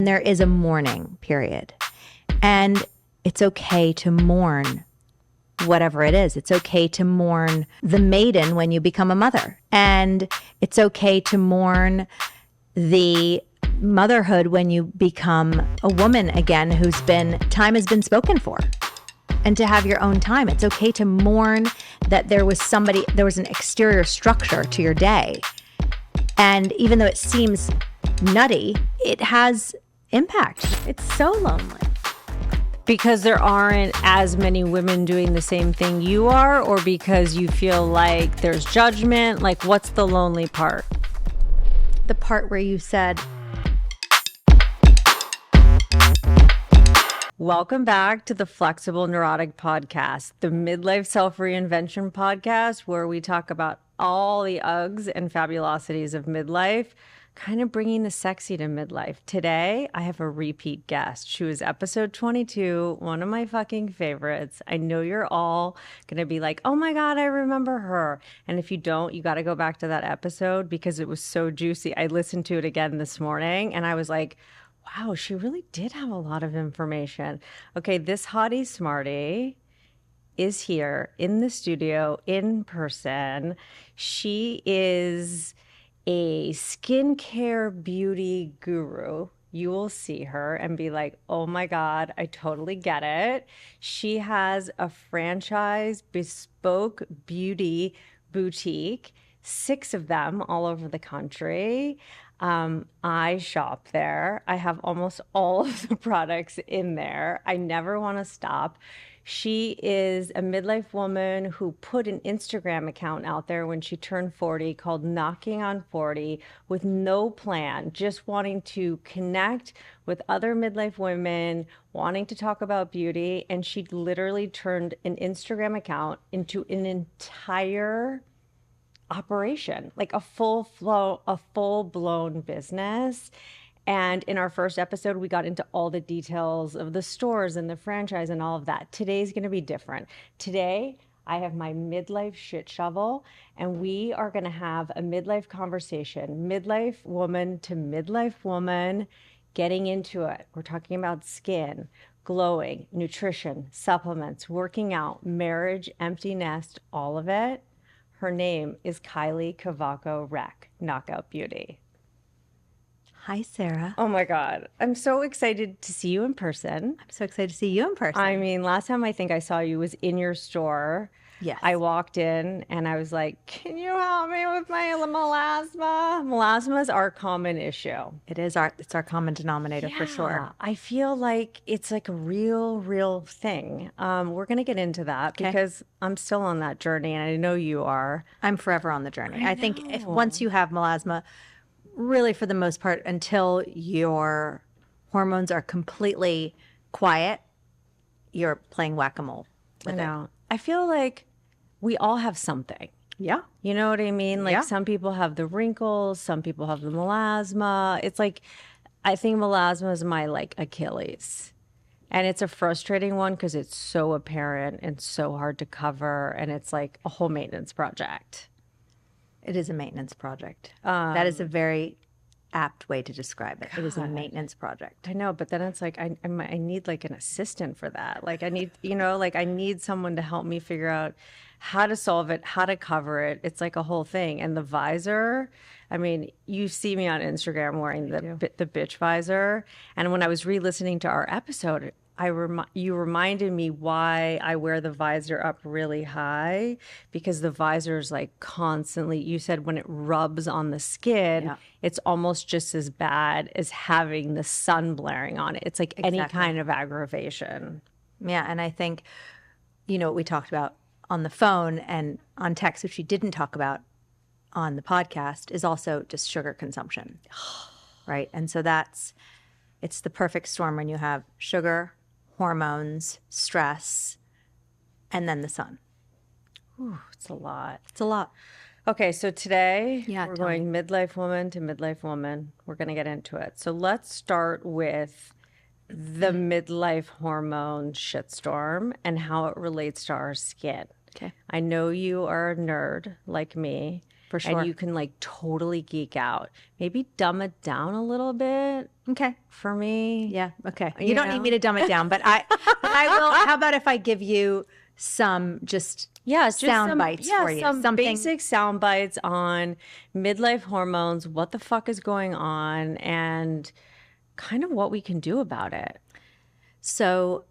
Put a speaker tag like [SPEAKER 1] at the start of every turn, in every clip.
[SPEAKER 1] There is a mourning period, and it's okay to mourn whatever it is. It's okay to mourn the maiden when you become a mother, and it's okay to mourn the motherhood when you become a woman again time has been spoken for, and to have your own time. It's okay to mourn that there was an exterior structure to your day, and even though it seems nutty, it has impact. It's so lonely.
[SPEAKER 2] Because there aren't as many women doing the same thing you are, or because you feel like there's judgment? Like, what's the lonely part?
[SPEAKER 1] The part where you said...
[SPEAKER 2] Welcome back to the Flexible Neurotic podcast, the Midlife Self-Reinvention podcast, where we talk about all the Uggs and fabulosities of midlife, kind of bringing the sexy to midlife. Today, I have a repeat guest. She was episode 22, one of my fucking favorites. I know you're all going to be like, oh my God, I remember her. And if you don't, you got to go back to that episode because it was so juicy. I listened to it again this morning and I was like, wow, she really did have a lot of information. Okay, this hottie smarty is here in the studio in person. She is a skincare beauty guru. You will see her and be like, oh my God, I totally get it. She has a franchise bespoke beauty boutique, 6 of them all over the country. I shop there. I have almost all of the products in there. I never want to stop. She is a midlife woman who put an Instagram account out there when she turned 40 called Knocking on 40 with no plan, just wanting to connect with other midlife women, wanting to talk about beauty. And she literally turned an Instagram account into an entire operation, like a full-blown business. And in our first episode, we got into all the details of the stores and the franchise and all of that. Today's going to be different. Today, I have my midlife shit shovel, and we are going to have a midlife conversation, midlife woman to midlife woman, getting into it. We're talking about skin, glowing, nutrition, supplements, working out, marriage, empty nest, all of it. Her name is Cayli Cavaco Reck, Knockout Beauty.
[SPEAKER 1] Hi, Sarah.
[SPEAKER 2] Oh my God. I'm so excited to see you in person.
[SPEAKER 1] I'm so excited to see you in person.
[SPEAKER 2] I mean, last time I think I saw you was in your store.
[SPEAKER 1] Yes.
[SPEAKER 2] I walked in and I was like, can you help me with my melasma? Melasma is our common issue.
[SPEAKER 1] It's our common denominator for sure.
[SPEAKER 2] I feel like it's like a real thing. We're going to get into that because I'm still on that journey and I know you are.
[SPEAKER 1] I'm forever on the journey. I think once you have melasma, really for the most part, until your hormones are completely quiet, you're playing whack-a-mole with it.
[SPEAKER 2] I feel like we all have something.
[SPEAKER 1] Yeah.
[SPEAKER 2] You know what I mean? Like some people have the wrinkles, some people have the melasma. It's like, I think melasma is my like Achilles. And it's a frustrating one because it's so apparent and so hard to cover. And it's like a whole maintenance project.
[SPEAKER 1] It is a maintenance project. That is a very apt way to describe it. God. It is a maintenance project.
[SPEAKER 2] I know, but then it's like I need like an assistant for that. Like I need, I need someone to help me figure out how to solve it, how to cover it. It's like a whole thing. And the visor, I mean, you see me on Instagram wearing the bitch visor. And when I was re-listening to our episode, you reminded me why I wear the visor up really high, because the visor is like constantly, you said when it rubs on the skin, it's almost just as bad as having the sun blaring on it. It's like any kind of aggravation.
[SPEAKER 1] Yeah. And I think, what we talked about on the phone and on text, which we didn't talk about on the podcast, is also just sugar consumption. Right. And so it's the perfect storm when you have sugar, hormones, stress, and then the sun.
[SPEAKER 2] Ooh, it's a lot.
[SPEAKER 1] It's a lot.
[SPEAKER 2] Okay, so today we're going midlife woman to midlife woman. We're going to get into it. So let's start with the midlife hormone shitstorm and how it relates to our skin.
[SPEAKER 1] Okay.
[SPEAKER 2] I know you are a nerd like me,
[SPEAKER 1] For sure.
[SPEAKER 2] And you can like totally geek out. Maybe dumb it down a little bit.
[SPEAKER 1] Okay.
[SPEAKER 2] For me.
[SPEAKER 1] Yeah. Okay. You don't need me to dumb it down, but I will. How about if I give you some just sound bites for you?
[SPEAKER 2] Some basic sound bites on midlife hormones, what the fuck is going on, and kind of what we can do about it.
[SPEAKER 1] So,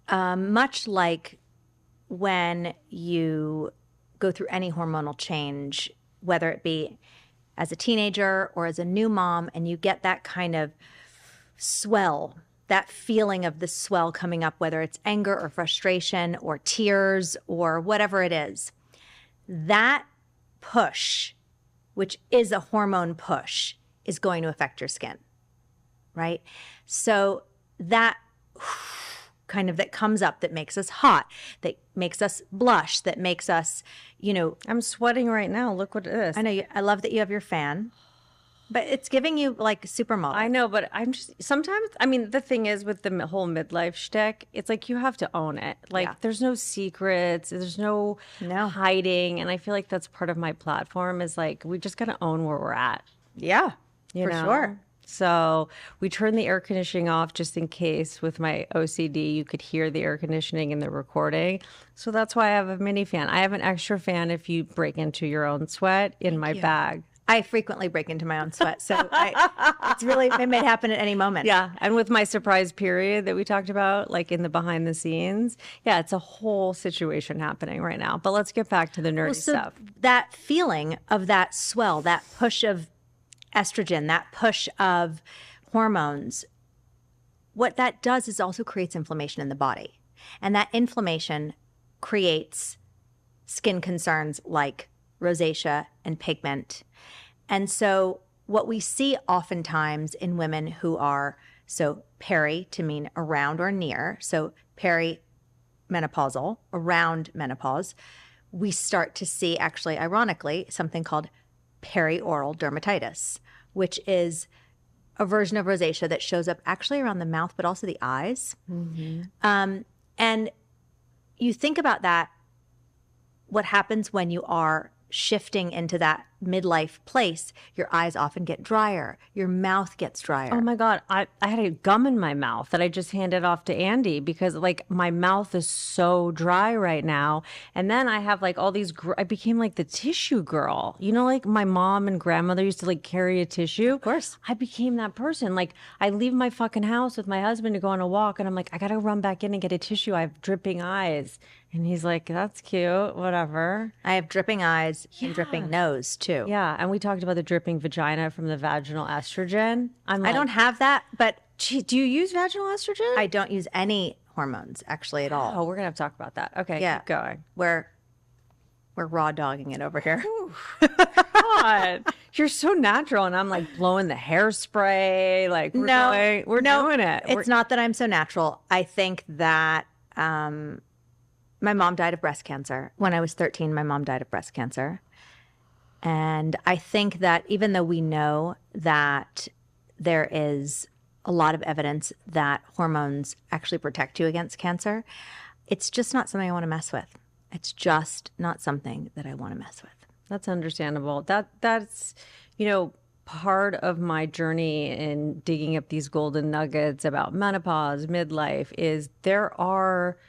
[SPEAKER 1] much like when you go through any hormonal change, whether it be as a teenager or as a new mom, and you get that kind of swell, that feeling of the swell coming up, whether it's anger or frustration or tears or whatever it is, that push, which is a hormone push, is going to affect your skin, right? So that kind of that comes up, that makes us hot, that makes us blush, that makes us,
[SPEAKER 2] I'm sweating right now. Look what it is.
[SPEAKER 1] I know. I love that you have your fan, but it's giving you like supermodel.
[SPEAKER 2] I know, but I'm just sometimes. I mean, the thing is with the whole midlife shtick, it's like you have to own it. Like there's no secrets, there's no hiding, and I feel like that's part of my platform. Is like we just gotta own where we're at.
[SPEAKER 1] Yeah,
[SPEAKER 2] for sure. So we turned the air conditioning off just in case with my OCD, you could hear the air conditioning in the recording. So that's why I have a mini fan. I have an extra fan if you break into your own sweat in my bag.
[SPEAKER 1] I frequently break into my own sweat. So it may happen at any moment.
[SPEAKER 2] Yeah. And with my surprise period that we talked about, like in the behind the scenes, it's a whole situation happening right now. But let's get back to the nerdy stuff.
[SPEAKER 1] That feeling of that swell, that push of estrogen, that push of hormones, what that does is also creates inflammation in the body. And that inflammation creates skin concerns like rosacea and pigment. And so what we see oftentimes in women who are, so peri to mean around or near, so perimenopausal, around menopause, we start to see actually, ironically, something called perioral dermatitis, which is a version of rosacea that shows up actually around the mouth, but also the eyes. Mm-hmm. And you think about that, what happens when you are shifting into that midlife place, your eyes often get drier, your mouth gets drier.
[SPEAKER 2] Oh my God. I had a gum in my mouth that I just handed off to Andy because like my mouth is so dry right now. And then I have like all these, I became like the tissue girl. Like my mom and grandmother used to like carry a tissue.
[SPEAKER 1] Of course.
[SPEAKER 2] I became that person. Like I leave my fucking house with my husband to go on a walk and I'm like, I got to run back in and get a tissue. I have dripping eyes. And he's like, that's cute, whatever.
[SPEAKER 1] I have dripping eyes and dripping nose too.
[SPEAKER 2] Yeah, and we talked about the dripping vagina from the vaginal estrogen.
[SPEAKER 1] I don't have that, but
[SPEAKER 2] do you use vaginal estrogen?
[SPEAKER 1] I don't use any hormones actually at all.
[SPEAKER 2] Oh, we're going to have to talk about that. Okay, keep going.
[SPEAKER 1] We're raw dogging it over here.
[SPEAKER 2] God, you're so natural, and I'm like blowing the hairspray. Like we're doing it.
[SPEAKER 1] It's not that I'm so natural. I think that my mom died of breast cancer. When I was 13, my mom died of breast cancer. And I think that even though we know that there is a lot of evidence that hormones actually protect you against cancer, it's just not something I want to mess with. It's just not something that I want to mess with.
[SPEAKER 2] That's understandable. That's part of my journey in digging up these golden nuggets about menopause, midlife, is there are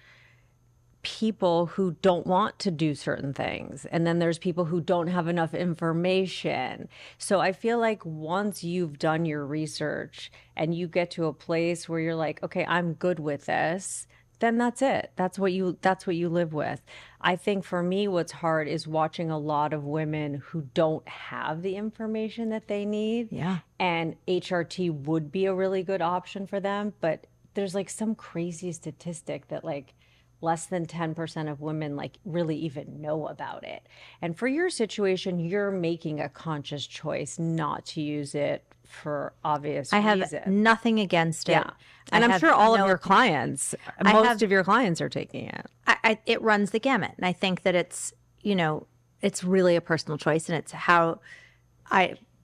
[SPEAKER 2] people who don't want to do certain things. And then there's people who don't have enough information. So I feel like once you've done your research and you get to a place where you're like, okay, I'm good with this, then that's it. That's what you live with. I think for me, what's hard is watching a lot of women who don't have the information that they need.
[SPEAKER 1] Yeah.
[SPEAKER 2] And HRT would be a really good option for them. But there's like some crazy statistic that like less than 10% of women like really even know about it. And for your situation, you're making a conscious choice not to use it for obvious reasons.
[SPEAKER 1] I have nothing against it.
[SPEAKER 2] Yeah. And I'm sure all of your clients, most of your clients are taking it.
[SPEAKER 1] It runs the gamut. And I think that it's, it's really a personal choice, and it's how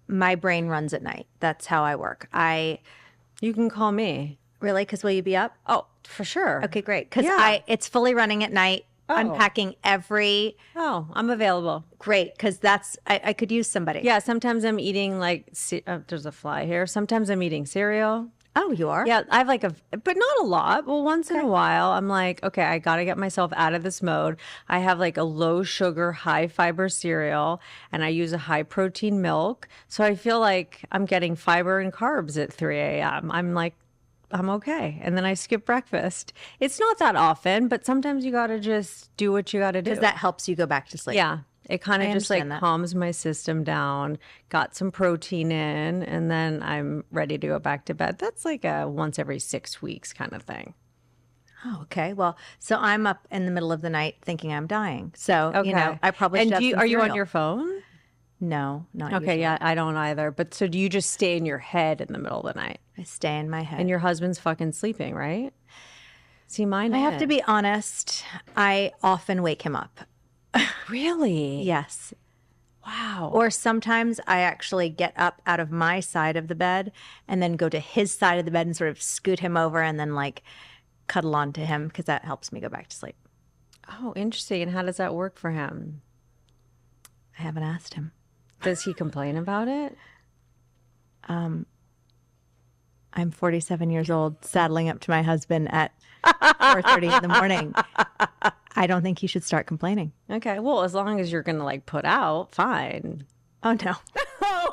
[SPEAKER 1] my brain runs at night. That's how I work.
[SPEAKER 2] You can call me.
[SPEAKER 1] Really? Because will you be up?
[SPEAKER 2] Oh, for sure.
[SPEAKER 1] Okay, great. Because it's fully running at night unpacking every.
[SPEAKER 2] Oh, I'm available.
[SPEAKER 1] Great, because I could use somebody.
[SPEAKER 2] Yeah, sometimes I'm eating there's a fly here. Sometimes I'm eating cereal.
[SPEAKER 1] Oh, you are?
[SPEAKER 2] Yeah, I have but not a lot. Well, once in a while, I'm like, okay, I got to get myself out of this mode. I have like a low sugar, high fiber cereal, and I use a high protein milk. So I feel like I'm getting fiber and carbs at 3 a.m. I'm like, I'm okay. And then I skip breakfast. It's not that often, but sometimes you got to just do what you got to do.
[SPEAKER 1] Because that helps you go back to sleep.
[SPEAKER 2] Yeah. It kind of just like
[SPEAKER 1] that.
[SPEAKER 2] calms my system down, got some protein in, and then I'm ready to go back to bed. That's like a once every 6 weeks kind of thing.
[SPEAKER 1] Oh, okay. Well, so I'm up in the middle of the night thinking I'm dying. So,
[SPEAKER 2] Okay.
[SPEAKER 1] I probably
[SPEAKER 2] And
[SPEAKER 1] should have some
[SPEAKER 2] are you on
[SPEAKER 1] cereal.
[SPEAKER 2] your phone?
[SPEAKER 1] No, not
[SPEAKER 2] Okay,
[SPEAKER 1] usually.
[SPEAKER 2] yeah, I don't either. But so do you just stay in your head in the middle of the night?
[SPEAKER 1] I stay in my head.
[SPEAKER 2] And your husband's fucking sleeping, right? See, mine
[SPEAKER 1] I have to be honest. I often wake him up.
[SPEAKER 2] Really?
[SPEAKER 1] Yes.
[SPEAKER 2] Wow.
[SPEAKER 1] Or sometimes I actually get up out of my side of the bed and then go to his side of the bed and sort of scoot him over and then like cuddle onto him because that helps me go back to sleep.
[SPEAKER 2] Oh, interesting. And how does that work for him?
[SPEAKER 1] I haven't asked him.
[SPEAKER 2] Does he complain about it?
[SPEAKER 1] I'm 47 years old, saddling up to my husband at 4:30 in the morning. I don't think he should start complaining.
[SPEAKER 2] Okay. Well, as long as you're going to like put out, fine.
[SPEAKER 1] Oh, no.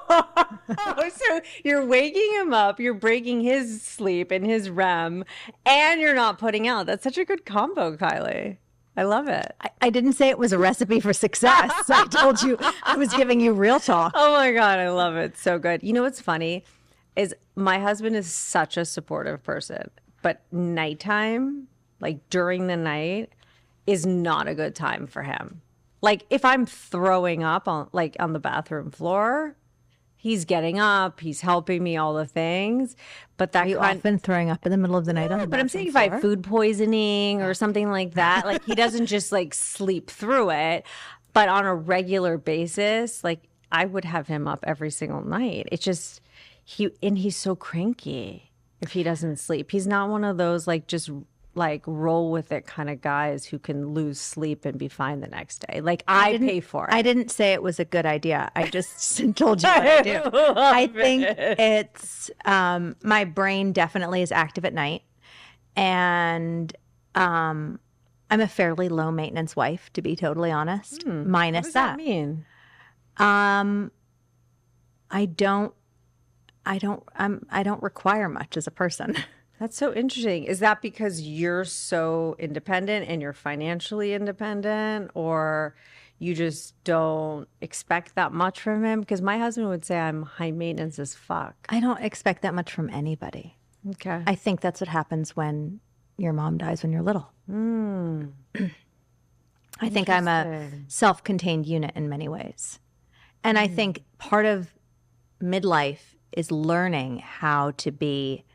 [SPEAKER 2] Oh, so you're waking him up, you're breaking his sleep and his REM, and you're not putting out. That's such a good combo, Cayli. I love it.
[SPEAKER 1] I didn't say it was a recipe for success. I told you I was giving you real talk.
[SPEAKER 2] Oh my God, I love it. So good. You know what's funny is my husband is such a supportive person, but nighttime, like during the night, is not a good time for him. Like if I'm throwing up on the bathroom floor, he's getting up, he's helping me all the things. But that
[SPEAKER 1] Are you often throwing up in the middle of the night on the
[SPEAKER 2] But I'm saying if I have food poisoning or something like that, like he doesn't just like sleep through it. But on a regular basis, like I would have him up every single night. It's just he's so cranky if he doesn't sleep. He's not one of those like just like roll with it kind of guys who can lose sleep and be fine the next day. Like I pay for it.
[SPEAKER 1] I didn't say it was a good idea. I just told you what I do. I think it's my brain definitely is active at night, and I'm a fairly low maintenance wife, to be totally honest. Minus
[SPEAKER 2] what does that mean?
[SPEAKER 1] I don't require much as a person.
[SPEAKER 2] That's so interesting. Is that because you're so independent and you're financially independent, or you just don't expect that much from him? Because my husband would say I'm high maintenance as fuck.
[SPEAKER 1] I don't expect that much from anybody.
[SPEAKER 2] Okay.
[SPEAKER 1] I think that's what happens when your mom dies when you're little. I think I'm a self-contained unit in many ways. And I think part of midlife is learning how to be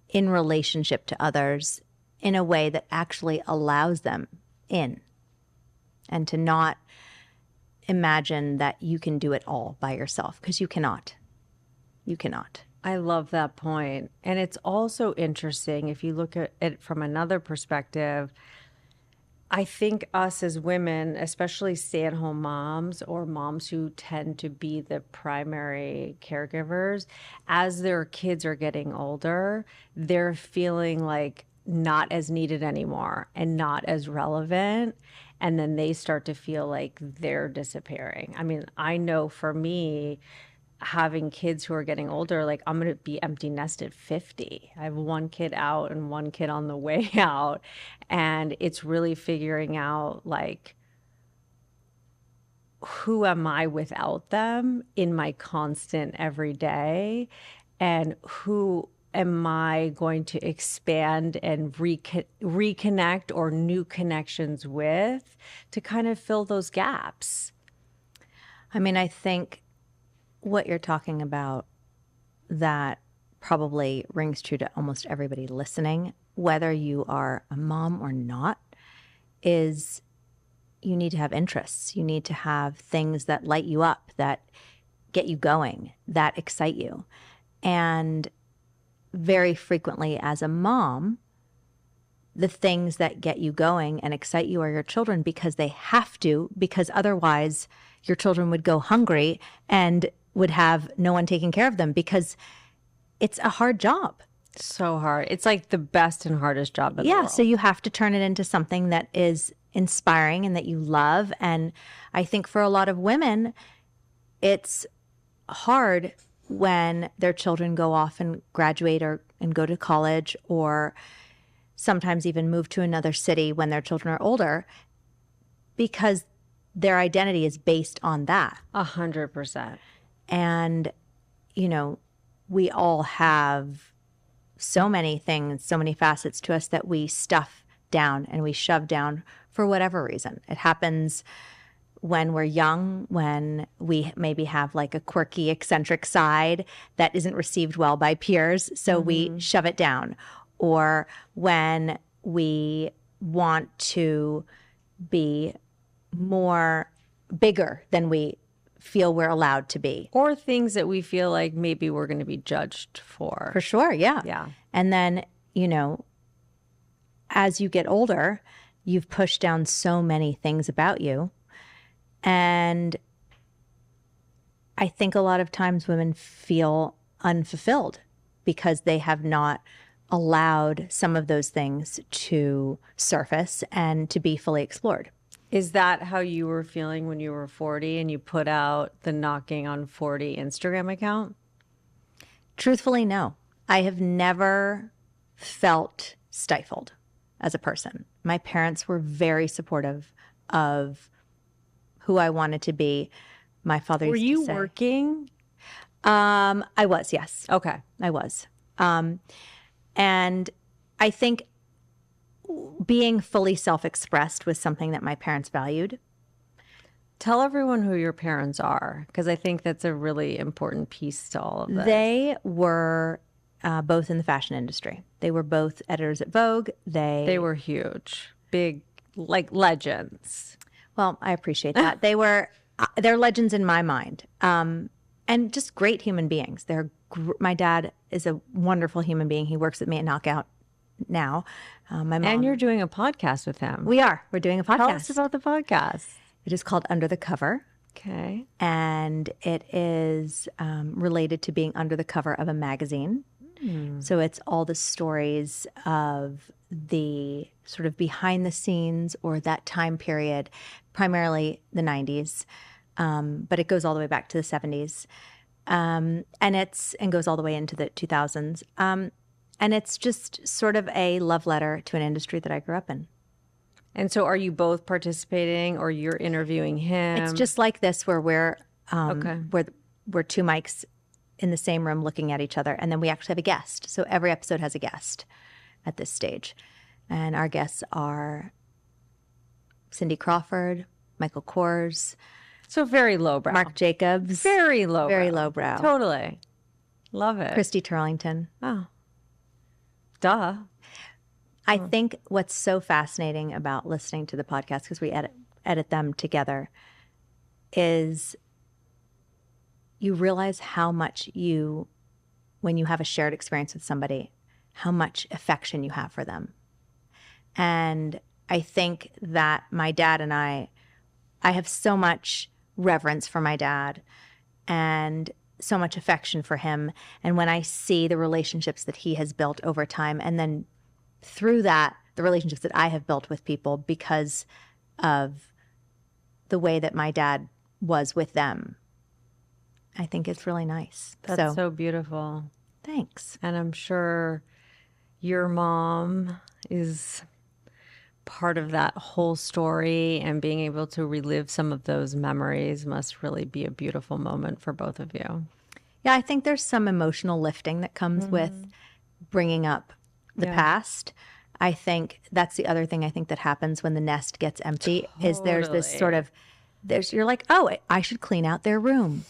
[SPEAKER 1] in relationship to others in a way that actually allows them in, and to not imagine that you can do it all by yourself, because you cannot. You cannot.
[SPEAKER 2] I love that point. And it's also interesting if you look at it from another perspective. I think us as women, especially stay-at-home moms or moms who tend to be the primary caregivers, as their kids are getting older, they're feeling like not as needed anymore and not as relevant. And then they start to feel like they're disappearing. I mean, I know for me, having kids who are getting older, like I'm going to be empty nested 50. I have one kid out and one kid on the way out. And it's really figuring out like, who am I without them in my constant everyday, and who am I going to expand and reconnect or new connections with to kind of fill those gaps.
[SPEAKER 1] I mean, I think what you're talking about, that probably rings true to almost everybody listening, whether you are a mom or not, is you need to have interests. You need to have things that light you up, that get you going, that excite you. And very frequently as a mom, the things that get you going and excite you are your children because they have to, because otherwise your children would go hungry and would have no one taking care of them because it's a hard job.
[SPEAKER 2] So hard. It's like the best and hardest job in the
[SPEAKER 1] Yeah,
[SPEAKER 2] world.
[SPEAKER 1] so you have to turn it into something that is inspiring and that you love. And I think for a lot of women, it's hard when their children go off and graduate and go to college, or sometimes even move to another city when their children are older, because their identity is based on that.
[SPEAKER 2] 100%.
[SPEAKER 1] And, you know, we all have so many things, so many facets to us that we stuff down and we shove down for whatever reason. It happens when we're young, when we maybe have like a quirky, eccentric side that isn't received well by peers, so we shove it down. Or when we want to be bigger than we feel we're allowed to be.
[SPEAKER 2] Or things that we feel like maybe we're going to be judged for.
[SPEAKER 1] For sure, yeah.
[SPEAKER 2] Yeah.
[SPEAKER 1] And then, you know, as you get older, you've pushed down so many things about you. And I think a lot of times women feel unfulfilled because they have not allowed some of those things to surface and to be fully explored.
[SPEAKER 2] Is that how you were feeling when you were 40 and you put out the Knocking on 40 Instagram account?
[SPEAKER 1] Truthfully, no. I have never felt stifled as a person. My parents were very supportive of who I wanted to be. My father used to say...
[SPEAKER 2] Were you working?
[SPEAKER 1] I was, yes.
[SPEAKER 2] Okay.
[SPEAKER 1] I was. And I think being fully self-expressed was something that my parents valued.
[SPEAKER 2] Tell everyone who your parents are, because I think that's a really important piece to all of this.
[SPEAKER 1] They were both in the fashion industry. They were both editors at Vogue. They
[SPEAKER 2] were huge, big, like legends.
[SPEAKER 1] Well, I appreciate that. They're legends in my mind, and just great human beings. My dad is a wonderful human being. He works with me at Knockout now. My mom.
[SPEAKER 2] And you're doing a podcast with him.
[SPEAKER 1] We're doing a podcast.
[SPEAKER 2] Tell us about the podcast.
[SPEAKER 1] It is called Under the Cover.
[SPEAKER 2] Okay.
[SPEAKER 1] And it is related to being under the cover of a magazine. So it's all the stories of the sort of behind the scenes or that time period, primarily the 90s, but it goes all the way back to the 70s. And goes all the way into the 2000s. And it's just sort of a love letter to an industry that I grew up in.
[SPEAKER 2] And so are you both participating or you're interviewing him?
[SPEAKER 1] It's just like this where we're
[SPEAKER 2] Okay.
[SPEAKER 1] we're two mics in the same room looking at each other. And then we actually have a guest. So every episode has a guest at this stage. And our guests are Cindy Crawford, Michael Kors,
[SPEAKER 2] So very lowbrow.
[SPEAKER 1] Marc Jacobs.
[SPEAKER 2] Very lowbrow.
[SPEAKER 1] Very lowbrow.
[SPEAKER 2] Totally. Love it.
[SPEAKER 1] Christy Turlington.
[SPEAKER 2] Oh. Duh.
[SPEAKER 1] I think what's so fascinating about listening to the podcast, because we edit them together, is you realize how much when you have a shared experience with somebody, how much affection you have for them. And I think that my dad and I have so much reverence for my dad and so much affection for him. And when I see the relationships that he has built over time, and then through that, the relationships that I have built with people because of the way that my dad was with them, I think it's really nice.
[SPEAKER 2] That's so beautiful.
[SPEAKER 1] Thanks.
[SPEAKER 2] And I'm sure your mom is part of that whole story, and being able to relive some of those memories must really be a beautiful moment for both of you.
[SPEAKER 1] Yeah, I think there's some emotional lifting that comes with bringing up the past. I think that's the other thing I think that happens when the nest gets empty is there's this sort of, you're like, oh, I should clean out their room.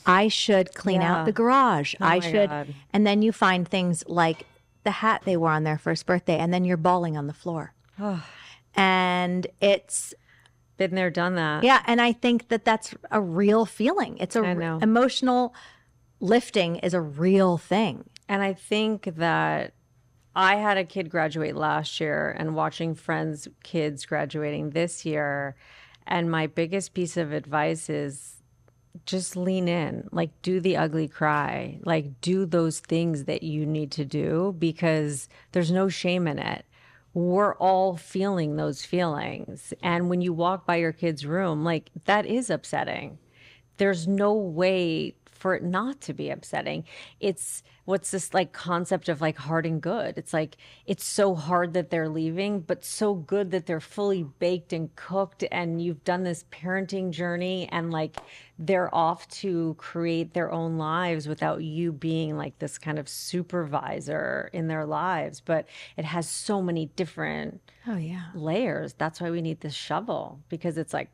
[SPEAKER 1] I should clean out the garage. I should.
[SPEAKER 2] God.
[SPEAKER 1] And then you find things like the hat they wore on their first birthday, and then you're bawling on the floor. And it's
[SPEAKER 2] Been there, done that.
[SPEAKER 1] yeah, and I think that that's a real feeling. It's emotional lifting is a real thing.
[SPEAKER 2] And I think that I had a kid graduate last year and watching friends' kids graduating this year. And my biggest piece of advice is just lean in, like do the ugly cry, like do those things that you need to do because there's no shame in it. We're all feeling those feelings. And when you walk by your kid's room, like that is upsetting. There's no way for it not to be upsetting. It's what's this like concept of like hard and good. It's like it's so hard that they're leaving, but so good that they're fully baked and cooked and you've done this parenting journey and like they're off to create their own lives without you being like this kind of supervisor in their lives. But it has so many different layers. That's why we need this shovel because it's like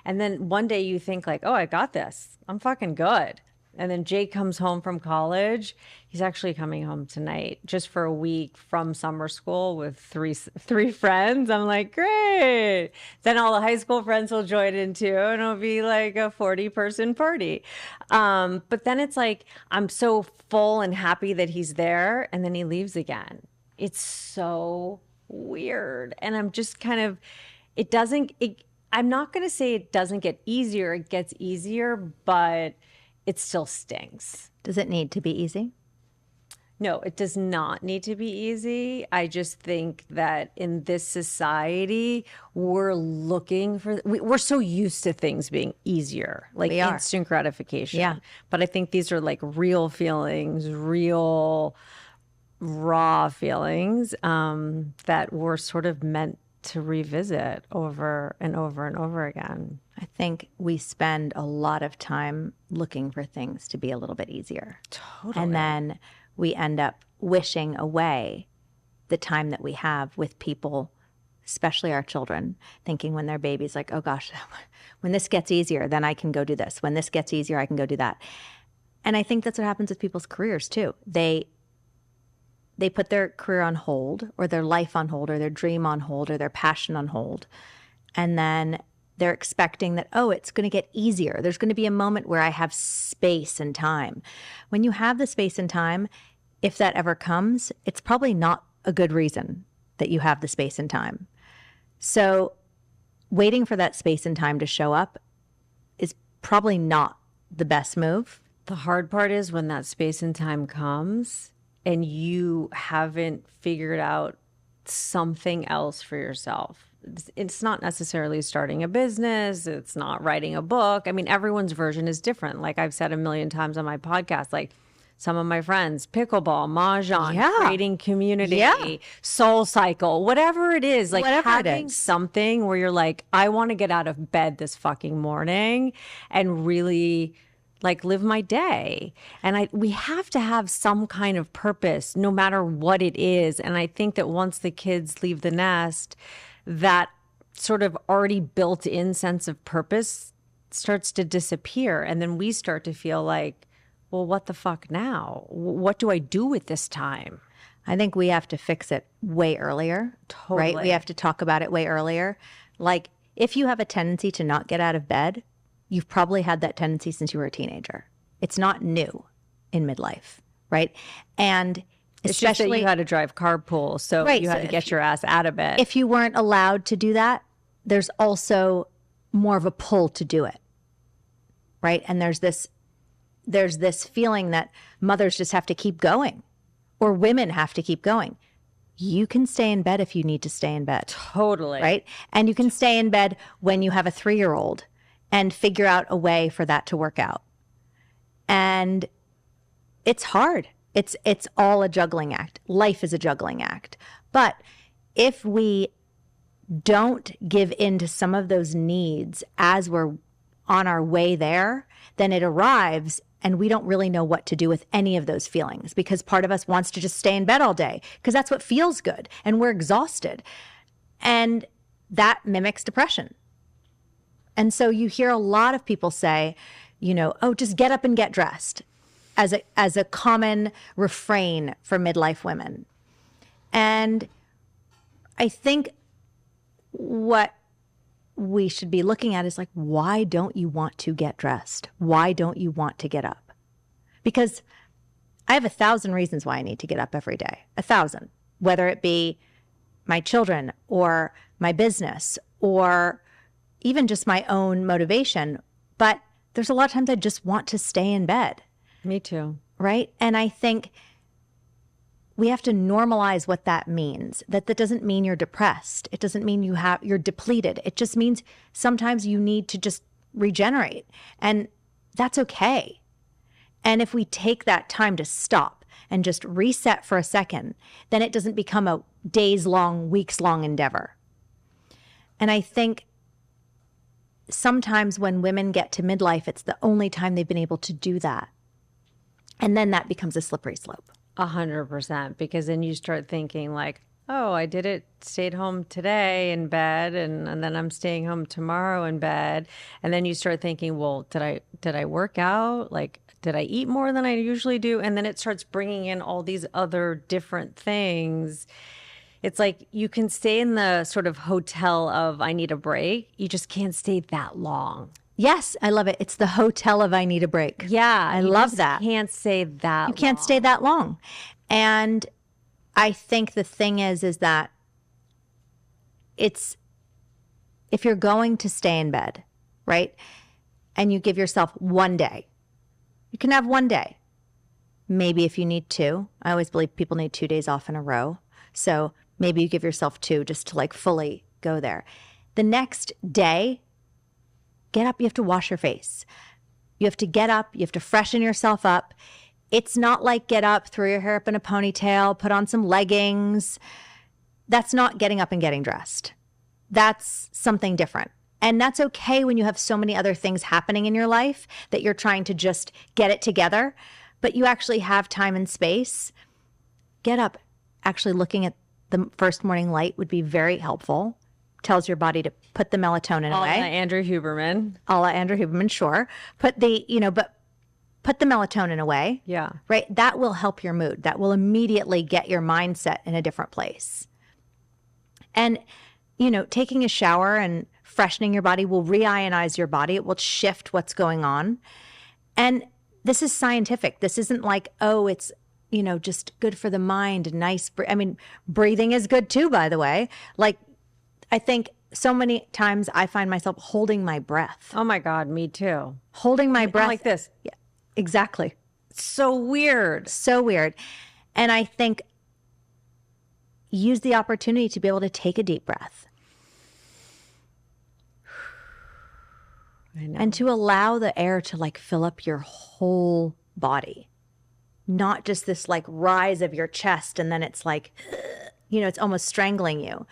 [SPEAKER 2] and then one day you think like, oh, I got this. I'm fucking good. And then Jake comes home from college. He's actually coming home tonight just for a week from summer school with three friends. I'm like, great. Then all the high school friends will join in too, and it'll be like a 40-person party. But then it's like, I'm so full and happy that he's there, and then he leaves again. It's so weird. And I'm just kind of, I'm not going to say it doesn't get easier. It gets easier, but it still stings.
[SPEAKER 1] Does it need to be easy?
[SPEAKER 2] No, it does not need to be easy. I just think that in this society, we're so used to things being easier, like instant gratification.
[SPEAKER 1] Yeah.
[SPEAKER 2] But I think these are like real feelings, real raw feelings that we're sort of meant to revisit over and over and over again.
[SPEAKER 1] I think we spend a lot of time looking for things to be a little bit easier.
[SPEAKER 2] Totally.
[SPEAKER 1] And then we end up wishing away the time that we have with people, especially our children, thinking when they're babies, like, oh gosh, when this gets easier, then I can go do this. When this gets easier, I can go do that. And I think that's what happens with people's careers too. They put their career on hold or their life on hold or their dream on hold or their passion on hold. And then they're expecting that, oh, it's going to get easier. There's going to be a moment where I have space and time. When you have the space and time, if that ever comes, it's probably not a good reason that you have the space and time. So waiting for that space and time to show up is probably not the best move.
[SPEAKER 2] The hard part is when that space and time comes and you haven't figured out something else for yourself. It's not necessarily starting a business. It's not writing a book. I mean, everyone's version is different. Like I've said a million times on my podcast, like some of my friends, pickleball, mahjong, creating community, Soul Cycle, whatever it is, like having something where you're like, I want to get out of bed this fucking morning and really like live my day. And we have to have some kind of purpose, no matter what it is. And I think that once the kids leave the nest, that sort of already built in sense of purpose starts to disappear. And then we start to feel like, well, what the fuck now? What do I do with this time?
[SPEAKER 1] I think we have to fix it way earlier.
[SPEAKER 2] Totally.
[SPEAKER 1] Right? We have to talk about it way earlier. Like if you have a tendency to not get out of bed, you've probably had that tendency since you were a teenager. It's not new in midlife, right? And
[SPEAKER 2] it's just that you had to drive carpool, so you had to get your ass out of bed.
[SPEAKER 1] If you weren't allowed to do that, there's also more of a pull to do it, right? And there's this feeling that mothers just have to keep going or women have to keep going. You can stay in bed if you need to stay in bed.
[SPEAKER 2] Totally.
[SPEAKER 1] Right? And you can stay in bed when you have a 3-year-old and figure out a way for that to work out. And it's hard. It's all a juggling act. Life is a juggling act. But if we don't give in to some of those needs as we're on our way there, then it arrives and we don't really know what to do with any of those feelings because part of us wants to just stay in bed all day because that's what feels good and we're exhausted. And that mimics depression. And so you hear a lot of people say, you know, oh, just get up and get dressed as a common refrain for midlife women. And I think what we should be looking at is like, why don't you want to get dressed? Why don't you want to get up? Because I have 1,000 reasons why I need to get up every day. 1,000, whether it be my children or my business or even just my own motivation. But there's a lot of times I just want to stay in bed.
[SPEAKER 2] Me too.
[SPEAKER 1] Right? And I think we have to normalize what that means. That doesn't mean you're depressed. It doesn't mean you're depleted. It just means sometimes you need to just regenerate. And that's okay. And if we take that time to stop and just reset for a second, then it doesn't become a days-long, weeks-long endeavor. And I think sometimes when women get to midlife, it's the only time they've been able to do that. And then that becomes a slippery slope.
[SPEAKER 2] 100%. Because then you start thinking like, oh, I did it, stayed home today in bed, and then I'm staying home tomorrow in bed. And then you start thinking, well, did I work out? Like, did I eat more than I usually do? And then it starts bringing in all these other different things. It's like you can stay in the sort of hotel of I need a break. You just can't stay that long.
[SPEAKER 1] Yes, I love it. It's the hotel of I need a break.
[SPEAKER 2] Yeah,
[SPEAKER 1] I love that.
[SPEAKER 2] You can't stay that
[SPEAKER 1] You can't stay that long. And I think the thing is that it's, if you're going to stay in bed, right, and you give yourself one day, you can have one day. Maybe if you need two. I always believe people need 2 days off in a row. So maybe you give yourself two just to like fully go there. The next day, get up, you have to wash your face. You have to get up, you have to freshen yourself up. It's not like get up, throw your hair up in a ponytail, put on some leggings. That's not getting up and getting dressed. That's something different. And that's okay when you have so many other things happening in your life that you're trying to just get it together, but you actually have time and space. Get up. Actually looking at the first morning light would be very helpful. Tells your body to put the melatonin away.
[SPEAKER 2] Andrew Huberman.
[SPEAKER 1] A la Andrew Huberman, sure. Put the melatonin away.
[SPEAKER 2] Yeah.
[SPEAKER 1] Right? That will help your mood. That will immediately get your mindset in a different place. And, taking a shower and freshening your body will re-ionize your body. It will shift what's going on. And this is scientific. This isn't like, oh, it's, just good for the mind, nice. Breathing is good too, by the way. Like, I think so many times I find myself holding my breath.
[SPEAKER 2] Oh my God, me too.
[SPEAKER 1] Holding my breath.
[SPEAKER 2] Like this.
[SPEAKER 1] Yeah, exactly.
[SPEAKER 2] So weird.
[SPEAKER 1] So weird. And I think use the opportunity to be able to take a deep breath.
[SPEAKER 2] I know.
[SPEAKER 1] And to allow the air to like fill up your whole body. Not just this like rise of your chest and then it's like, it's almost strangling you.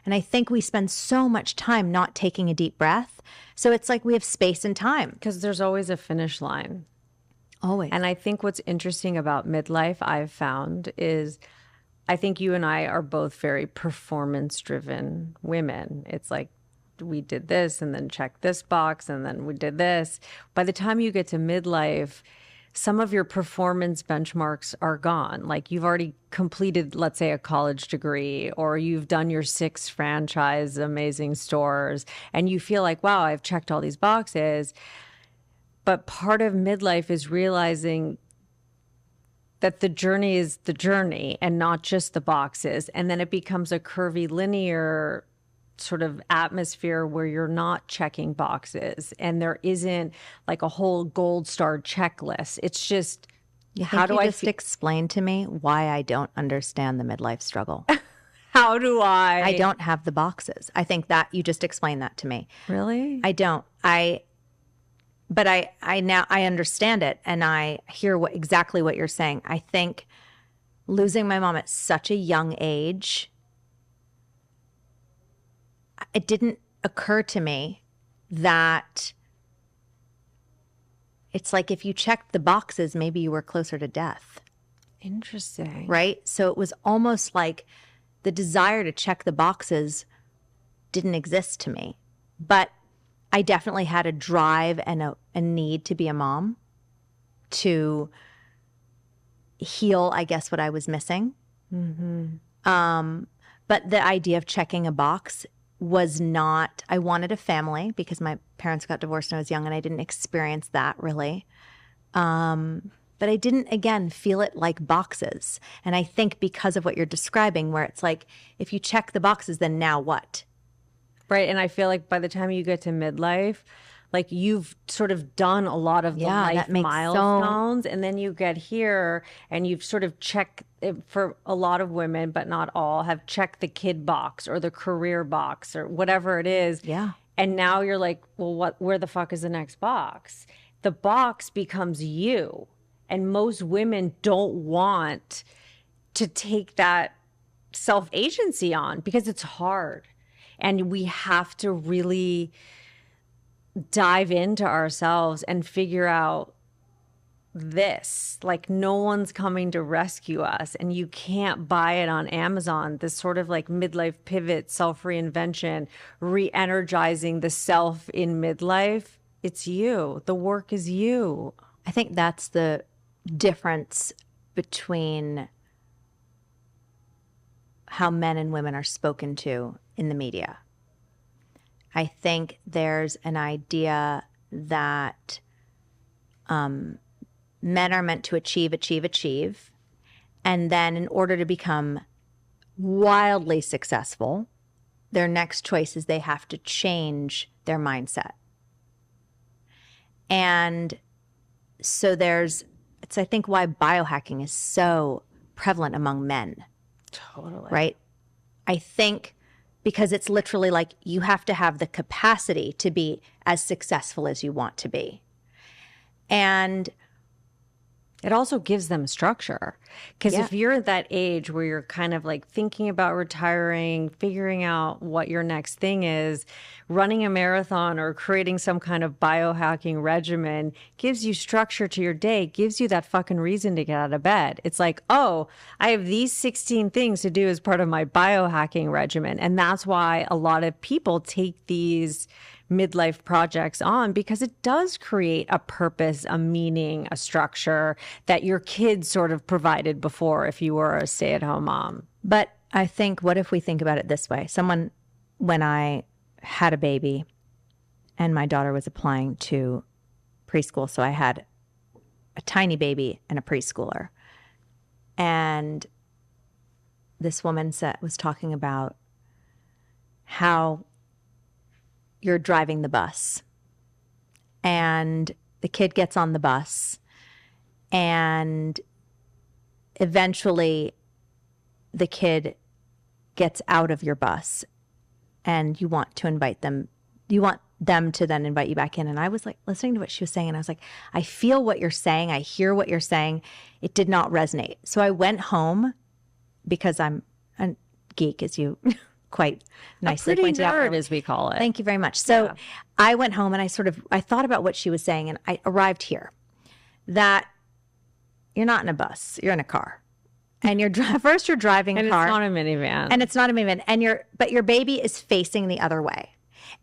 [SPEAKER 1] And I think we spend so much time not taking a deep breath. So it's like we have space and time.
[SPEAKER 2] Because there's always a finish line.
[SPEAKER 1] Always.
[SPEAKER 2] And I think what's interesting about midlife I've found is I think you and I are both very performance-driven women. It's like we did this and then checked this box and then we did this. By the time you get to midlife, some of your performance benchmarks are gone. Like you've already completed, let's say, a college degree, or you've done your 6 franchise amazing stores, and you feel like, wow, I've checked all these boxes. But part of midlife is realizing that the journey is the journey and not just the boxes. And then it becomes a curvy, linear sort of atmosphere where you're not checking boxes and there isn't like a whole gold star checklist. It's just,
[SPEAKER 1] how do I just explain to me why I don't understand the midlife struggle?
[SPEAKER 2] How do I?
[SPEAKER 1] I don't have the boxes. I think that you just explained that to me.
[SPEAKER 2] Really?
[SPEAKER 1] I don't. But I now I understand it and I hear exactly what you're saying. I think losing my mom at such a young age, it didn't occur to me that it's like if you checked the boxes, maybe you were closer to death.
[SPEAKER 2] Interesting.
[SPEAKER 1] Right? So it was almost like the desire to check the boxes didn't exist to me. But I definitely had a drive and a need to be a mom, to heal, I guess, what I was missing. Mm-hmm. But the idea of checking a box was not, I wanted a family because my parents got divorced when I was young and I didn't experience that really. But but I didn't, again, feel it like boxes. And I think because of what you're describing, where it's like, if you check the boxes, then now what?
[SPEAKER 2] Right. And I feel like by the time you get to midlife, like you've sort of done a lot of the life milestones, and then you get here and you've sort of checked it, for a lot of women, but not all, have checked the kid box or the career box or whatever it is.
[SPEAKER 1] Yeah.
[SPEAKER 2] And now you're like, well, where the fuck is the next box? The box becomes you. And most women don't want to take that self-agency on because it's hard. And we have to really dive into ourselves and figure out this. Like, no one's coming to rescue us, and you can't buy it on Amazon. This sort of like midlife pivot, self-reinvention, re-energizing the self in midlife. It's you. The work is you.
[SPEAKER 1] I think that's the difference between how men and women are spoken to in the media. I think there's an idea that men are meant to achieve. And then in order to become wildly successful, their next choice is they have to change their mindset. And so it's I think why biohacking is so prevalent among men.
[SPEAKER 2] Totally.
[SPEAKER 1] Right? I think because it's literally like you have to have the capacity to be as successful as you want to be. And
[SPEAKER 2] it also gives them structure. Because if you're at that age where you're kind of like thinking about retiring, figuring out what your next thing is, running a marathon or creating some kind of biohacking regimen gives you structure to your day, gives you that fucking reason to get out of bed. It's like, oh, I have these 16 things to do as part of my biohacking regimen. And that's why a lot of people take these midlife projects on, because it does create a purpose, a meaning, a structure that your kids sort of provided before if you were a stay-at-home mom.
[SPEAKER 1] But I think, what if we think about it this way? When I had a baby and my daughter was applying to preschool, so I had a tiny baby and a preschooler. And this woman was talking about how you're driving the bus and the kid gets on the bus and eventually the kid gets out of your bus and you want to invite them. You want them to then invite you back in. And I was like listening to what she was saying and I was like, I feel what you're saying. I hear what you're saying. It did not resonate. So I went home because I'm a geek, as you quite nicely pointed out.
[SPEAKER 2] Nerd, as we call it.
[SPEAKER 1] Thank you very much. So I went home and I thought about what she was saying, and I arrived here that you're not in a bus, you're in a car. And you're driving a car.
[SPEAKER 2] And it's not a minivan.
[SPEAKER 1] And it's not a minivan. But your baby is facing the other way.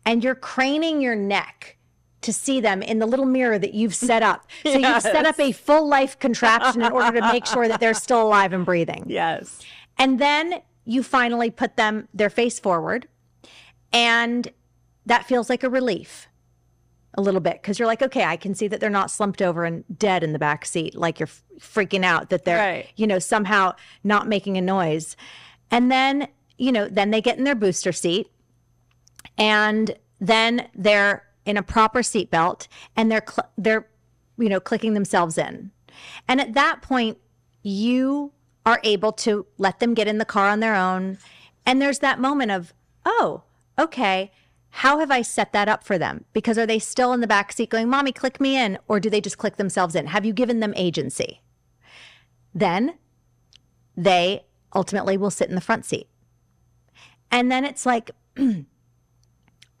[SPEAKER 1] And you're craning your neck to see them in the little mirror that you've set up. So you've set up a full life contraption in order to make sure that they're still alive and breathing.
[SPEAKER 2] Yes.
[SPEAKER 1] And then you finally put their face forward, and that feels like a relief a little bit, because you're like, okay, I can see that they're not slumped over and dead in the back seat, like you're freaking out that they're, somehow not making a noise. And then, then they get in their booster seat, and then they're in a proper seatbelt, and they're clicking themselves in. And at that point, you are able to let them get in the car on their own. And there's that moment of, oh, okay, how have I set that up for them? Because are they still in the back seat going, Mommy, click me in? Or do they just click themselves in? Have you given them agency? Then they ultimately will sit in the front seat. And then it's like,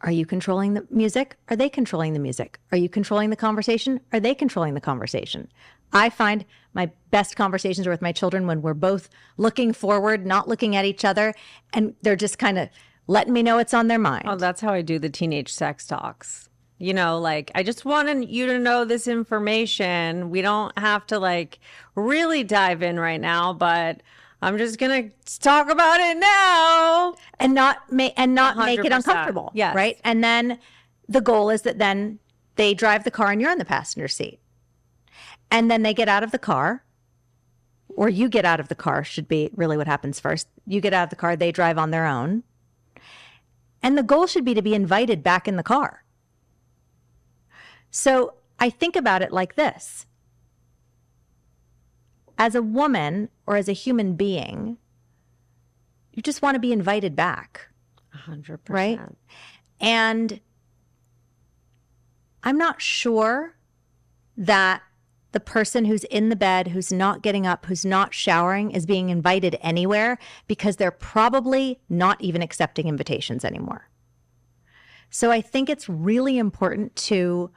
[SPEAKER 1] are you controlling the music? Are they controlling the music? Are you controlling the conversation? Are they controlling the conversation? I find my best conversations are with my children when we're both looking forward, not looking at each other, and they're just kind of letting me know what's on their mind.
[SPEAKER 2] Oh, that's how I do the teenage sex talks. I just wanted you to know this information. We don't have to really dive in right now, but I'm just going to talk about it now.
[SPEAKER 1] And not make it uncomfortable.
[SPEAKER 2] Yes.
[SPEAKER 1] Right? And then the goal is that then they drive the car and you're in the passenger seat. And then they get out of the car, or you get out of the car, should be really what happens first. You get out of the car, they drive on their own. And the goal should be to be invited back in the car. So I think about it like this. As a woman or as a human being, you just want to be invited back.
[SPEAKER 2] 100%.
[SPEAKER 1] Right? And I'm not sure that the person who's in the bed, who's not getting up, who's not showering, is being invited anywhere, because they're probably not even accepting invitations anymore. So I think it's really important to,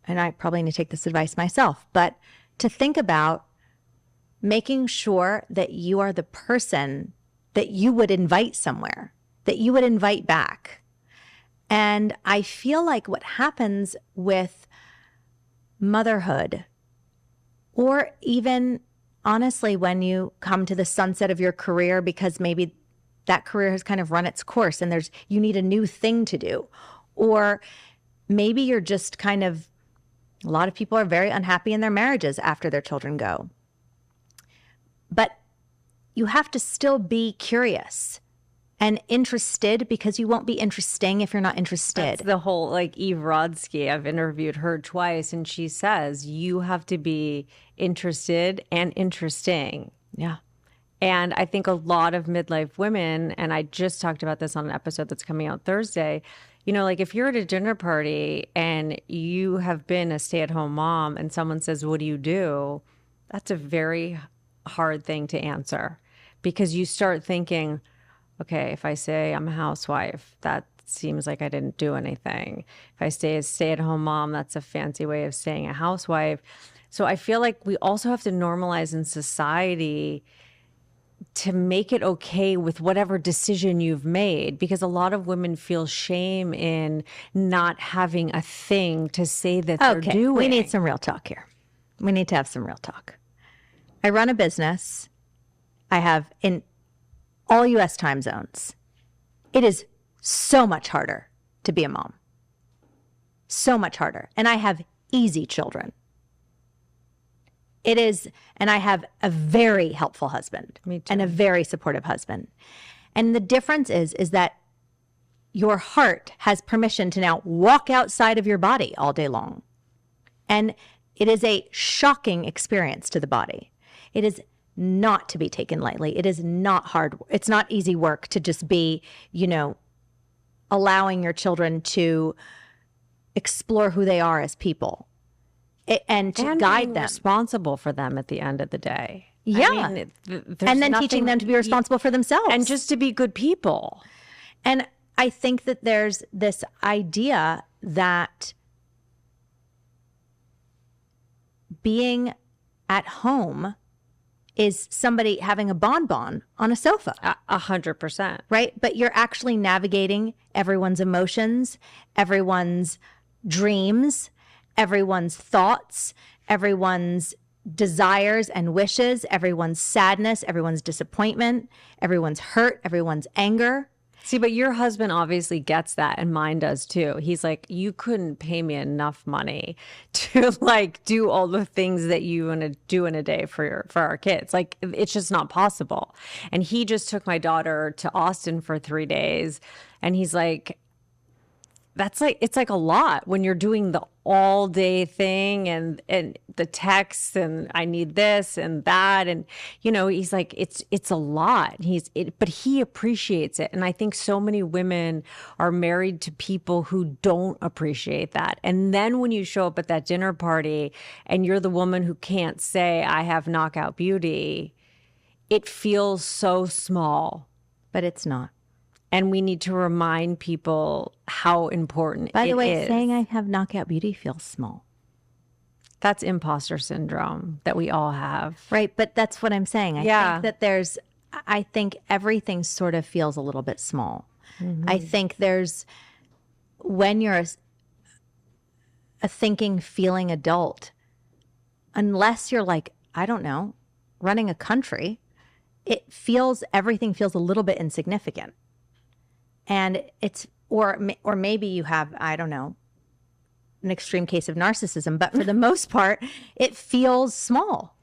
[SPEAKER 1] and I probably need to take this advice myself, but to think about making sure that you are the person that you would invite somewhere, that you would invite back. And I feel like what happens with motherhood, or even honestly, when you come to the sunset of your career, because maybe that career has kind of run its course and you need a new thing to do, or maybe you're just kind of, a lot of people are very unhappy in their marriages after their children go. But you have to still be curious and interested, because you won't be interesting if you're not interested.
[SPEAKER 2] That's the whole, like, Eve Rodsky, I've interviewed her twice, and she says you have to be interested and interesting.
[SPEAKER 1] Yeah.
[SPEAKER 2] And I think a lot of midlife women, and I just talked about this on an episode that's coming out Thursday, you know, like if you're at a dinner party and you have been a stay-at-home mom and someone says, "What do you do?" That's a very hard thing to answer, because you start thinking, okay, if I say I'm a housewife, that seems like I didn't do anything. If I stay a stay-at-home mom, that's a fancy way of saying a housewife. So I feel like we also have to normalize in society to make it okay with whatever decision you've made, because a lot of women feel shame in not having a thing to say that they're doing.
[SPEAKER 1] We need some real talk here. We need to have some real talk. I run a business. I have in all U.S. time zones. It is so much harder to be a mom. So much harder. And I have easy children. It is, and I have a very helpful husband.
[SPEAKER 2] Me too.
[SPEAKER 1] And a very supportive husband. And the difference is that your heart has permission to now walk outside of your body all day long. And it is a shocking experience to the body. It is not to be taken lightly. It is not hard. It's not easy work to just be, you know, allowing your children to explore who they are as people and to guide
[SPEAKER 2] being
[SPEAKER 1] them.
[SPEAKER 2] Responsible for them at the end of the day.
[SPEAKER 1] Yeah.
[SPEAKER 2] I mean,
[SPEAKER 1] and then teaching them to be responsible for themselves.
[SPEAKER 2] And just to be good people.
[SPEAKER 1] And I think that there's this idea that being at home is somebody having a bonbon on a sofa.
[SPEAKER 2] 100%.
[SPEAKER 1] Right? But you're actually navigating everyone's emotions, everyone's dreams, everyone's thoughts, everyone's desires and wishes, everyone's sadness, everyone's disappointment, everyone's hurt, everyone's anger.
[SPEAKER 2] See, but your husband obviously gets that, and mine does too. He's like, you couldn't pay me enough money to like do all the things that you want to do in a day for our kids. Like, it's just not possible. And he just took my daughter to Austin for 3 days, and he's like, that's like, it's like a lot when you're doing the all day thing and the texts and I need this and that. And, you know, he's like, it's a lot. But he appreciates it. And I think so many women are married to people who don't appreciate that. And then when you show up at that dinner party and you're the woman who can't say, I have knockout beauty, it feels so small.
[SPEAKER 1] But it's not.
[SPEAKER 2] And we need to remind people how important it is.
[SPEAKER 1] By the way, saying I have knockout beauty feels small.
[SPEAKER 2] That's imposter syndrome that we all have.
[SPEAKER 1] Right. But that's what I'm saying. I think that I think everything sort of feels a little bit small. Mm-hmm. I think when you're a thinking, feeling adult, unless you're like, I don't know, running a country, everything feels a little bit insignificant. And or maybe you have, I don't know, an extreme case of narcissism, but for the most part, it feels small.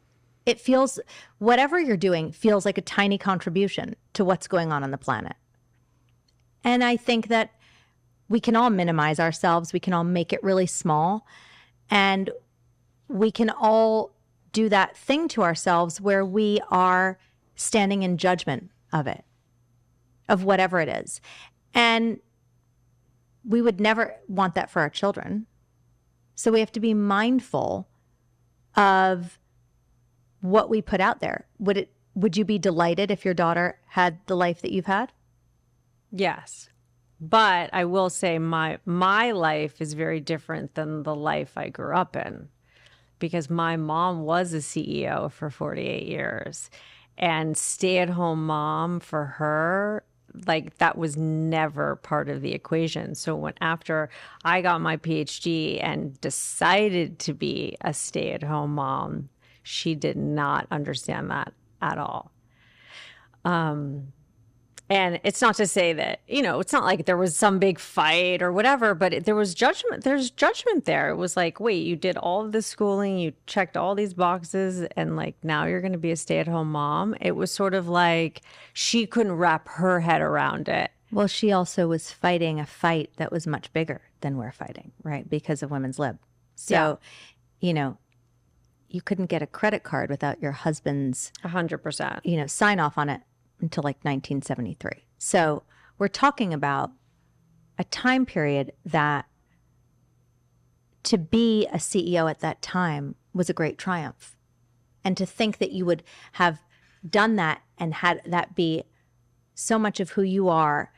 [SPEAKER 1] It feels, whatever you're doing feels like a tiny contribution to what's going on the planet. And I think that we can all minimize ourselves. We can all make it really small. And we can all do that thing to ourselves where we are standing in judgment of it, of whatever it is. And we would never want that for our children. So we have to be mindful of what we put out there. Would you be delighted if your daughter had the life that you've had?
[SPEAKER 2] Yes. But I will say my life is very different than the life I grew up in, because my mom was a CEO for 48 years, and stay-at-home mom for her, like, that was never part of the equation. So after I got my PhD and decided to be a stay-at-home mom, she did not understand that at all. And it's not to say that, it's not like there was some big fight or whatever, but there was judgment. There's judgment there. It was like, wait, you did all of this schooling, you checked all these boxes, and like now you're going to be a stay-at-home mom. It was sort of like she couldn't wrap her head around it.
[SPEAKER 1] Well, she also was fighting a fight that was much bigger than we're fighting, right? Because of women's lib. So, you couldn't get a credit card without your husband's
[SPEAKER 2] 100%,
[SPEAKER 1] sign off on it until like 1973. So we're talking about a time period that to be a CEO at that time was a great triumph. And to think that you would have done that and had that be so much of who you are,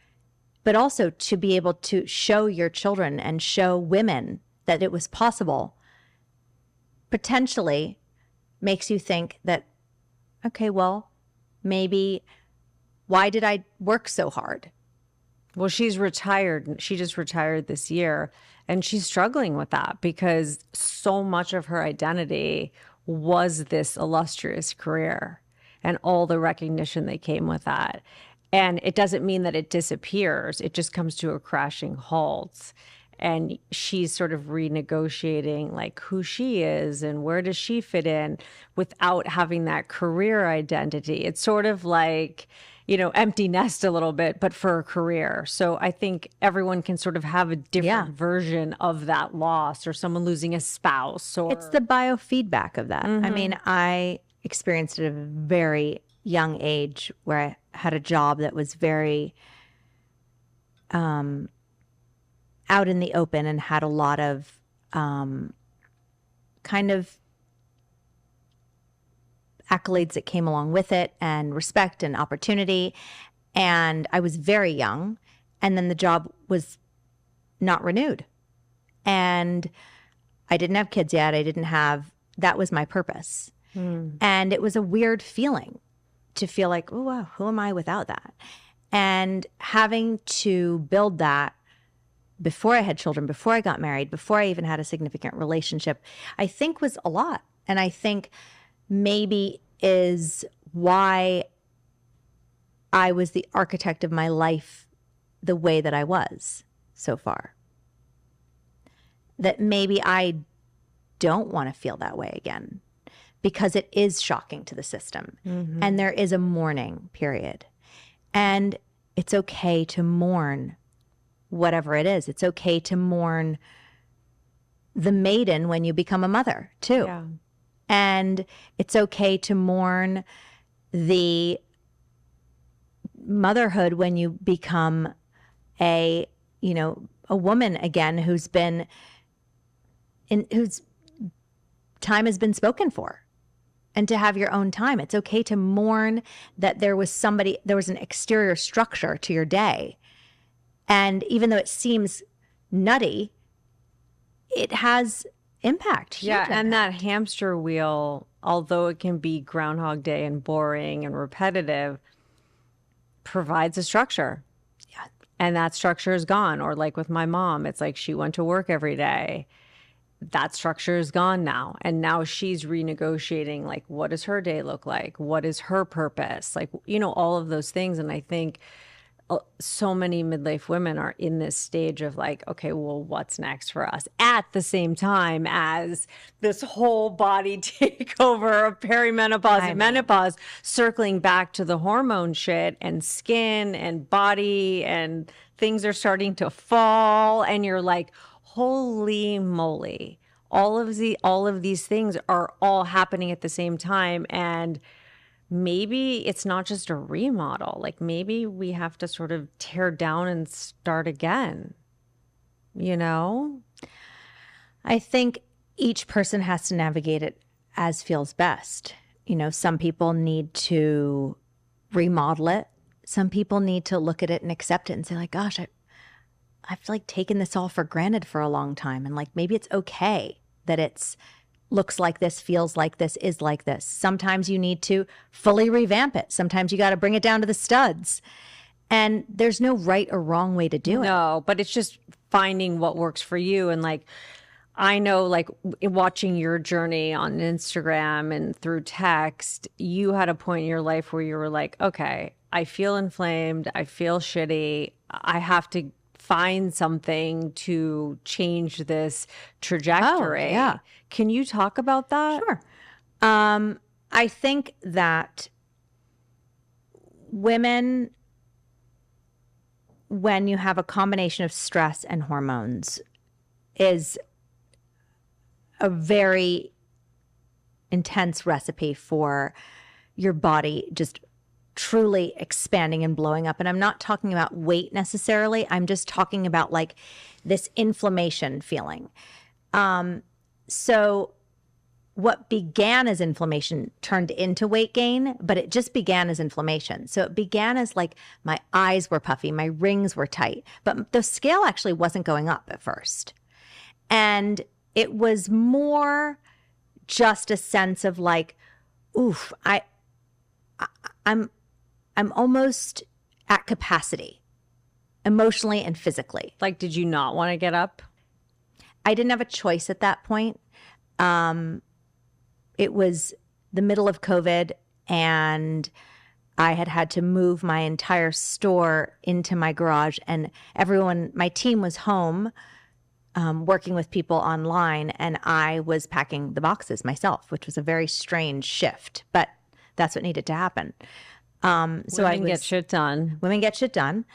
[SPEAKER 1] but also to be able to show your children and show women that it was possible, potentially makes you think that, okay, well, maybe why did I work so hard?
[SPEAKER 2] Well, she's retired. She just retired this year, and she's struggling with that because so much of her identity was this illustrious career and all the recognition that came with that. And it doesn't mean that it disappears. It just comes to a crashing halt. And she's sort of renegotiating like who she is and where does she fit in without having that career identity. It's sort of like, empty nest a little bit, but for a career. So I think everyone can sort of have a different version of that loss, or someone losing a spouse. Or
[SPEAKER 1] it's the biofeedback of that. I mean, I experienced it at a very young age where I had a job that was very out in the open and had a lot of kind of accolades that came along with it, and respect and opportunity. And I was very young, and then the job was not renewed. And I didn't have kids yet. That was my purpose. And it was a weird feeling to feel like, oh, wow, who am I without that? And having to build that before I had children, before I got married, before I even had a significant relationship, I think was a lot. And I think maybe is why I was the architect of my life the way that I was so far. That maybe I don't want to feel that way again, because it is shocking to the system. And there is a mourning period. And it's okay to mourn whatever it is. It's okay to mourn the maiden when you become a mother too.
[SPEAKER 2] Yeah.
[SPEAKER 1] And it's okay to mourn the motherhood when you become a woman again whose time has been spoken for, and to have your own time. It's okay to mourn that there was an exterior structure to your day. And even though it seems nutty, it has impact. Huge impact.
[SPEAKER 2] And that hamster wheel, although it can be Groundhog Day and boring and repetitive, provides a structure.
[SPEAKER 1] Yeah.
[SPEAKER 2] And that structure is gone. Or like with my mom, it's like she went to work every day. That structure is gone now. And now she's renegotiating, like, what does her day look like? What is her purpose? Like, all of those things. And I think so many midlife women are in this stage of like, okay, well, what's next for us? At the same time as this whole body takeover of perimenopause and menopause, circling back to the hormone shit and skin and body, and things are starting to fall. And you're like, holy moly. All of these things are all happening at the same time. And maybe it's not just a remodel. Like maybe we have to sort of tear down and start again, you know?
[SPEAKER 1] I think each person has to navigate it as feels best. You know, some people need to remodel it. Some people need to look at it and accept it and say like, gosh, I've like taken this all for granted for a long time. And like, maybe it's okay that it's looks like this, feels like this, is like this. Sometimes you need to fully revamp it. Sometimes you got to bring it down to the studs. And there's no right or wrong way to do it.
[SPEAKER 2] No, but it's just finding what works for you. And like, I know, like watching your journey on Instagram and through text, you had a point in your life where you were like, okay, I feel inflamed. I feel shitty. I have to find something to change this trajectory.
[SPEAKER 1] Oh, yeah.
[SPEAKER 2] Can you talk about that?
[SPEAKER 1] Sure. I think that women, when you have a combination of stress and hormones, is a very intense recipe for your body just truly expanding and blowing up. And I'm not talking about weight necessarily. I'm just talking about like this inflammation feeling. So what began as inflammation turned into weight gain, but it just began as inflammation. So it began as like my eyes were puffy, my rings were tight, but the scale actually wasn't going up at first. And it was more just a sense of like, oof, I'm almost at capacity emotionally and physically.
[SPEAKER 2] Like, did you not want to get up?
[SPEAKER 1] I didn't have a choice at that point. It was the middle of COVID and I had to move my entire store into my garage, and my team was home working with people online, and I was packing the boxes myself, which was a very strange shift, but that's what needed to happen.
[SPEAKER 2] Women get shit done.
[SPEAKER 1] Women get shit done.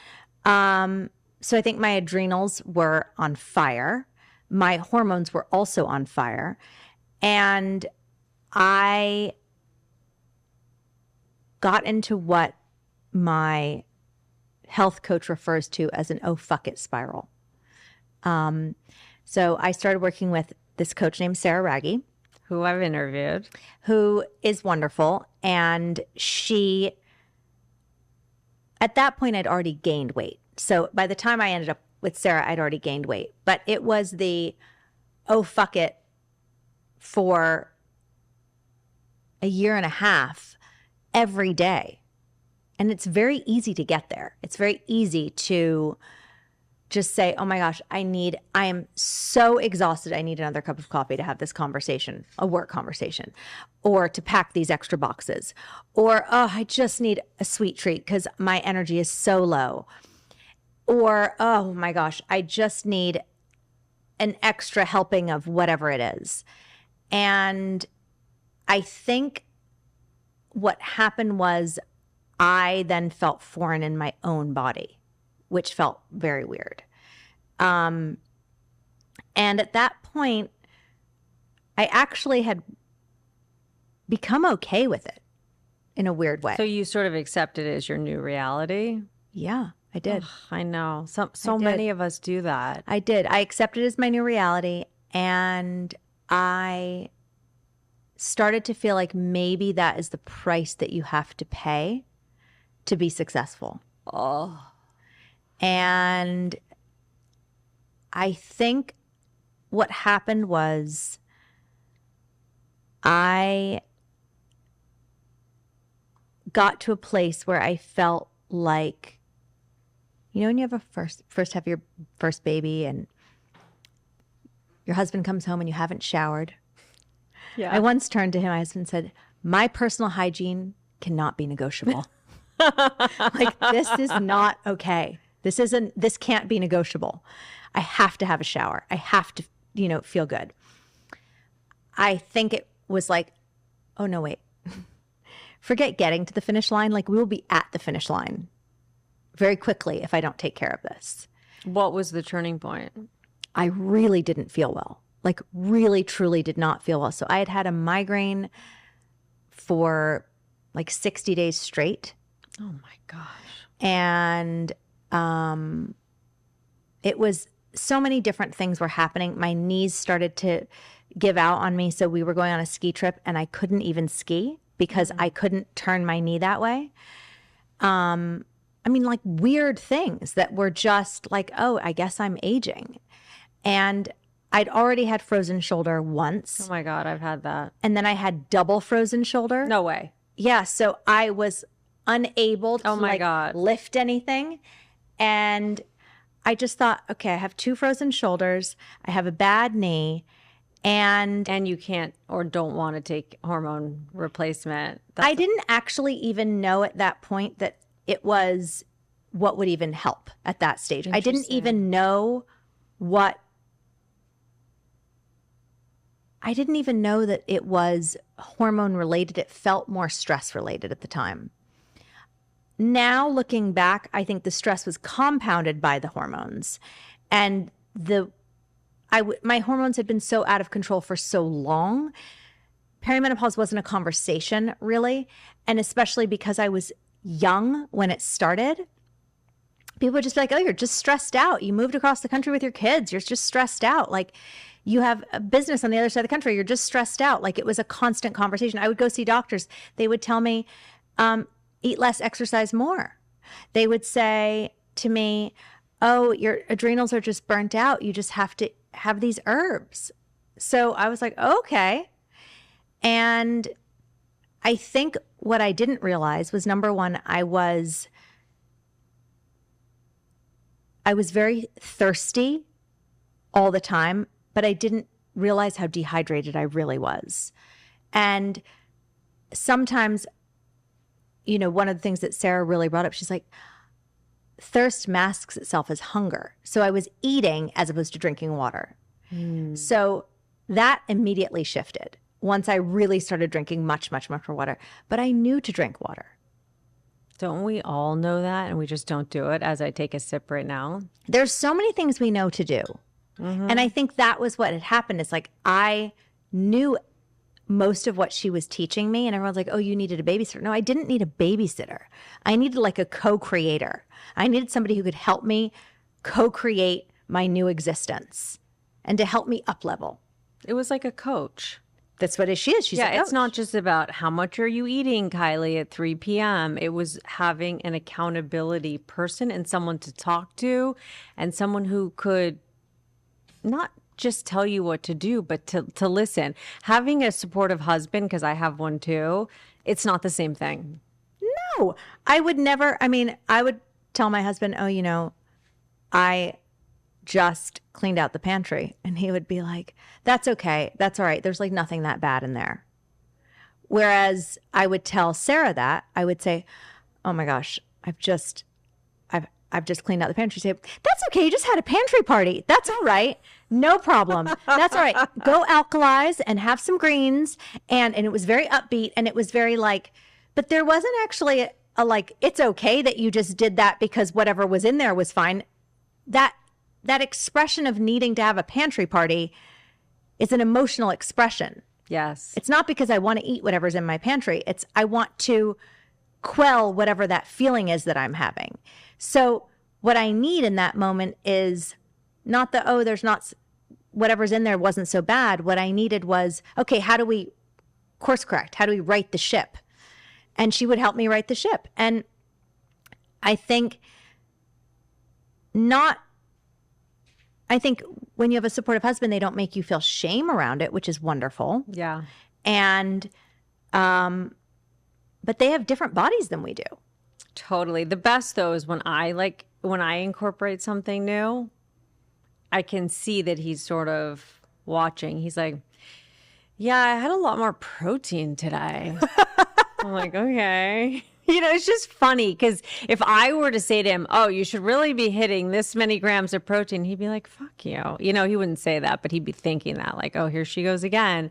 [SPEAKER 1] So I think my adrenals were on fire. My hormones were also on fire. And I got into what my health coach refers to as an oh fuck it spiral. So I started working with this coach named Sarah Raggi,
[SPEAKER 2] who I've interviewed,
[SPEAKER 1] who is wonderful. And she, at that point, I'd already gained weight. So by the time I ended up with Sarah, I'd already gained weight. But it was the oh fuck it for a year and a half every day. And it's very easy to get there. It's very easy to just say, oh my gosh, I am so exhausted. I need another cup of coffee to have this conversation, a work conversation, or to pack these extra boxes, or, oh, I just need a sweet treat because my energy is so low. Or, oh my gosh, I just need an extra helping of whatever it is. And I think what happened was I then felt foreign in my own body, which felt very weird. And at that point, I actually had become okay with it in a weird way.
[SPEAKER 2] So you sort of accepted it as your new reality?
[SPEAKER 1] Yeah, I did.
[SPEAKER 2] Ugh, I know. So many of us do that.
[SPEAKER 1] I did. I accepted it as my new reality, and I started to feel like maybe that is the price that you have to pay to be successful.
[SPEAKER 2] Oh.
[SPEAKER 1] And I think what happened was I got to a place where I felt like, you know, when you have first have your first baby and your husband comes home and you haven't showered.
[SPEAKER 2] Yeah.
[SPEAKER 1] I once turned to him, my husband said, my personal hygiene cannot be negotiable. Like, this is not okay. This can't be negotiable. I have to have a shower. I have to, feel good. I think it was like, oh no, wait. Forget getting to the finish line. Like, we will be at the finish line very quickly if I don't take care of this.
[SPEAKER 2] What was the turning point?
[SPEAKER 1] I really didn't feel well. Like, really, truly did not feel well. So I had a migraine for like 60 days straight.
[SPEAKER 2] Oh my gosh.
[SPEAKER 1] And it was so many different things were happening. My knees started to give out on me. So we were going on a ski trip and I couldn't even ski because I couldn't turn my knee that way. Like weird things that were just like, oh, I guess I'm aging. And I'd already had frozen shoulder once.
[SPEAKER 2] Oh my God, I've had that.
[SPEAKER 1] And then I had double frozen shoulder.
[SPEAKER 2] No way.
[SPEAKER 1] Yeah. So I was unable to lift anything. And I just thought, okay, I have 2 frozen shoulders. I have a bad knee. And
[SPEAKER 2] you can't or don't want to take hormone replacement.
[SPEAKER 1] I didn't actually even know at that point that it was what would even help at that stage. I didn't even know that it was hormone related. It felt more stress related at the time. Now looking back, I think the stress was compounded by the hormones, and my hormones had been so out of control for so long. Perimenopause wasn't a conversation really. And especially because I was young when it started, people would just be like, oh, you're just stressed out. You moved across the country with your kids. You're just stressed out. Like, you have a business on the other side of the country. You're just stressed out. Like, it was a constant conversation. I would go see doctors. They would tell me, eat less, exercise more. They would say to me, oh, your adrenals are just burnt out. You just have to have these herbs. So I was like, okay. And I think what I didn't realize was, number one, I was very thirsty all the time, but I didn't realize how dehydrated I really was. And sometimes, one of the things that Sarah really brought up, she's like, thirst masks itself as hunger. So I was eating as opposed to drinking water. So that immediately shifted once I really started drinking much, much, much more water. But I knew to drink water.
[SPEAKER 2] Don't we all know that? And we just don't do it, as I take a sip right now.
[SPEAKER 1] There's so many things we know to do. And I think that was what had happened. It's like, I knew most of what she was teaching me, and everyone's like, oh, you needed a babysitter. No, I didn't need a babysitter. I needed like a co-creator. I needed somebody who could help me co-create my new existence and to help me up level.
[SPEAKER 2] It was like a coach.
[SPEAKER 1] That's what she is. She's a coach.
[SPEAKER 2] It's not just about how much are you eating, Cayli, at 3 p.m. It was having an accountability person and someone to talk to, and someone who could not just tell you what to do, but to listen. Having a supportive husband, because I have one too, it's not the same thing.
[SPEAKER 1] No, I would never. I would tell my husband, oh, I just cleaned out the pantry. And he would be like, that's okay. That's all right. There's like nothing that bad in there. Whereas I would tell Sarah that, I would say, oh my gosh, I've just cleaned out the pantry. She'd say, that's okay. You just had a pantry party. That's all right. No problem. That's all right. Go alkalize and have some greens. And it was very upbeat, and it was very like, but there wasn't actually a like, it's okay that you just did that because whatever was in there was fine. That expression of needing to have a pantry party is an emotional expression.
[SPEAKER 2] Yes.
[SPEAKER 1] It's not because I want to eat whatever's in my pantry. It's I want to quell whatever that feeling is that I'm having. So what I need in that moment is not the, oh, there's not, whatever's in there wasn't so bad. What I needed was, okay, how do we course correct? How do we right the ship? And she would help me right the ship. And I think when you have a supportive husband, they don't make you feel shame around it, which is wonderful.
[SPEAKER 2] Yeah.
[SPEAKER 1] And, but they have different bodies than we do.
[SPEAKER 2] Totally. The best though is when I incorporate something new, I can see that he's sort of watching. He's like, yeah, I had a lot more protein today. I'm like, okay. It's just funny because if I were to say to him, oh, you should really be hitting this many grams of protein, he'd be like, fuck you. He wouldn't say that, but he'd be thinking that, like, oh, here she goes again.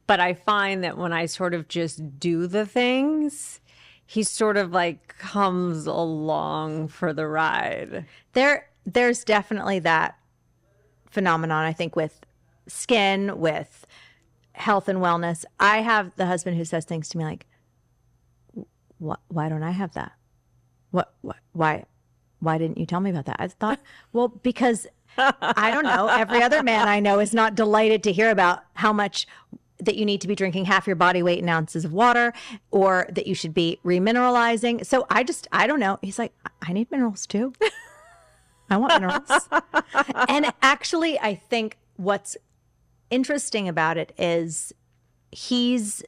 [SPEAKER 2] But I find that when I sort of just do the things, he sort of like comes along for the ride.
[SPEAKER 1] There's definitely that phenomenon, I think, with skin, with health and wellness. I have the husband who says things to me like, why don't I have that? Why didn't you tell me about that? I thought, well, because I don't know. Every other man I know is not delighted to hear about how much that you need to be drinking half your body weight in ounces of water, or that you should be remineralizing. So I don't know. He's like, I need minerals too. I want minerals. And actually, I think what's interesting about it is he's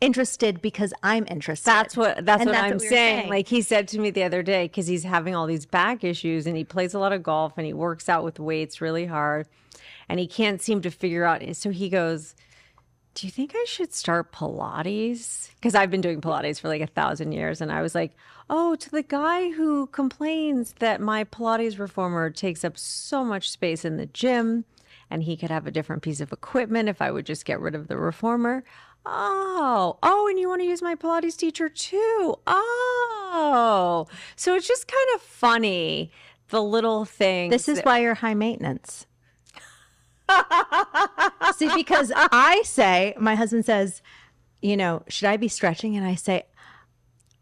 [SPEAKER 1] interested because I'm interested.
[SPEAKER 2] That's what I'm saying. Like he said to me the other day, because he's having all these back issues and he plays a lot of golf and he works out with weights really hard and he can't seem to figure out. So he goes, do you think I should start Pilates? Because I've been doing Pilates for like 1,000 years. And I was like, oh, to the guy who complains that my Pilates reformer takes up so much space in the gym and he could have a different piece of equipment if I would just get rid of the reformer. Oh, and you want to use my Pilates teacher too? Oh, so it's just kind of funny, the little things.
[SPEAKER 1] This is why you're high maintenance. See, because my husband says, should I be stretching? And I say,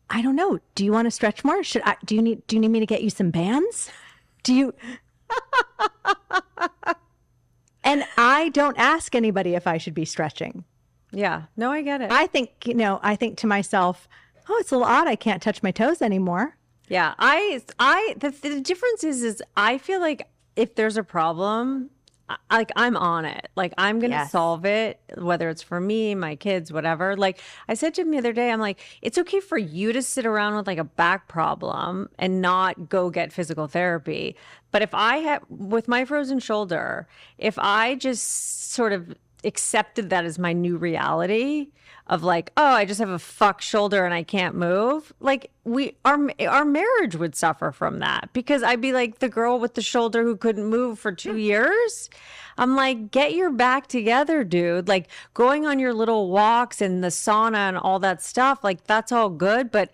[SPEAKER 1] I don't know. Do you want to stretch more? Do you need me to get you some bands? And I don't ask anybody if I should be stretching.
[SPEAKER 2] Yeah. No, I get it.
[SPEAKER 1] I think to myself, oh, it's a little odd. I can't touch my toes anymore.
[SPEAKER 2] Yeah. The difference is I feel like if there's a problem, like I'm on it. Like I'm going to solve it, whether it's for me, my kids, whatever. Like I said to him the other day, I'm like, it's okay for you to sit around with like a back problem and not go get physical therapy. But if with my frozen shoulder, if I just sort of accepted that as my new reality of like, oh, I just have a fuck shoulder and I can't move. Like our marriage would suffer from that because I'd be like the girl with the shoulder who couldn't move for 2 years. I'm like, get your back together, dude. Like going on your little walks and the sauna and all that stuff. Like that's all good. But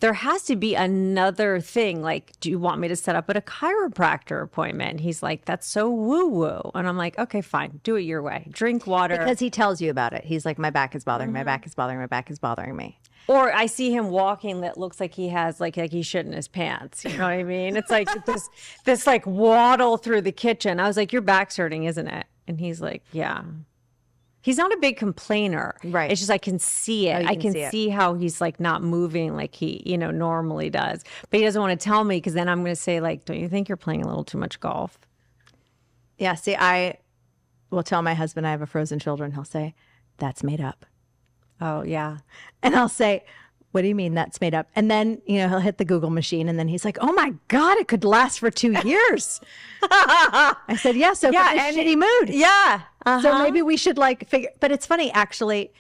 [SPEAKER 2] there has to be another thing. Like, do you want me to set up a chiropractor appointment? He's like, that's so woo-woo. And I'm like, okay, fine. Do it your way. Drink water.
[SPEAKER 1] Because he tells you about it. He's like, my back is bothering, my back is bothering, my back is bothering me.
[SPEAKER 2] Or I see him walking that looks like he has like he shit in his pants. You know what I mean? It's like this like waddle through the kitchen. I was like, your back's hurting, isn't it? And he's like, yeah. He's not a big complainer.
[SPEAKER 1] Right.
[SPEAKER 2] It's just I can see it. I can see how he's like not moving like he, normally does. But he doesn't want to tell me because then I'm going to say like, don't you think you're playing a little too much golf?
[SPEAKER 1] Yeah. See, I will tell my husband I have a frozen shoulder and he'll say, that's made up.
[SPEAKER 2] Oh, yeah.
[SPEAKER 1] And I'll say, what do you mean that's made up? And then, he'll hit the Google machine and then he's like, oh my God, it could last for 2 years. I said, yeah. So yeah, in a shitty mood.
[SPEAKER 2] Yeah.
[SPEAKER 1] So maybe we should but it's funny, actually,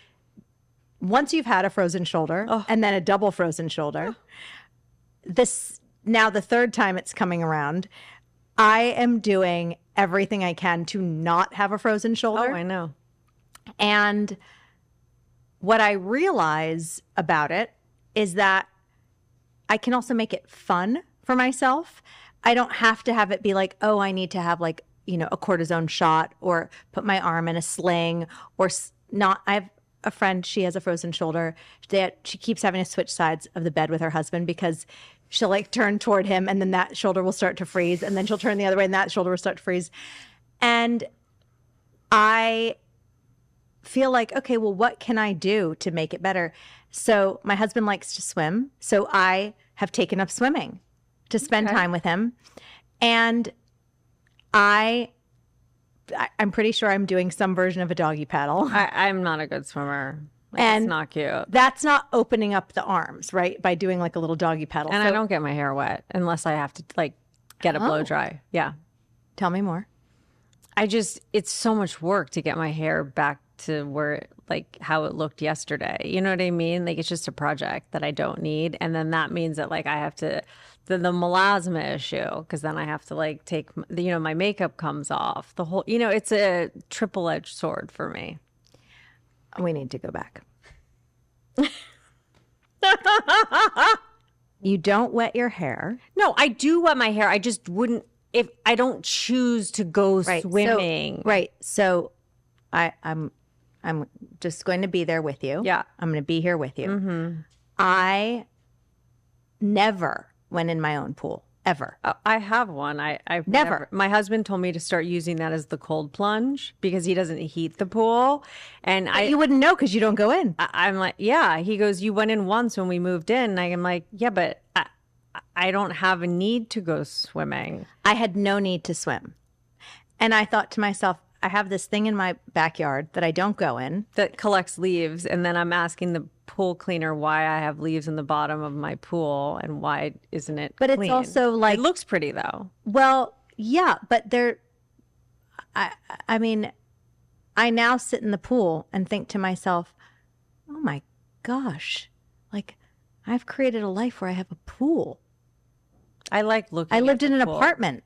[SPEAKER 1] once you've had a frozen shoulder and then a double frozen shoulder, now the third time it's coming around, I am doing everything I can to not have a frozen shoulder.
[SPEAKER 2] Oh, I know.
[SPEAKER 1] And what I realize about it is that I can also make it fun for myself. I don't have to have it be like, oh, I need to have like, a cortisone shot or put my arm in a sling or not. I have a friend, she has a frozen shoulder. She keeps having to switch sides of the bed with her husband because she'll like turn toward him and then that shoulder will start to freeze and then she'll turn the other way and that shoulder will start to freeze. And I feel like, okay, well, what can I do to make it better? So my husband likes to swim. So I have taken up swimming to spend time with him. And I'm pretty sure I'm doing some version of a doggy paddle.
[SPEAKER 2] I'm not a good swimmer.
[SPEAKER 1] And
[SPEAKER 2] it's not cute.
[SPEAKER 1] That's not opening up the arms, right? By doing like a little doggy paddle.
[SPEAKER 2] And I don't get my hair wet unless I have to like get it blow dry. Yeah.
[SPEAKER 1] Tell me more.
[SPEAKER 2] It's so much work to get my hair back to where like how it looked yesterday. You know what I mean? Like it's just a project that I don't need. And then that means that like I have to, the melasma issue, because then I have to like take, my makeup comes off. The whole, it's a triple-edged sword for me.
[SPEAKER 1] We need to go back. You don't wet your hair.
[SPEAKER 2] No, I do wet my hair. I just wouldn't, if I don't choose to go swimming.
[SPEAKER 1] So I'm just going to be there with you.
[SPEAKER 2] Yeah.
[SPEAKER 1] I'm going to be here with you.
[SPEAKER 2] Mm-hmm.
[SPEAKER 1] I never went in my own pool, ever.
[SPEAKER 2] I have one. I've
[SPEAKER 1] never.
[SPEAKER 2] My husband told me to start using that as the cold plunge because he doesn't heat the pool. And
[SPEAKER 1] you wouldn't know because you don't go in.
[SPEAKER 2] I'm like, yeah. He goes, you went in once when we moved in. And I'm like, yeah, but I don't have a need to go swimming.
[SPEAKER 1] I had no need to swim. And I thought to myself, I have this thing in my backyard that I don't go in.
[SPEAKER 2] That collects leaves. And then I'm asking the pool cleaner why I have leaves in the bottom of my pool and why isn't it
[SPEAKER 1] But
[SPEAKER 2] clean?
[SPEAKER 1] it's also like...
[SPEAKER 2] It looks pretty though.
[SPEAKER 1] Well, yeah, but I mean, I now sit in the pool and think to myself, oh my gosh, like I've created a life where I have a pool.
[SPEAKER 2] I like looking
[SPEAKER 1] I lived
[SPEAKER 2] at
[SPEAKER 1] in
[SPEAKER 2] the
[SPEAKER 1] an
[SPEAKER 2] pool.
[SPEAKER 1] apartment.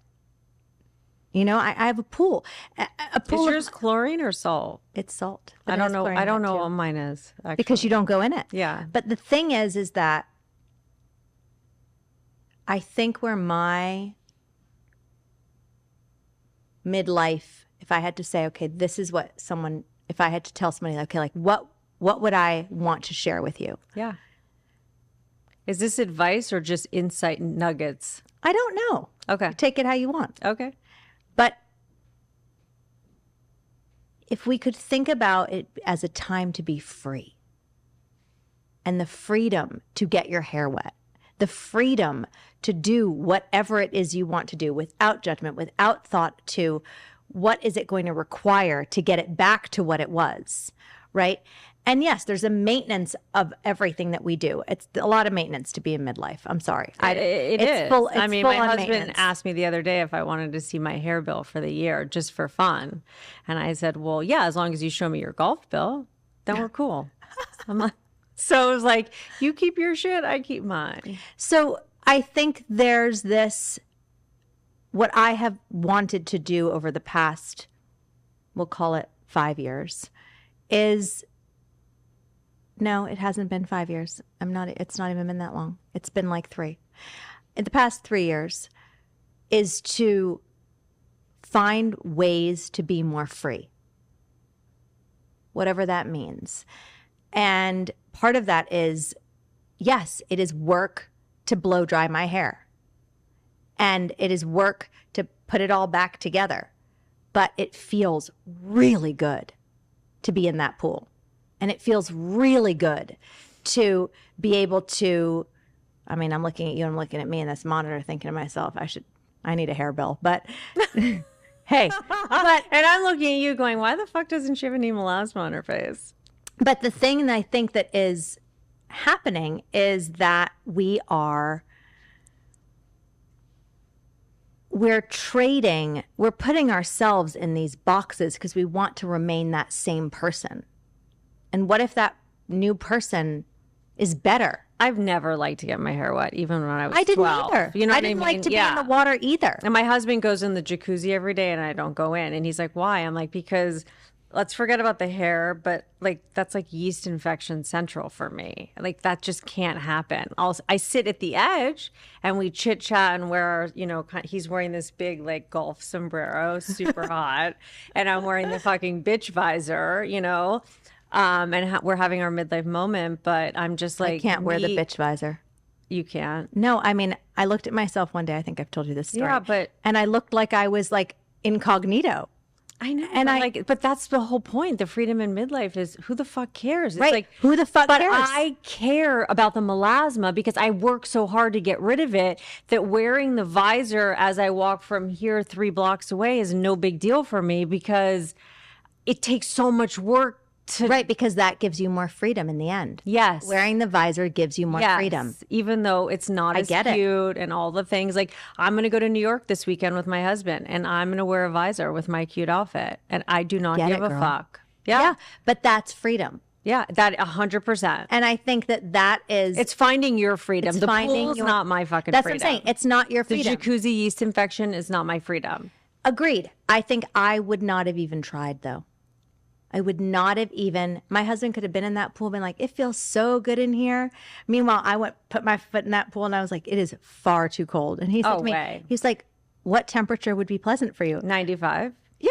[SPEAKER 1] I have a pool. A pool
[SPEAKER 2] Is yours chlorine or salt?
[SPEAKER 1] It's salt.
[SPEAKER 2] I don't know. I don't know what mine is. Actually.
[SPEAKER 1] Because you don't go in it.
[SPEAKER 2] Yeah.
[SPEAKER 1] But the thing is that I think where my midlife, if I had to say, okay, this is what someone, if I had to tell somebody, okay, like what would I want to share with you?
[SPEAKER 2] Yeah. Is this advice or just insight nuggets?
[SPEAKER 1] I don't know.
[SPEAKER 2] Okay.
[SPEAKER 1] Take it how you want.
[SPEAKER 2] Okay.
[SPEAKER 1] But if we could think about it as a time to be free and the freedom to get your hair wet, the freedom to do whatever it is you want to do without judgment, without thought to what is it going to require to get it back to what it was, right? And yes, there's a maintenance of everything that we do. It's a lot of maintenance to be in midlife. I'm sorry.
[SPEAKER 2] It
[SPEAKER 1] it's
[SPEAKER 2] is.
[SPEAKER 1] Full, it's
[SPEAKER 2] I mean,
[SPEAKER 1] full
[SPEAKER 2] my
[SPEAKER 1] on
[SPEAKER 2] husband
[SPEAKER 1] maintenance.
[SPEAKER 2] asked me the other day if I wanted to see my hair bill for the year just for fun. And I said, well, yeah, as long as you show me your golf bill, then we're cool. I'm like, so it was like, you keep your shit, I keep mine.
[SPEAKER 1] So I think there's this, what I have wanted to do over the past, we'll call it 5 years, is... No, it hasn't been 5 years. It's not even been that long. It's been like 3. In the past 3 years is to find ways to be more free. Whatever that means. And part of that is, yes, it is work to blow dry my hair. And it is work to put it all back together. But it feels really good to be in that pool. And it feels really good to be able to, I mean, I'm looking at you, I'm looking at me in this monitor thinking to myself, I need a hair bill. But hey,
[SPEAKER 2] and I'm looking at you going, why the fuck doesn't she have any melasma on her face?
[SPEAKER 1] But the thing that I think that is happening is that we're putting ourselves in these boxes because we want to remain that same person. And what if that new person is better?
[SPEAKER 2] I've never liked to get my hair wet, even when I was 12.
[SPEAKER 1] I didn't either.
[SPEAKER 2] You know what
[SPEAKER 1] I didn't
[SPEAKER 2] I mean?
[SPEAKER 1] like to be in the water either.
[SPEAKER 2] And my husband goes in the jacuzzi every day and I don't go in. And he's like, why? I'm like, because let's forget about the hair, but like that's like yeast infection central for me. Like that just can't happen. I sit at the edge and we chit chat and wear, he's wearing this big like golf sombrero, super hot. And I'm wearing the fucking bitch visor, and we're having our midlife moment, but I'm just like,
[SPEAKER 1] I can't wear the bitch visor.
[SPEAKER 2] You can't.
[SPEAKER 1] No, I mean, I looked at myself one day. I think I've told you this story.
[SPEAKER 2] Yeah,
[SPEAKER 1] and I looked like I was like incognito.
[SPEAKER 2] I know, and but that's the whole point. The freedom in midlife is who the fuck cares? It's
[SPEAKER 1] right.
[SPEAKER 2] Like
[SPEAKER 1] who the fuck cares?
[SPEAKER 2] But I care about the melasma because I work so hard to get rid of it that wearing the visor as I walk from here 3 blocks away is no big deal for me because it takes so much work.
[SPEAKER 1] Right, because that gives you more freedom in the end.
[SPEAKER 2] Yes.
[SPEAKER 1] Wearing the visor gives you more freedom.
[SPEAKER 2] Even though it's not as cute and all the things. Like, I'm going to go to New York this weekend with my husband, and I'm going to wear a visor with my cute outfit. And I do not give a fuck. Yeah.
[SPEAKER 1] But that's freedom.
[SPEAKER 2] Yeah, that 100%.
[SPEAKER 1] And I think that is...
[SPEAKER 2] It's finding your freedom.
[SPEAKER 1] It's
[SPEAKER 2] The
[SPEAKER 1] finding
[SPEAKER 2] pool's
[SPEAKER 1] your-
[SPEAKER 2] not my fucking
[SPEAKER 1] That's
[SPEAKER 2] freedom.
[SPEAKER 1] what I'm saying. It's not your
[SPEAKER 2] The
[SPEAKER 1] freedom.
[SPEAKER 2] jacuzzi yeast infection is not my freedom.
[SPEAKER 1] Agreed. I think I would not have even tried, though. I would not have even... My husband could have been in that pool and been like, it feels so good in here. Meanwhile, I put my foot in that pool and I was like, it is far too cold. And he said to me,
[SPEAKER 2] way.
[SPEAKER 1] he's like, what temperature would be pleasant for you?
[SPEAKER 2] 95?
[SPEAKER 1] Yeah.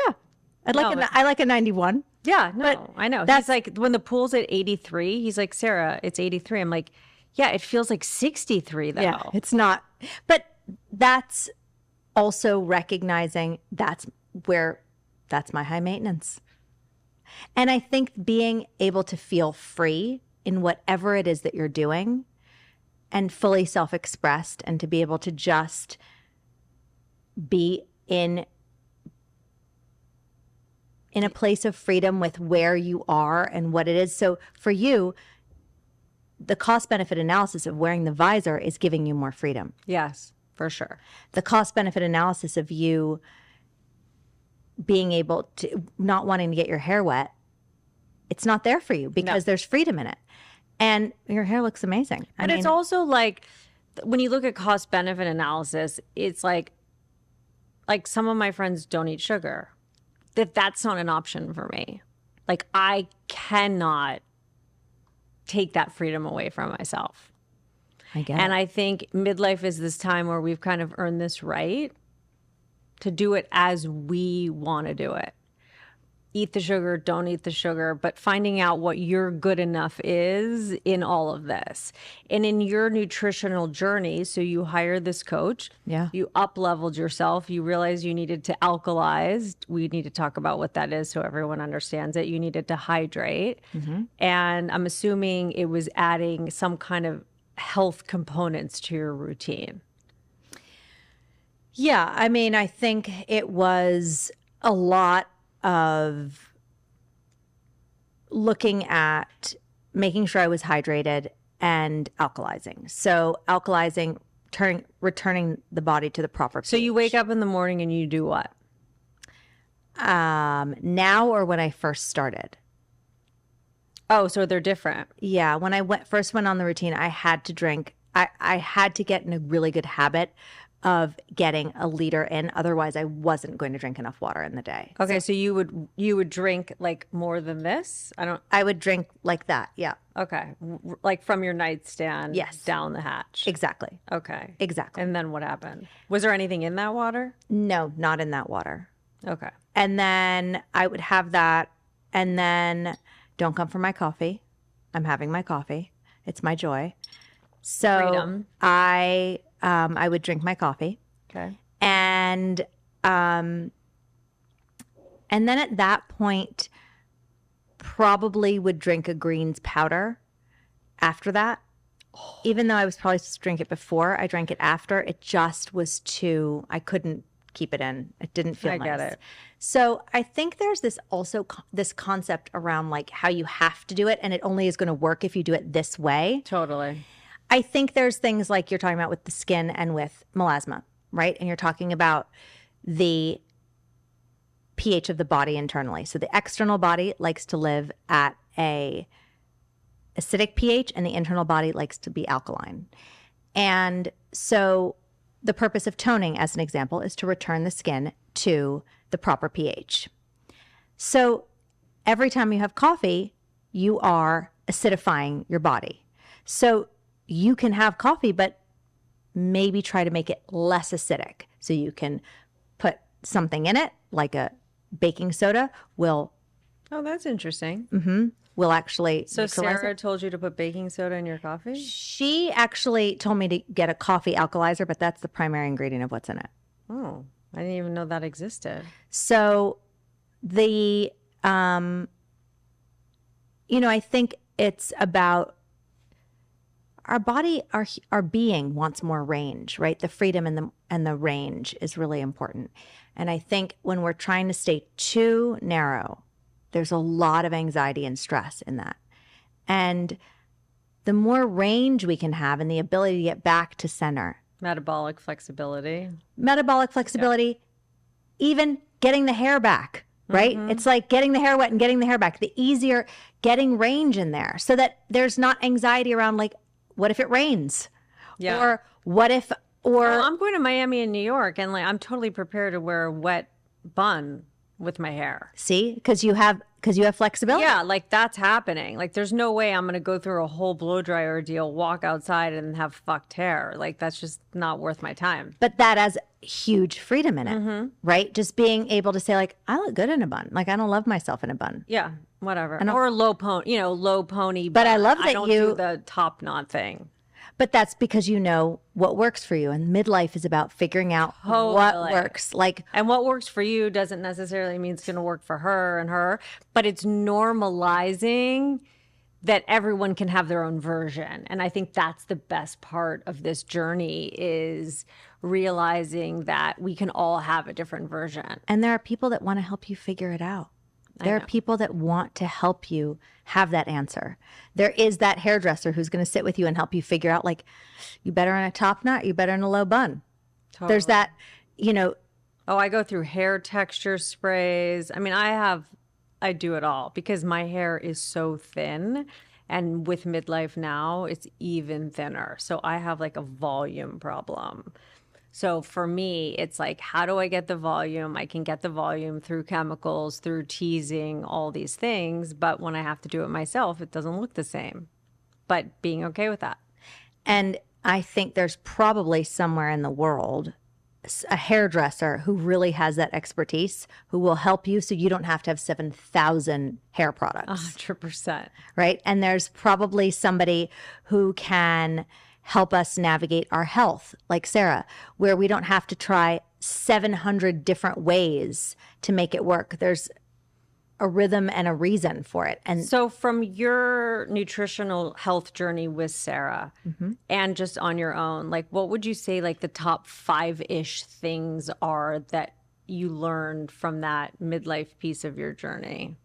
[SPEAKER 1] I like a 91.
[SPEAKER 2] Yeah, no,
[SPEAKER 1] But
[SPEAKER 2] I know.
[SPEAKER 1] that's-
[SPEAKER 2] He's like, when the pool's at 83, he's like, Sarah, it's 83. I'm like, yeah, it feels like 63 though.
[SPEAKER 1] Yeah, it's not. But that's also recognizing that's my high maintenance. And I think being able to feel free in whatever it is that you're doing and fully self-expressed and to be able to just be in a place of freedom with where you are and what it is. So for you, the cost benefit analysis of wearing the visor is giving you more freedom.
[SPEAKER 2] Yes, for sure.
[SPEAKER 1] The cost benefit analysis of you being able to not wanting to get your hair wet, it's not there for you because there's freedom in it. And your hair looks amazing.
[SPEAKER 2] But it's also like, when you look at cost benefit analysis, it's like some of my friends don't eat sugar. That's not an option for me. Like, I cannot take that freedom away from myself.
[SPEAKER 1] I get
[SPEAKER 2] And
[SPEAKER 1] it.
[SPEAKER 2] I think midlife is this time where we've kind of earned this right to do it as we want to do it. Eat the sugar, don't eat the sugar, but finding out what your good enough is in all of this. And in your nutritional journey, so you hired this coach,
[SPEAKER 1] Yeah.
[SPEAKER 2] you up-leveled yourself, you realized you needed to alkalize. We need to talk about what that is so everyone understands it. You needed to hydrate. And I'm assuming it was adding some kind of health components to your routine.
[SPEAKER 1] Yeah, I mean, I think it was a lot of looking at making sure I was hydrated and alkalizing. So alkalizing, returning the body to the proper pH.
[SPEAKER 2] So you wake up in the morning and you do what?
[SPEAKER 1] Now or when I first started?
[SPEAKER 2] Oh, so they're different.
[SPEAKER 1] Yeah, when I first went on the routine, I had to drink. I had to get in a really good habit of getting a liter in. Otherwise, I wasn't going to drink enough water in the day.
[SPEAKER 2] Okay, so you would drink like more than this?
[SPEAKER 1] I would drink like that. Yeah,
[SPEAKER 2] Okay, like from your nightstand
[SPEAKER 1] Yes.
[SPEAKER 2] down the hatch.
[SPEAKER 1] exactly.
[SPEAKER 2] Okay.
[SPEAKER 1] Exactly.
[SPEAKER 2] And then what happened? Was there anything in that water?
[SPEAKER 1] No, not in that water.
[SPEAKER 2] Okay.
[SPEAKER 1] And then I would have that, and then don't come for my coffee. I'm having my coffee. It's my joy. So
[SPEAKER 2] Freedom.
[SPEAKER 1] I would drink my coffee,
[SPEAKER 2] Okay.
[SPEAKER 1] and then at that point, probably would drink a greens powder. After that, even though I was probably supposed to drink it before, I drank it after. It just was too. I couldn't keep it in. It didn't feel
[SPEAKER 2] I
[SPEAKER 1] nice.
[SPEAKER 2] get it.
[SPEAKER 1] So I think there's this also this concept around like how you have to do it, and it only is going to work if you do it this way.
[SPEAKER 2] Totally.
[SPEAKER 1] I think there's things like you're talking about with the skin and with melasma, right? And you're talking about the pH of the body internally. So the external body likes to live at a acidic pH, and the internal body likes to be alkaline. And so the purpose of toning, as an example, is to return the skin to the proper pH. So every time you have coffee, you are acidifying your body. So you can have coffee, but maybe try to make it less acidic. So you can put something in it, like a baking soda, will
[SPEAKER 2] Oh, that's interesting.
[SPEAKER 1] actually
[SPEAKER 2] So
[SPEAKER 1] neutralize
[SPEAKER 2] Sarah
[SPEAKER 1] it.
[SPEAKER 2] told you to put baking soda in your coffee?
[SPEAKER 1] She actually told me to get a coffee alkalizer, but that's the primary ingredient of what's in it.
[SPEAKER 2] Oh, I didn't even know that existed.
[SPEAKER 1] So the, I think it's about our body, our being wants more range, right? The freedom and the range is really important. And I think when we're trying to stay too narrow, there's a lot of anxiety and stress in that. And the more range we can have and the ability to get back to center,
[SPEAKER 2] Metabolic flexibility.
[SPEAKER 1] metabolic flexibility, even getting the hair back, right? It's like getting the hair wet and getting the hair back. The easier, getting range in there so that there's not anxiety around like, what if it rains?
[SPEAKER 2] Yeah.
[SPEAKER 1] Or what if, or
[SPEAKER 2] I'm going to Miami and New York, and like I'm totally prepared to wear a wet bun with my hair.
[SPEAKER 1] see, because you have flexibility.
[SPEAKER 2] Yeah, like that's happening. Like there's no way I'm going to go through a whole blow dry ordeal, walk outside and have fucked hair. Like that's just not worth my time.
[SPEAKER 1] But that has huge freedom in it, right? Just being able to say like, I look good in a bun. Like I don't love myself in a bun.
[SPEAKER 2] Yeah, whatever. Or low pony, low pony.
[SPEAKER 1] But I love
[SPEAKER 2] I
[SPEAKER 1] that
[SPEAKER 2] don't
[SPEAKER 1] you
[SPEAKER 2] do the top knot thing.
[SPEAKER 1] But that's because you know what works for you. And midlife is about figuring out what works. Like,
[SPEAKER 2] and what works for you doesn't necessarily mean it's going to work for her and her, but it's normalizing that everyone can have their own version. And I think that's the best part of this journey is realizing that we can all have a different version.
[SPEAKER 1] And there are people that want to help you figure it out. There are people that want to help you have that answer. There is that hairdresser who's going to sit with you and help you figure out, like, you better in a top knot, you better in a low bun. Totally. There's that,
[SPEAKER 2] Oh, I go through hair texture sprays. I mean, I do it all because my hair is so thin. And with midlife now, it's even thinner. So I have like a volume problem. So for me, it's like, how do I get the volume? I can get the volume through chemicals, through teasing, all these things. But when I have to do it myself, it doesn't look the same. But being okay with that.
[SPEAKER 1] And I think there's probably somewhere in the world a hairdresser who really has that expertise, who will help you so you don't have to have 7,000 hair products.
[SPEAKER 2] 100%.
[SPEAKER 1] Right? And there's probably somebody who can help us navigate our health, like Sarah, where we don't have to try 700 different ways to make it work. There's a rhythm and a reason for it. And
[SPEAKER 2] so from your nutritional health journey with Sarah and just on your own, like what would you say like the top 5-ish things are that you learned from that midlife piece of your journey?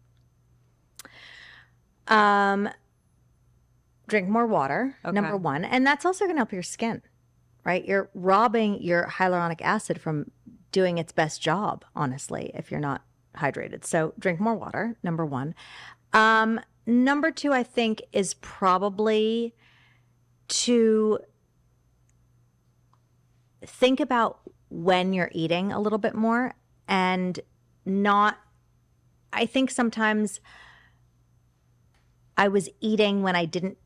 [SPEAKER 1] Drink more water, number one. And that's also going to help your skin, right? You're robbing your hyaluronic acid from doing its best job, honestly, if you're not hydrated. So drink more water, number one. Number two, I think, is probably to think about when you're eating a little bit more and not, I think sometimes I was eating when I didn't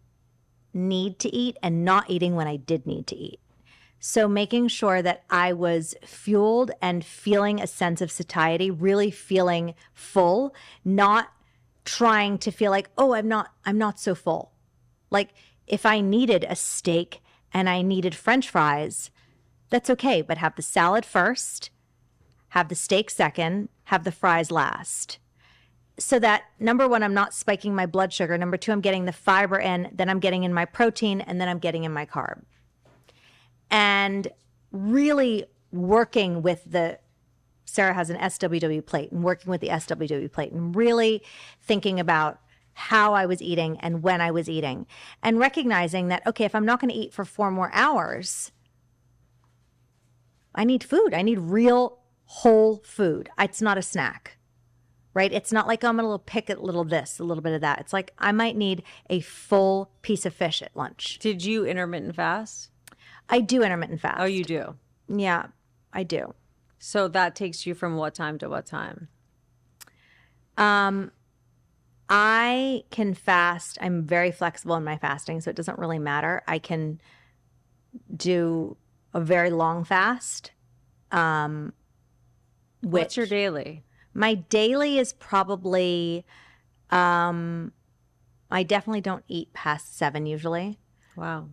[SPEAKER 1] need to eat and not eating when I did need to eat. So making sure that I was fueled and feeling a sense of satiety, really feeling full, not trying to feel like, oh, I'm not so full. Like if I needed a steak and I needed French fries, that's okay, but have the salad first, have the steak second, have the fries last. So that number one, I'm not spiking my blood sugar. Number two, I'm getting the fiber in, then I'm getting in my protein, and then I'm getting in my carb. And really working with Sarah has an SWW plate and working with the SWW plate and really thinking about how I was eating and when I was eating and recognizing that, okay, if I'm not going to eat for 4 more hours, I need food. I need real whole food. It's not a snack. Right? It's not like I'm going to pick a little this, a little bit of that. It's like I might need a full piece of fish at lunch.
[SPEAKER 2] Did you intermittent fast?
[SPEAKER 1] I do intermittent fast.
[SPEAKER 2] Oh, you do?
[SPEAKER 1] Yeah, I do.
[SPEAKER 2] So that takes you from what time to what time?
[SPEAKER 1] I can fast. I'm very flexible in my fasting, so it doesn't really matter. I can do a very long fast.
[SPEAKER 2] What's your daily?
[SPEAKER 1] My daily is probably, I definitely don't eat past 7 usually.
[SPEAKER 2] Wow.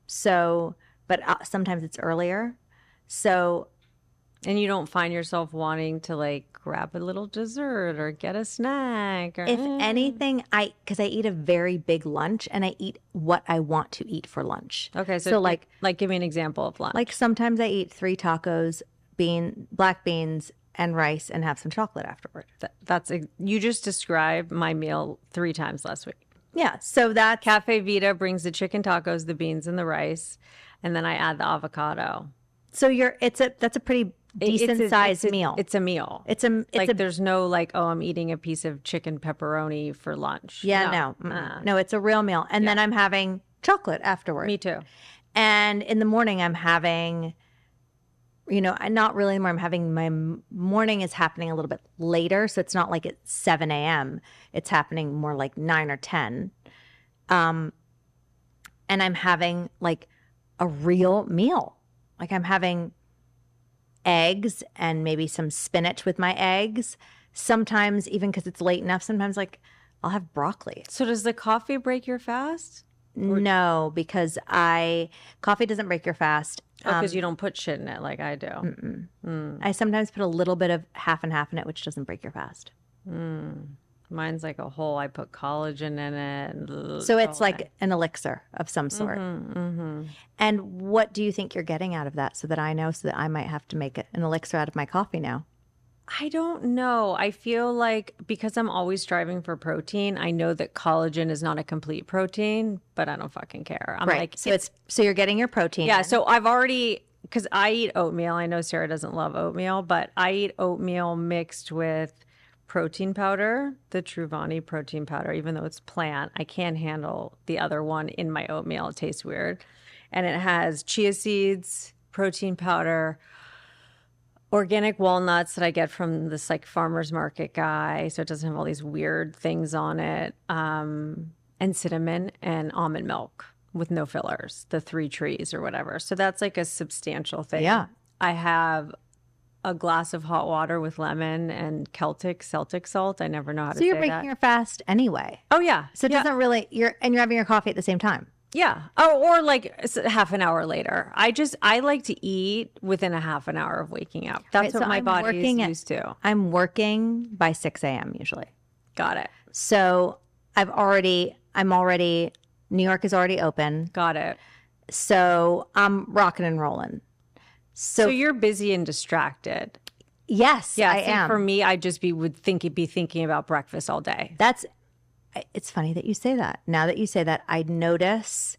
[SPEAKER 1] So, but sometimes it's earlier. So.
[SPEAKER 2] And you don't find yourself wanting to like grab a little dessert or get a snack? Or,
[SPEAKER 1] if anything, because I eat a very big lunch and I eat what I want to eat for lunch.
[SPEAKER 2] Okay. So like give me an example of lunch.
[SPEAKER 1] Like sometimes I eat 3 tacos, black beans, and rice and have some chocolate afterward.
[SPEAKER 2] You just described my meal 3 times last week.
[SPEAKER 1] Yeah, so that
[SPEAKER 2] Cafe Vita brings the chicken tacos, the beans, and the rice, and then I add the avocado.
[SPEAKER 1] So that's a pretty decent sized meal.
[SPEAKER 2] It's a meal.
[SPEAKER 1] It's a
[SPEAKER 2] there's no like, oh, I'm eating a piece of chicken pepperoni for lunch.
[SPEAKER 1] no. No, it's a real meal. And then I'm having chocolate afterward.
[SPEAKER 2] Me too.
[SPEAKER 1] And in the morning I'm having, not really anymore. I'm having my morning is happening a little bit later. So it's not like it's 7 a.m. It's happening more like 9 or 10. And I'm having like a real meal. Like I'm having eggs and maybe some spinach with my eggs. Sometimes even because it's late enough, sometimes like I'll have broccoli.
[SPEAKER 2] So does the coffee break your fast?
[SPEAKER 1] No, because coffee doesn't break your fast.
[SPEAKER 2] Oh, because you don't put shit in it like I do.
[SPEAKER 1] I sometimes put a little bit of half and half in it, which doesn't break your fast.
[SPEAKER 2] Mine's like a whole, I put collagen in it.
[SPEAKER 1] So it's like an elixir of some sort. And what do you think you're getting out of that so that I know, so that I might have to make an elixir out of my coffee now?
[SPEAKER 2] I don't know. I feel like because I'm always striving for protein, I know that collagen is not a complete protein, but I don't fucking care. I'm like,
[SPEAKER 1] so you're getting your protein.
[SPEAKER 2] Yeah. So I've already, because I eat oatmeal. I know Sarah doesn't love oatmeal, but I eat oatmeal mixed with protein powder, the Truvani protein powder, even though it's plant. I can't handle the other one in my oatmeal. It tastes weird. And it has chia seeds, protein powder, organic walnuts that I get from this like farmer's market guy. So it doesn't have all these weird things on it. And cinnamon and almond milk with no fillers, the 3 trees or whatever. So that's like a substantial thing.
[SPEAKER 1] Yeah.
[SPEAKER 2] I have a glass of hot water with lemon and Celtic salt. I never know how to say that.
[SPEAKER 1] So you're breaking your fast anyway.
[SPEAKER 2] Oh yeah.
[SPEAKER 1] So it doesn't really, you're having your coffee at the same time.
[SPEAKER 2] Yeah. Oh, or like half an hour later. I like to eat within a half an hour of waking up. That's what my body is used to.
[SPEAKER 1] I'm working by 6 a.m. usually.
[SPEAKER 2] Got it.
[SPEAKER 1] So I'm already, New York is already open.
[SPEAKER 2] Got it.
[SPEAKER 1] So I'm rocking and rolling.
[SPEAKER 2] So you're busy and distracted.
[SPEAKER 1] Yes,
[SPEAKER 2] yeah,
[SPEAKER 1] I am.
[SPEAKER 2] For me, I'd just be thinking about breakfast all day.
[SPEAKER 1] It's funny that you say that. Now that you say that, I notice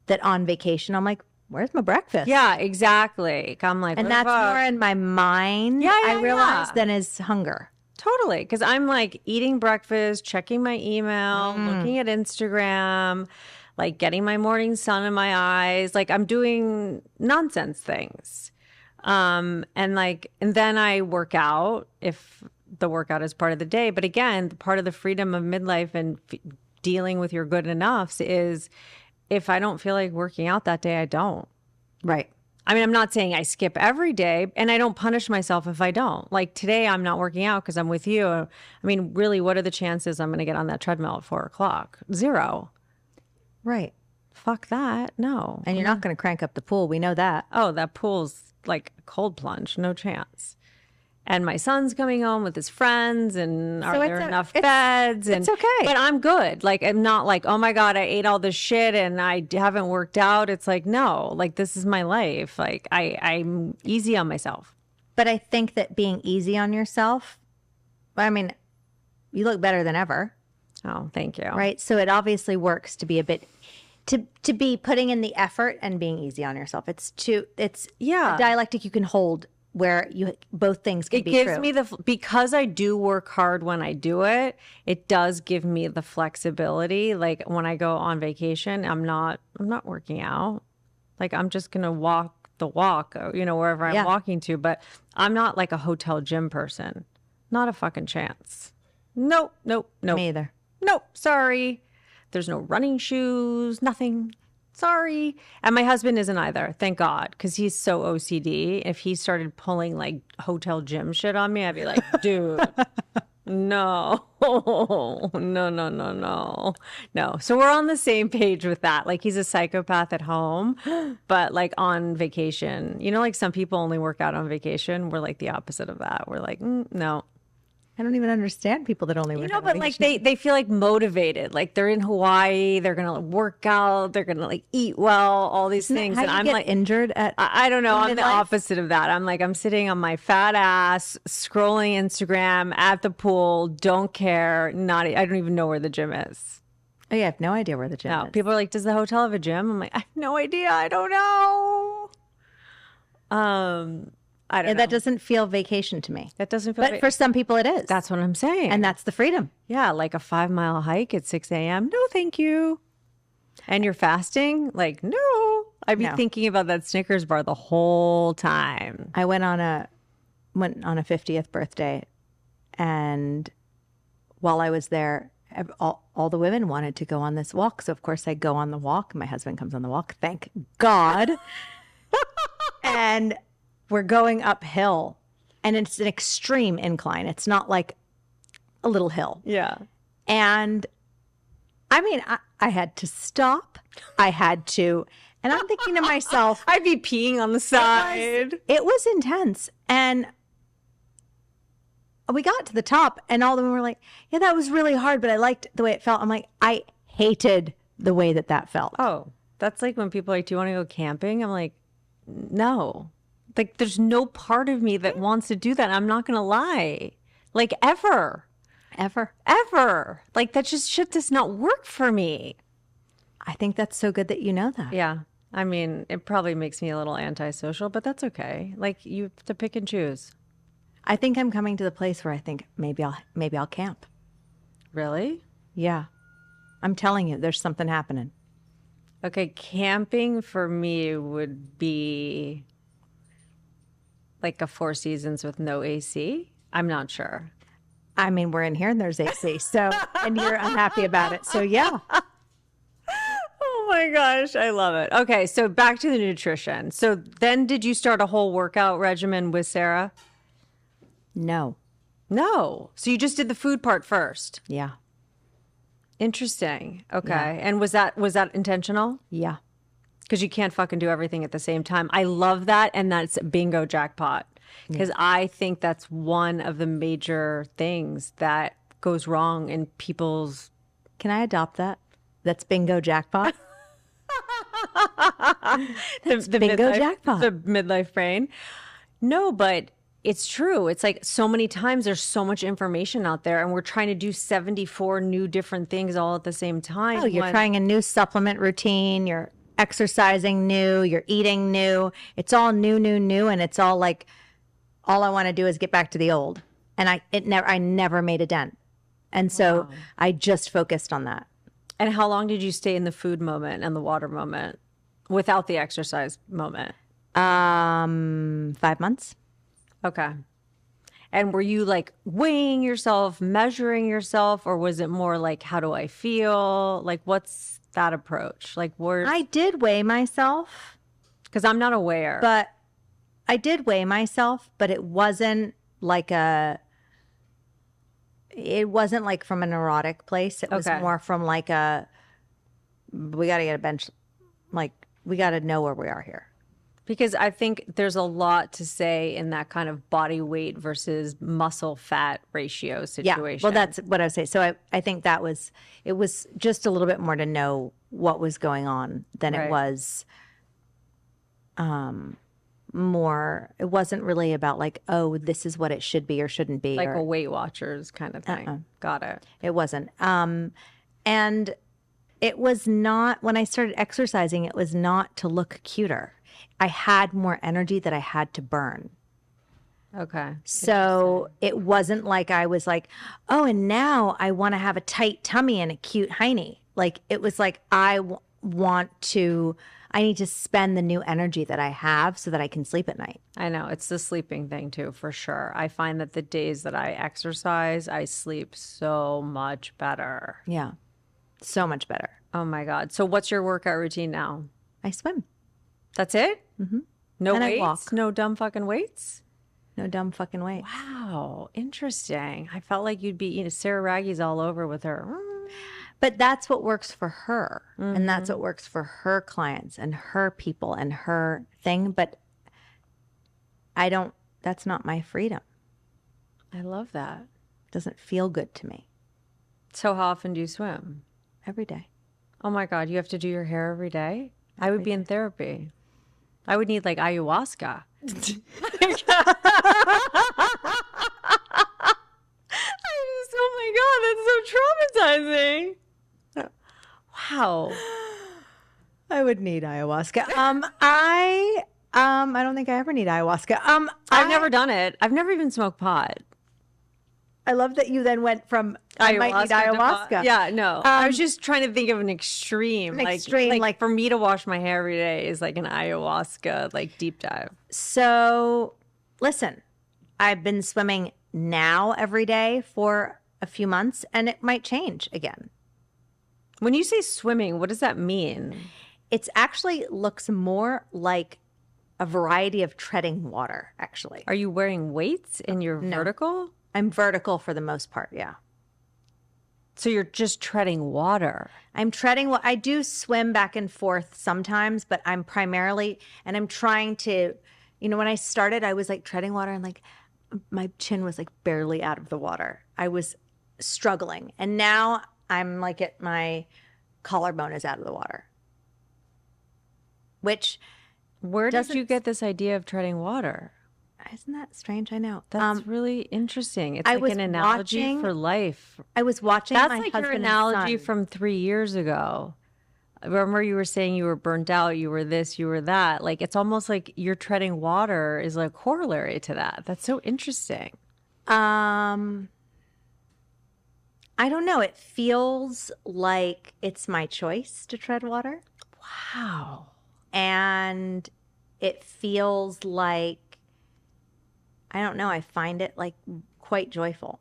[SPEAKER 1] that on vacation, I'm like, where's my breakfast?
[SPEAKER 2] Yeah, exactly. I'm like,
[SPEAKER 1] and that's more in my mind, I realize, than is hunger.
[SPEAKER 2] Totally. Because I'm like eating breakfast, checking my email, looking at Instagram, like getting my morning sun in my eyes. Like I'm doing nonsense things. And then I work out if the workout is part of the day. But again, part of the freedom of midlife and dealing with your good enoughs is if I don't feel like working out that day, I don't.
[SPEAKER 1] Right.
[SPEAKER 2] I mean, I'm not saying I skip every day, and I don't punish myself if I don't. Like today, I'm not working out because I'm with you. I mean, really, what are the chances I'm going to get on that treadmill at 4:00? 0.
[SPEAKER 1] Right.
[SPEAKER 2] Fuck that. No.
[SPEAKER 1] And you're not going to crank up the pool. We know that.
[SPEAKER 2] Oh, that pool's like a cold plunge. No chance. And my son's coming home with his friends, and are there enough beds? And
[SPEAKER 1] it's okay.
[SPEAKER 2] But I'm good. Like, I'm not like, oh my God, I ate all this shit and I haven't worked out. It's like, no, like this is my life. Like I'm easy on myself.
[SPEAKER 1] But I think that being easy on yourself, I mean, you look better than ever.
[SPEAKER 2] Oh, thank you.
[SPEAKER 1] Right. So it obviously works to be a bit, to be putting in the effort and being easy on yourself. It's a dialectic you can hold where both things can be true. It gives
[SPEAKER 2] me because I do work hard when I do it, it does give me the flexibility. Like when I go on vacation, I'm not working out. Like I'm just going to walk the walk, wherever I'm walking to, but I'm not like a hotel gym person. Not a fucking chance. Nope.
[SPEAKER 1] Me either.
[SPEAKER 2] Nope. Sorry. There's no running shoes, nothing. Sorry. And my husband isn't either, thank God, because he's so OCD. If he started pulling like hotel gym shit on me, I'd be like, dude, no. So we're on the same page with that. Like he's a psychopath at home, but like on vacation, like some people only work out on vacation. We're like the opposite of that. We're like, no.
[SPEAKER 1] I don't even understand people that only work out.
[SPEAKER 2] But like they feel like motivated. Like they're in Hawaii, they're gonna work out, they're gonna like eat well, all these things.
[SPEAKER 1] And I'm like injured at.
[SPEAKER 2] I don't know. I'm the opposite of that. I'm sitting on my fat ass, scrolling Instagram at the pool. Don't care. I don't even know where the gym is.
[SPEAKER 1] Oh, yeah, I have no idea where the gym is.
[SPEAKER 2] People are like, does the hotel have a gym? I'm like, I have no idea. I don't know. I don't know.
[SPEAKER 1] That doesn't feel vacation to me.
[SPEAKER 2] That doesn't feel
[SPEAKER 1] But for some people it is.
[SPEAKER 2] That's what I'm saying.
[SPEAKER 1] And that's the freedom.
[SPEAKER 2] Yeah, like a 5-mile hike at 6 a.m. No, thank you. And you're fasting? Like, no. I'd be thinking about that Snickers bar the whole time.
[SPEAKER 1] I went on a 50th birthday, and while I was there, all the women wanted to go on this walk. So of course I go on the walk. My husband comes on the walk. Thank God. And we're going uphill, and it's an extreme incline. It's not like a little hill.
[SPEAKER 2] Yeah.
[SPEAKER 1] And I mean, I had to stop. I had to, and I'm thinking to myself,
[SPEAKER 2] I'd be peeing on the side.
[SPEAKER 1] It was intense. And we got to the top, and all the women were like, yeah, that was really hard, but I liked the way it felt. I'm like, I hated the way that felt.
[SPEAKER 2] Oh, that's like when people are like, do you want to go camping? I'm like, no. Like, there's no part of me that wants to do that. I'm not going to lie. Like, ever. Like, that just shit does not work for me.
[SPEAKER 1] I think that's so good that you know that.
[SPEAKER 2] Yeah. I mean, it probably makes me a little antisocial, but that's okay. Like, you have to pick and choose.
[SPEAKER 1] I think I'm coming to the place where I think maybe I'll camp.
[SPEAKER 2] Really?
[SPEAKER 1] Yeah. I'm telling you, there's something happening.
[SPEAKER 2] Okay, camping for me would be like a Four Seasons with no AC. I'm not sure.
[SPEAKER 1] I mean, we're in here and there's AC, so, and you're unhappy about it. So yeah.
[SPEAKER 2] Oh my gosh, I love it. Okay, so back to the nutrition. So then did you start a whole workout regimen with Sarah?
[SPEAKER 1] No.
[SPEAKER 2] So you just did the food part first.
[SPEAKER 1] Yeah.
[SPEAKER 2] Interesting. Okay. Yeah. And was that intentional?
[SPEAKER 1] Yeah.
[SPEAKER 2] Because you can't fucking do everything at the same time. I love that. And that's bingo jackpot. Because I think that's one of the major things that goes wrong in people's...
[SPEAKER 1] Can I adopt that? That's bingo jackpot?
[SPEAKER 2] the
[SPEAKER 1] bingo jackpot.
[SPEAKER 2] The midlife brain. No, but it's true. It's like so many times there's so much information out there, and we're trying to do 74 new different things all at the same time.
[SPEAKER 1] Oh, you're trying a new supplement routine. You're exercising new. You're eating new. It's all new. And it's all like, all I want to do is get back to the old. And I never made a dent. And so I just focused on that.
[SPEAKER 2] And how long did you stay in the food moment and the water moment without the exercise moment?
[SPEAKER 1] 5 months.
[SPEAKER 2] Okay. And were you like weighing yourself, measuring yourself, or was it more like, how do I feel? Like, what's that approach? Like,
[SPEAKER 1] I did weigh myself.
[SPEAKER 2] Because I'm not aware.
[SPEAKER 1] But I did weigh myself, but it wasn't like from a neurotic place. It was more from like we got to get a bench. Like, we got to know where we are here.
[SPEAKER 2] Because I think there's a lot to say in that kind of body weight versus muscle fat ratio situation.
[SPEAKER 1] Yeah, well, that's what I would say. So I think it was just a little bit more to know what was going on than it was more. It wasn't really about like, oh, this is what it should be or shouldn't be.
[SPEAKER 2] Like a Weight Watchers kind of thing. Got it.
[SPEAKER 1] It wasn't. And it was not, when I started exercising, it was not to look cuter. I had more energy that I had to burn.
[SPEAKER 2] Okay.
[SPEAKER 1] So it wasn't like I was like, oh, and now I want to have a tight tummy and a cute hiney. Like, it was like, I need to spend the new energy that I have so that I can sleep at night.
[SPEAKER 2] I know. It's the sleeping thing too, for sure. I find that the days that I exercise, I sleep so much better.
[SPEAKER 1] Yeah. So much better.
[SPEAKER 2] Oh my God. So what's your workout routine now?
[SPEAKER 1] I swim.
[SPEAKER 2] That's it?
[SPEAKER 1] Mm-hmm.
[SPEAKER 2] No
[SPEAKER 1] and
[SPEAKER 2] weights?
[SPEAKER 1] I walk.
[SPEAKER 2] No dumb fucking weights?
[SPEAKER 1] No dumb fucking weights.
[SPEAKER 2] Wow. Interesting. I felt like you'd be, Sarah Raggy's all over with her.
[SPEAKER 1] But that's what works for her. Mm-hmm. And that's what works for her clients and her people and her thing. But that's not my freedom.
[SPEAKER 2] I love that.
[SPEAKER 1] It doesn't feel good to me.
[SPEAKER 2] So how often do you swim?
[SPEAKER 1] Every day.
[SPEAKER 2] Oh my God. You have to do your hair every day? I would be in therapy. I would need like ayahuasca. Oh my God, that's so traumatizing. Wow.
[SPEAKER 1] I would need ayahuasca. I don't think I ever need ayahuasca.
[SPEAKER 2] I've never done it. I've never even smoked pot.
[SPEAKER 1] I love that you then went from I might need
[SPEAKER 2] to pot.
[SPEAKER 1] ayahuasca.
[SPEAKER 2] Yeah, no. I was just trying to think of an extreme. Like
[SPEAKER 1] like
[SPEAKER 2] for me to wash my hair every day is like an ayahuasca like deep dive.
[SPEAKER 1] So listen, I've been swimming now every day for a few months, and it might change again.
[SPEAKER 2] When you say swimming, what does that mean?
[SPEAKER 1] It's actually looks more like a variety of treading water, actually.
[SPEAKER 2] Are you wearing weights in your vertical?
[SPEAKER 1] I'm vertical for the most part, yeah.
[SPEAKER 2] So you're just treading water.
[SPEAKER 1] I'm treading. I do swim back and forth sometimes, but I'm primarily, and I'm trying to, when I started, I was like treading water and like my chin was like barely out of the water. I was struggling. And now I'm like my collarbone is out of the water.
[SPEAKER 2] Where did you get this idea of treading water?
[SPEAKER 1] Isn't that strange? I know.
[SPEAKER 2] That's really interesting. It's like an analogy for life.
[SPEAKER 1] I was watching
[SPEAKER 2] That's
[SPEAKER 1] my
[SPEAKER 2] like
[SPEAKER 1] husband
[SPEAKER 2] your analogy
[SPEAKER 1] and son.
[SPEAKER 2] from 3 years ago. Remember you were saying you were burnt out, you were this, you were that. Like it's almost like you're treading water is like corollary to that. That's so interesting.
[SPEAKER 1] I don't know. It feels like it's my choice to tread water.
[SPEAKER 2] Wow.
[SPEAKER 1] And it feels like, I don't know, I find it like quite joyful.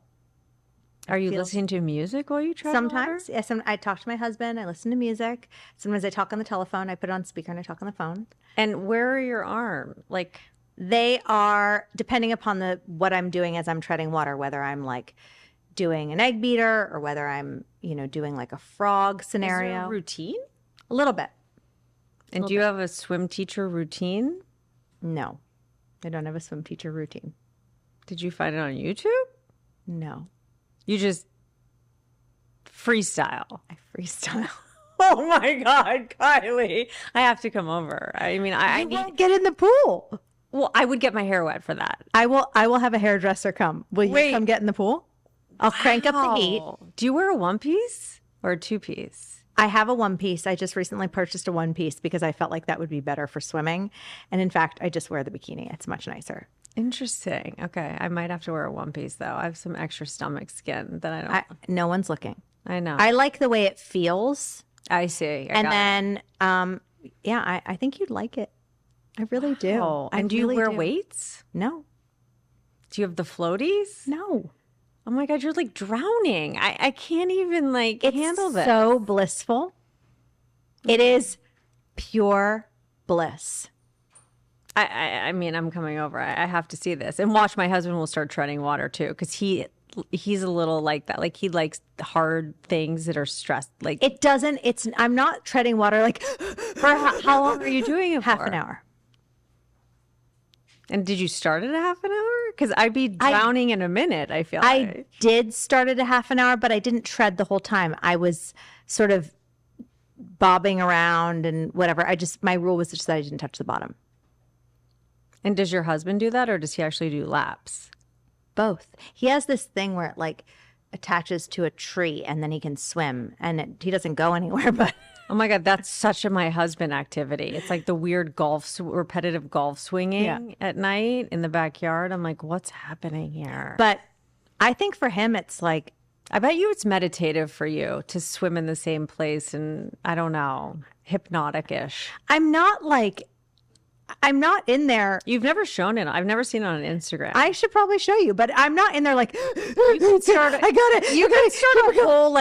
[SPEAKER 2] Are you listening to music while you tread
[SPEAKER 1] Sometimes,
[SPEAKER 2] water?
[SPEAKER 1] yes. I talk to my husband. I listen to music. Sometimes I talk on the telephone. I put it on speaker and I talk on the phone.
[SPEAKER 2] And where are your arms? Like
[SPEAKER 1] they are depending upon what I'm doing as I'm treading water, whether I'm like doing an egg beater or whether I'm, doing like a frog scenario.
[SPEAKER 2] Is there a routine?
[SPEAKER 1] A little bit.
[SPEAKER 2] And do you have a swim teacher routine?
[SPEAKER 1] No, I don't have a swim teacher routine.
[SPEAKER 2] Did you find it on YouTube?
[SPEAKER 1] No.
[SPEAKER 2] You just freestyle.
[SPEAKER 1] I freestyle.
[SPEAKER 2] Oh my God, Cayli. I have to come over. I mean, I
[SPEAKER 1] won't get in the pool.
[SPEAKER 2] Well, I would get my hair wet for that.
[SPEAKER 1] I will have a hairdresser come. Will you come get in the pool? I'll crank up the heat.
[SPEAKER 2] Do you wear a one piece or a two piece?
[SPEAKER 1] I have a one piece. I just recently purchased a one piece because I felt like that would be better for swimming. And in fact, I just wear the bikini. It's much nicer.
[SPEAKER 2] Interesting. Okay. I might have to wear a one piece though. I have some extra stomach skin that I don't.
[SPEAKER 1] No one's looking.
[SPEAKER 2] I know.
[SPEAKER 1] I like the way it feels.
[SPEAKER 2] I see.
[SPEAKER 1] I think you'd like it. I really do.
[SPEAKER 2] And do you wear weights?
[SPEAKER 1] No.
[SPEAKER 2] Do you have the floaties?
[SPEAKER 1] No.
[SPEAKER 2] Oh my God, you're like drowning. I can't even handle this.
[SPEAKER 1] It's so blissful. It is pure bliss.
[SPEAKER 2] I mean, I'm coming over. I have to see this. And watch, my husband will start treading water too, because he's a little like that. Like he likes hard things that are stressed. Like
[SPEAKER 1] I'm not treading water like
[SPEAKER 2] for how long are you doing it for?
[SPEAKER 1] Half an hour.
[SPEAKER 2] And did you start at a half an hour? Because I'd be drowning in a minute, I feel like.
[SPEAKER 1] I did start at a half an hour, but I didn't tread the whole time. I was sort of bobbing around and whatever. My rule was just that I didn't touch the bottom.
[SPEAKER 2] And does your husband do that, or does he actually do laps?
[SPEAKER 1] Both. He has this thing where it attaches to a tree and then he can swim, and he doesn't go anywhere, but...
[SPEAKER 2] Oh my God, that's such a my husband activity. It's like the weird repetitive golf swinging at night in the backyard. I'm like, what's happening here?
[SPEAKER 1] But I think for him, it's like,
[SPEAKER 2] I bet you it's meditative for you to swim in the same place and I don't know, hypnotic-ish.
[SPEAKER 1] I'm not in there.
[SPEAKER 2] You've never shown it. I've never seen it on Instagram.
[SPEAKER 1] I should probably show you, but I'm not in there like,
[SPEAKER 2] you could start,
[SPEAKER 1] I got it.
[SPEAKER 2] You could start a whole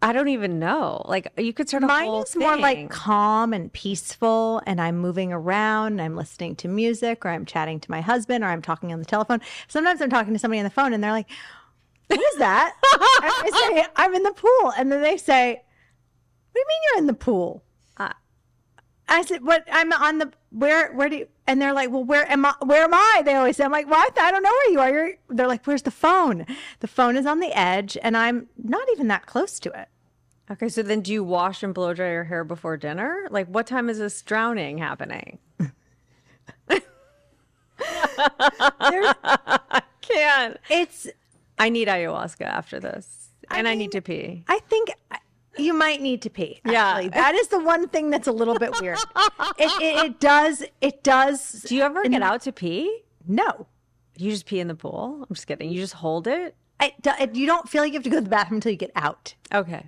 [SPEAKER 2] I don't even know. You could start a whole
[SPEAKER 1] Mine is
[SPEAKER 2] thing.
[SPEAKER 1] more like calm and peaceful, and I'm moving around, and I'm listening to music, or I'm chatting to my husband, or I'm talking on the telephone. Sometimes I'm talking to somebody on the phone, and they're like, what is that? And I say, I'm in the pool. And then they say, what do you mean you're in the pool? I said, what? I'm on the, where do you, and they're like, well, where am I? They always say, I'm like, what? I don't know where you are. They're like, where's the phone? The phone is on the edge, and I'm not even that close to it.
[SPEAKER 2] Okay, so then do you wash and blow dry your hair before dinner? What time is this drowning happening? I can't. I need ayahuasca after this, and I need to pee.
[SPEAKER 1] I think You might need to pee.
[SPEAKER 2] Yeah.
[SPEAKER 1] Actually. That is the one thing that's a little bit weird. It does.
[SPEAKER 2] Do you ever get out to pee?
[SPEAKER 1] No.
[SPEAKER 2] You just pee in the pool? I'm just kidding. You just hold it?
[SPEAKER 1] You don't feel like you have to go to the bathroom until you get out.
[SPEAKER 2] Okay.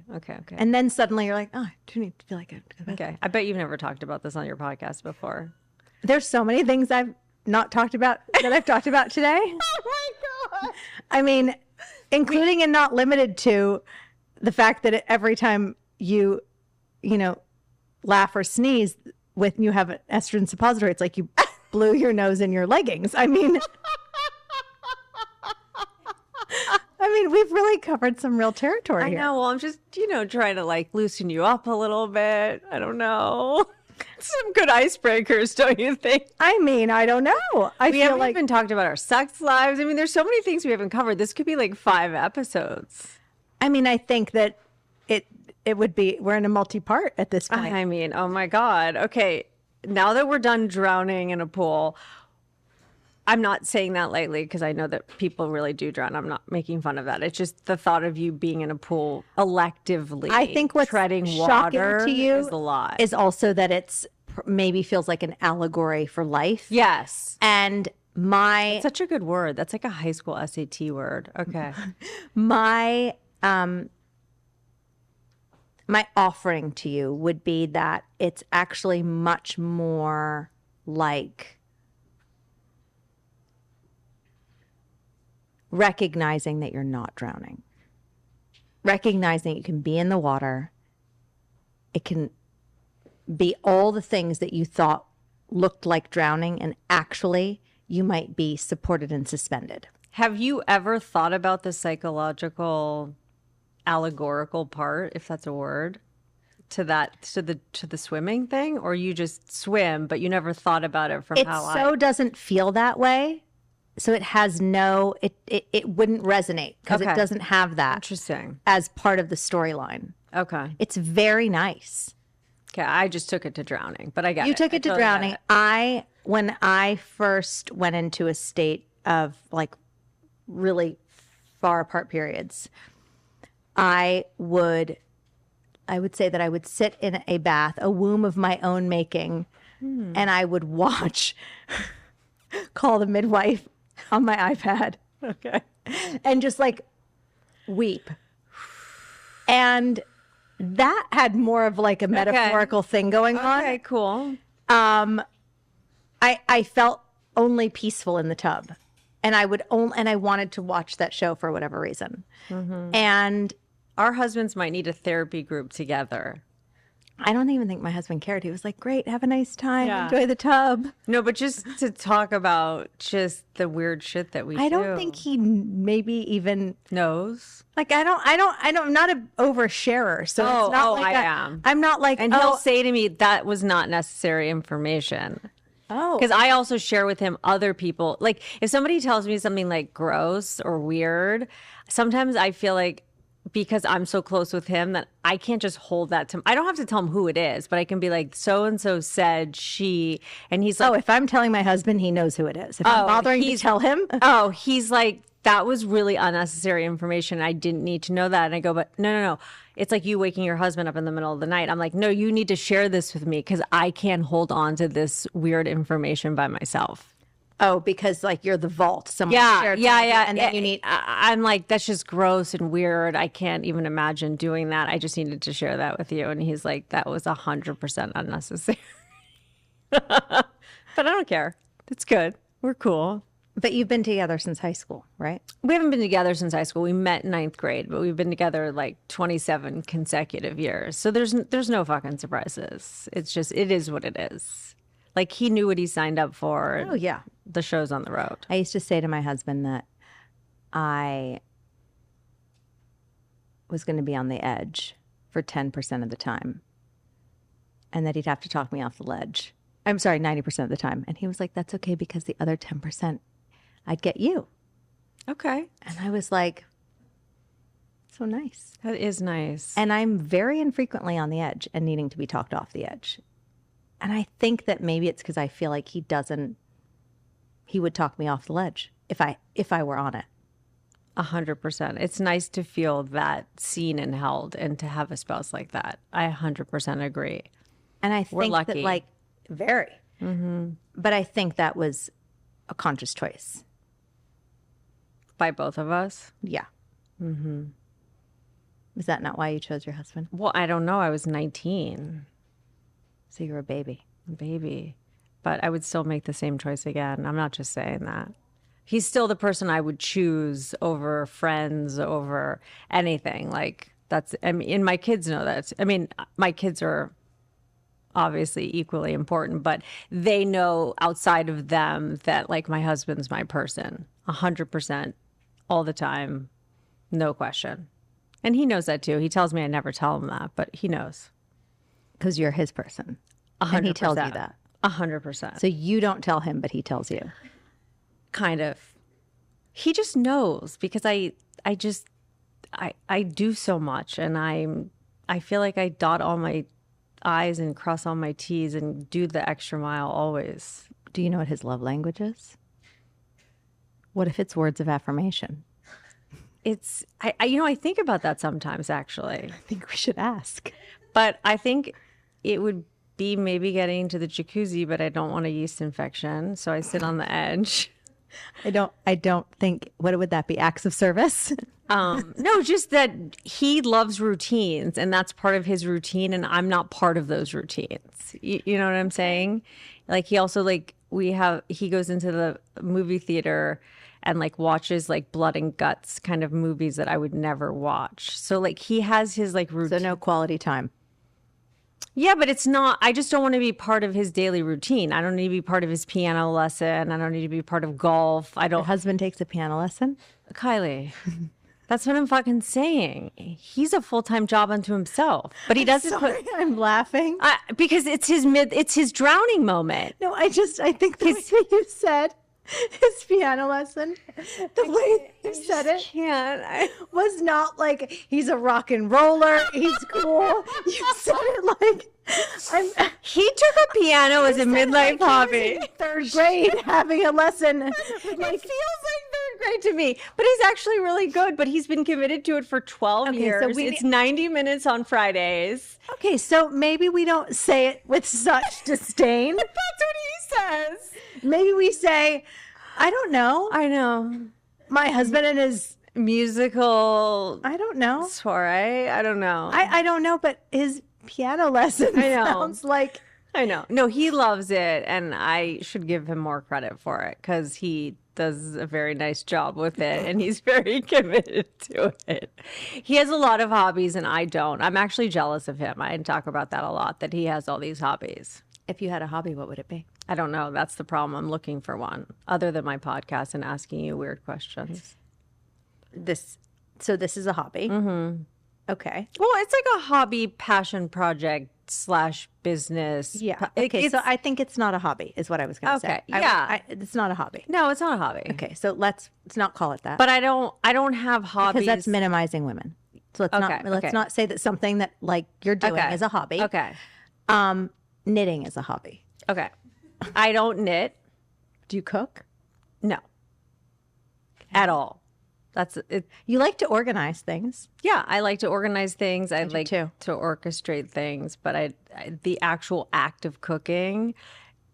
[SPEAKER 1] And then suddenly you're like, oh, I do need to feel like I have to go to the bathroom.
[SPEAKER 2] Okay. I bet you've never talked about this on your podcast before.
[SPEAKER 1] There's so many things I've not talked about that I've talked about today.
[SPEAKER 2] Oh my God.
[SPEAKER 1] I mean, including and not limited to the fact that every time you laugh or sneeze with you have an estrogen suppository, it's like you blew your nose in your leggings. I mean, we've really covered some real territory here.
[SPEAKER 2] I know. Well, I'm just, trying to like loosen you up a little bit. I don't know. Some good icebreakers, don't you think?
[SPEAKER 1] I mean, I don't know.
[SPEAKER 2] We haven't even talked about our sex lives. I mean, there's so many things we haven't covered. This could be like 5 episodes.
[SPEAKER 1] I mean, I think that it would be, we're in a multi-part at this point.
[SPEAKER 2] I mean, oh my God. Okay. Now that we're done drowning in a pool, I'm not saying that lightly because I know that people really do drown. I'm not making fun of that. It's just the thought of you being in a pool electively.
[SPEAKER 1] I think what's
[SPEAKER 2] treading
[SPEAKER 1] shocking
[SPEAKER 2] water
[SPEAKER 1] to you
[SPEAKER 2] is a lot.
[SPEAKER 1] Is also that it's maybe feels like an allegory for life.
[SPEAKER 2] Yes.
[SPEAKER 1] And
[SPEAKER 2] That's such a good word. That's like a high school SAT word. Okay.
[SPEAKER 1] my offering to you would be that it's actually much more like recognizing that you're not drowning, recognizing you can be in the water. It can be all the things that you thought looked like drowning, and actually you might be supported and suspended.
[SPEAKER 2] Have you ever thought about the psychological allegorical part, if that's a word, to the swimming thing, or you just swim but you never thought about it from
[SPEAKER 1] doesn't feel that way. So it has it wouldn't resonate because it doesn't have that.
[SPEAKER 2] Interesting.
[SPEAKER 1] As part of the storyline.
[SPEAKER 2] Okay.
[SPEAKER 1] It's very nice.
[SPEAKER 2] Okay, I just took it to drowning, but I got it.
[SPEAKER 1] You took it to drowning. When I first went into a state of like really far apart periods, I would say that I would sit in a bath, a womb of my own making, and I would watch Call the Midwife on my iPad.
[SPEAKER 2] Okay.
[SPEAKER 1] And just like weep. And that had more of like a metaphorical thing going on.
[SPEAKER 2] Okay, cool.
[SPEAKER 1] I felt only peaceful in the tub. And I wanted to watch that show for whatever reason. Mm-hmm. And
[SPEAKER 2] our husbands might need a therapy group together.
[SPEAKER 1] I don't even think my husband cared. He was like, great, have a nice time, enjoy the tub.
[SPEAKER 2] No, but just to talk about just the weird shit that we do.
[SPEAKER 1] I don't think he maybe even
[SPEAKER 2] knows.
[SPEAKER 1] Like, I'm not an oversharer. So it's not like
[SPEAKER 2] I am.
[SPEAKER 1] I'm not like,
[SPEAKER 2] and he'll say to me, that was not necessary information.
[SPEAKER 1] Oh.
[SPEAKER 2] Because I also share with him other people. Like, if somebody tells me something like gross or weird, sometimes I feel like, because I'm so close with him, that I can't just hold that to him. I don't have to tell him who it is, but I can be like, so-and-so said she, and he's like,
[SPEAKER 1] oh, if I'm telling my husband, he knows who it is. If I'm bothering to tell him.
[SPEAKER 2] Oh, he's like, that was really unnecessary information. I didn't need to know that. And I go, but no. It's like you waking your husband up in the middle of the night. I'm like, no, you need to share this with me because I can't hold on to this weird information by myself.
[SPEAKER 1] Oh, because like you're the vault. Someone shared
[SPEAKER 2] yeah.
[SPEAKER 1] And then you need.
[SPEAKER 2] I'm like, that's just gross and weird. I can't even imagine doing that. I just needed to share that with you. And he's like, that was 100% unnecessary. But I don't care. It's good. We're cool.
[SPEAKER 1] But you've been together since high school, right?
[SPEAKER 2] We haven't been together since high school. We met in 9th grade, but we've been together like 27 consecutive years. So there's no fucking surprises. It's just, it is what it is. Like, he knew what he signed up for.
[SPEAKER 1] Oh, yeah.
[SPEAKER 2] The show's on the road.
[SPEAKER 1] I used to say to my husband that I was going to be on the edge for 10% of the time and that he'd have to talk me off the ledge. I'm sorry, 90% of the time. And he was like, that's okay because the other 10%, I'd get you.
[SPEAKER 2] Okay.
[SPEAKER 1] And I was like, so nice.
[SPEAKER 2] That is nice.
[SPEAKER 1] And I'm very infrequently on the edge and needing to be talked off the edge. And I think that maybe it's because I feel like he would talk me off the ledge if I were on it.
[SPEAKER 2] 100%. It's nice to feel that seen and held and to have a spouse like that. I 100% agree.
[SPEAKER 1] And I
[SPEAKER 2] We're
[SPEAKER 1] think
[SPEAKER 2] lucky.
[SPEAKER 1] that like very, but I think that was a conscious choice.
[SPEAKER 2] By both of us?
[SPEAKER 1] Yeah. Is that not why you chose your husband?
[SPEAKER 2] Well, I don't know. I was 19.
[SPEAKER 1] So you were a baby.
[SPEAKER 2] Baby. But I would still make the same choice again. I'm not just saying that. He's still the person I would choose over friends, over anything. Like that's, I mean, and my kids know that. I mean, my kids are obviously equally important, but they know outside of them that like my husband's my person 100% all the time. No question. And he knows that too. He tells me I never tell him that, but he knows.
[SPEAKER 1] Because you're his person.
[SPEAKER 2] 100%.
[SPEAKER 1] And he tells you that.
[SPEAKER 2] 100%.
[SPEAKER 1] So you don't tell him, but he tells you.
[SPEAKER 2] Kind of. He just knows because I do so much, and I feel like I dot all my I's and cross all my T's and do the extra mile always.
[SPEAKER 1] Do you know what his love language is? What if it's words of affirmation?
[SPEAKER 2] It's I think about that sometimes actually.
[SPEAKER 1] I think we should ask.
[SPEAKER 2] But I think it would be maybe getting into the jacuzzi, but I don't want a yeast infection, so I sit on the edge.
[SPEAKER 1] I don't think, what would that be? Acts of service?
[SPEAKER 2] No, just that he loves routines and that's part of his routine and I'm not part of those routines. You know what I'm saying? Like he also like he goes into the movie theater and like watches like blood and guts kind of movies that I would never watch. So like he has his like routine.
[SPEAKER 1] So no quality time.
[SPEAKER 2] Yeah, but it's not, I just don't want to be part of his daily routine. I don't need to be part of his piano lesson. I don't need to be part of golf.
[SPEAKER 1] Your husband takes a piano lesson?
[SPEAKER 2] Cayli, that's what I'm fucking saying. He's a full-time job unto himself, but he doesn't
[SPEAKER 1] I'm laughing.
[SPEAKER 2] because it's his drowning moment.
[SPEAKER 1] No, I think the way that you said his piano lesson, the way you said it was not like he's a rock and roller, he's cool. You said it like
[SPEAKER 2] he took a piano as a midlife hobby.
[SPEAKER 1] Third grade having a lesson.
[SPEAKER 2] It feels like third grade to me, but he's actually really good. But he's been committed to it for 12 years. So it's 90 minutes on Fridays.
[SPEAKER 1] Okay, so maybe we don't say it with such disdain.
[SPEAKER 2] That's what he says.
[SPEAKER 1] Maybe we say, I don't know.
[SPEAKER 2] I know.
[SPEAKER 1] My husband and his
[SPEAKER 2] musical.
[SPEAKER 1] I don't know.
[SPEAKER 2] Soiree. I don't know.
[SPEAKER 1] I don't know, but his piano lesson sounds like.
[SPEAKER 2] I know. No, he loves it, and I should give him more credit for it because he does a very nice job with it, and he's very committed to it. He has a lot of hobbies, and I don't. I'm actually jealous of him. I talk about that a lot, that he has all these hobbies.
[SPEAKER 1] If you had a hobby, what would it be?
[SPEAKER 2] I don't know. That's the problem. I'm looking for one other than my podcast and asking you weird questions.
[SPEAKER 1] So this is a hobby. Mm-hmm. Okay.
[SPEAKER 2] Well, it's like a hobby, passion project / business.
[SPEAKER 1] Yeah. Okay. So I think it's not a hobby, is what I was going to say.
[SPEAKER 2] Okay. Yeah.
[SPEAKER 1] It's not a hobby.
[SPEAKER 2] No, it's not a hobby.
[SPEAKER 1] Okay. So let's not call it that.
[SPEAKER 2] But I don't have hobbies.
[SPEAKER 1] Because that's minimizing women. So let's not say that something that like you're doing is a hobby.
[SPEAKER 2] Okay.
[SPEAKER 1] Knitting is a hobby.
[SPEAKER 2] Okay. I don't knit.
[SPEAKER 1] Do you cook?
[SPEAKER 2] No. At all. That's it.
[SPEAKER 1] You like to organize things.
[SPEAKER 2] Yeah, I like to organize things. I like
[SPEAKER 1] to
[SPEAKER 2] orchestrate things, but the actual act of cooking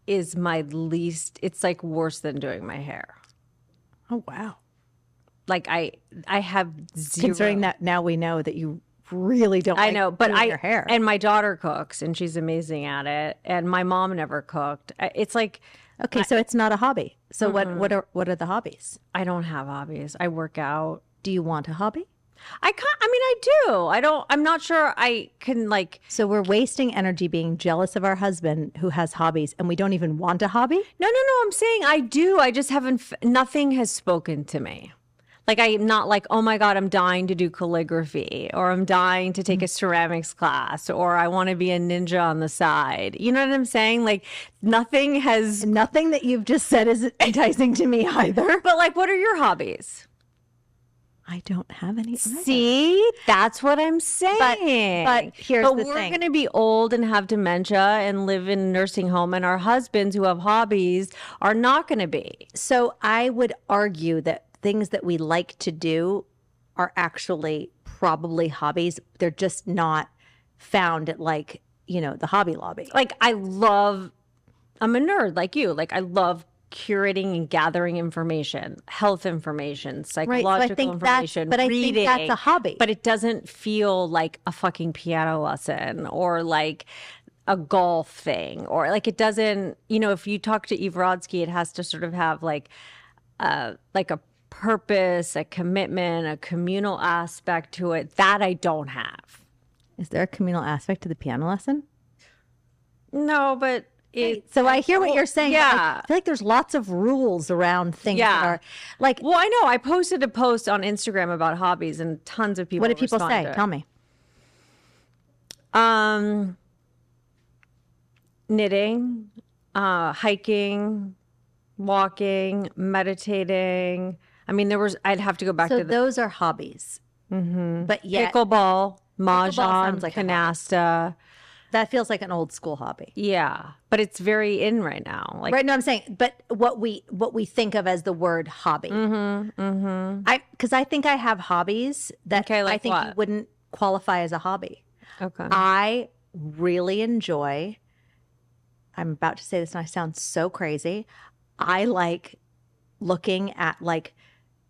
[SPEAKER 2] is my least. It's like worse than doing my hair.
[SPEAKER 1] Oh wow!
[SPEAKER 2] Like I have zero.
[SPEAKER 1] Considering that now we know that you really don't.
[SPEAKER 2] I know, but
[SPEAKER 1] doing your hair.
[SPEAKER 2] And my daughter cooks, and she's amazing at it. And my mom never cooked. It's like.
[SPEAKER 1] Okay, so it's not a hobby. So what are the hobbies?
[SPEAKER 2] I don't have hobbies. I work out.
[SPEAKER 1] Do you want a hobby?
[SPEAKER 2] I do. I'm not sure I can like.
[SPEAKER 1] So we're wasting energy being jealous of our husband who has hobbies and we don't even want a hobby?
[SPEAKER 2] No. I'm saying I do. I just haven't, nothing has spoken to me. Like I'm not like, oh my God, I'm dying to do calligraphy or I'm dying to take a ceramics class or I want to be a ninja on the side. You know what I'm saying? Like nothing
[SPEAKER 1] that you've just said is enticing to me either.
[SPEAKER 2] But like, what are your hobbies?
[SPEAKER 1] I don't have any.
[SPEAKER 2] See, that's what I'm saying.
[SPEAKER 1] But here's the thing.
[SPEAKER 2] We're going to be old and have dementia and live in a nursing home and our husbands who have hobbies are not going to be.
[SPEAKER 1] So I would argue that things that we like to do are actually probably hobbies. They're just not found at like, the Hobby Lobby.
[SPEAKER 2] Like I'm a nerd like you. Like I love curating and gathering information, health information, psychological information, reading.
[SPEAKER 1] I think that's a hobby.
[SPEAKER 2] But it doesn't feel like a fucking piano lesson or like a golf thing, or like it doesn't, if you talk to Eve Rodsky, it has to sort of have like a purpose, a commitment, a communal aspect to it that I don't have.
[SPEAKER 1] Is there a communal aspect to the piano lesson?
[SPEAKER 2] No, but
[SPEAKER 1] so I hear what you're saying.
[SPEAKER 2] Yeah.
[SPEAKER 1] I feel like there's lots of rules around things that are like.
[SPEAKER 2] Well, I know. I posted a post on Instagram about hobbies, and tons of people.
[SPEAKER 1] What did people say? Tell me.
[SPEAKER 2] Knitting, hiking, walking, meditating. I mean, I'd have to go back to
[SPEAKER 1] those are hobbies. Mm-hmm. But yet,
[SPEAKER 2] pickleball, mahjong,
[SPEAKER 1] like
[SPEAKER 2] canasta.
[SPEAKER 1] That feels like an old school hobby.
[SPEAKER 2] Yeah, but it's very in right now. Like,
[SPEAKER 1] right? No, I'm saying, but what we think of as the word hobby. Mm-hmm. Mm-hmm. Because I think I have hobbies that I think you wouldn't qualify as a hobby.
[SPEAKER 2] Okay.
[SPEAKER 1] I really enjoy. I'm about to say this, and I sound so crazy. I like looking at like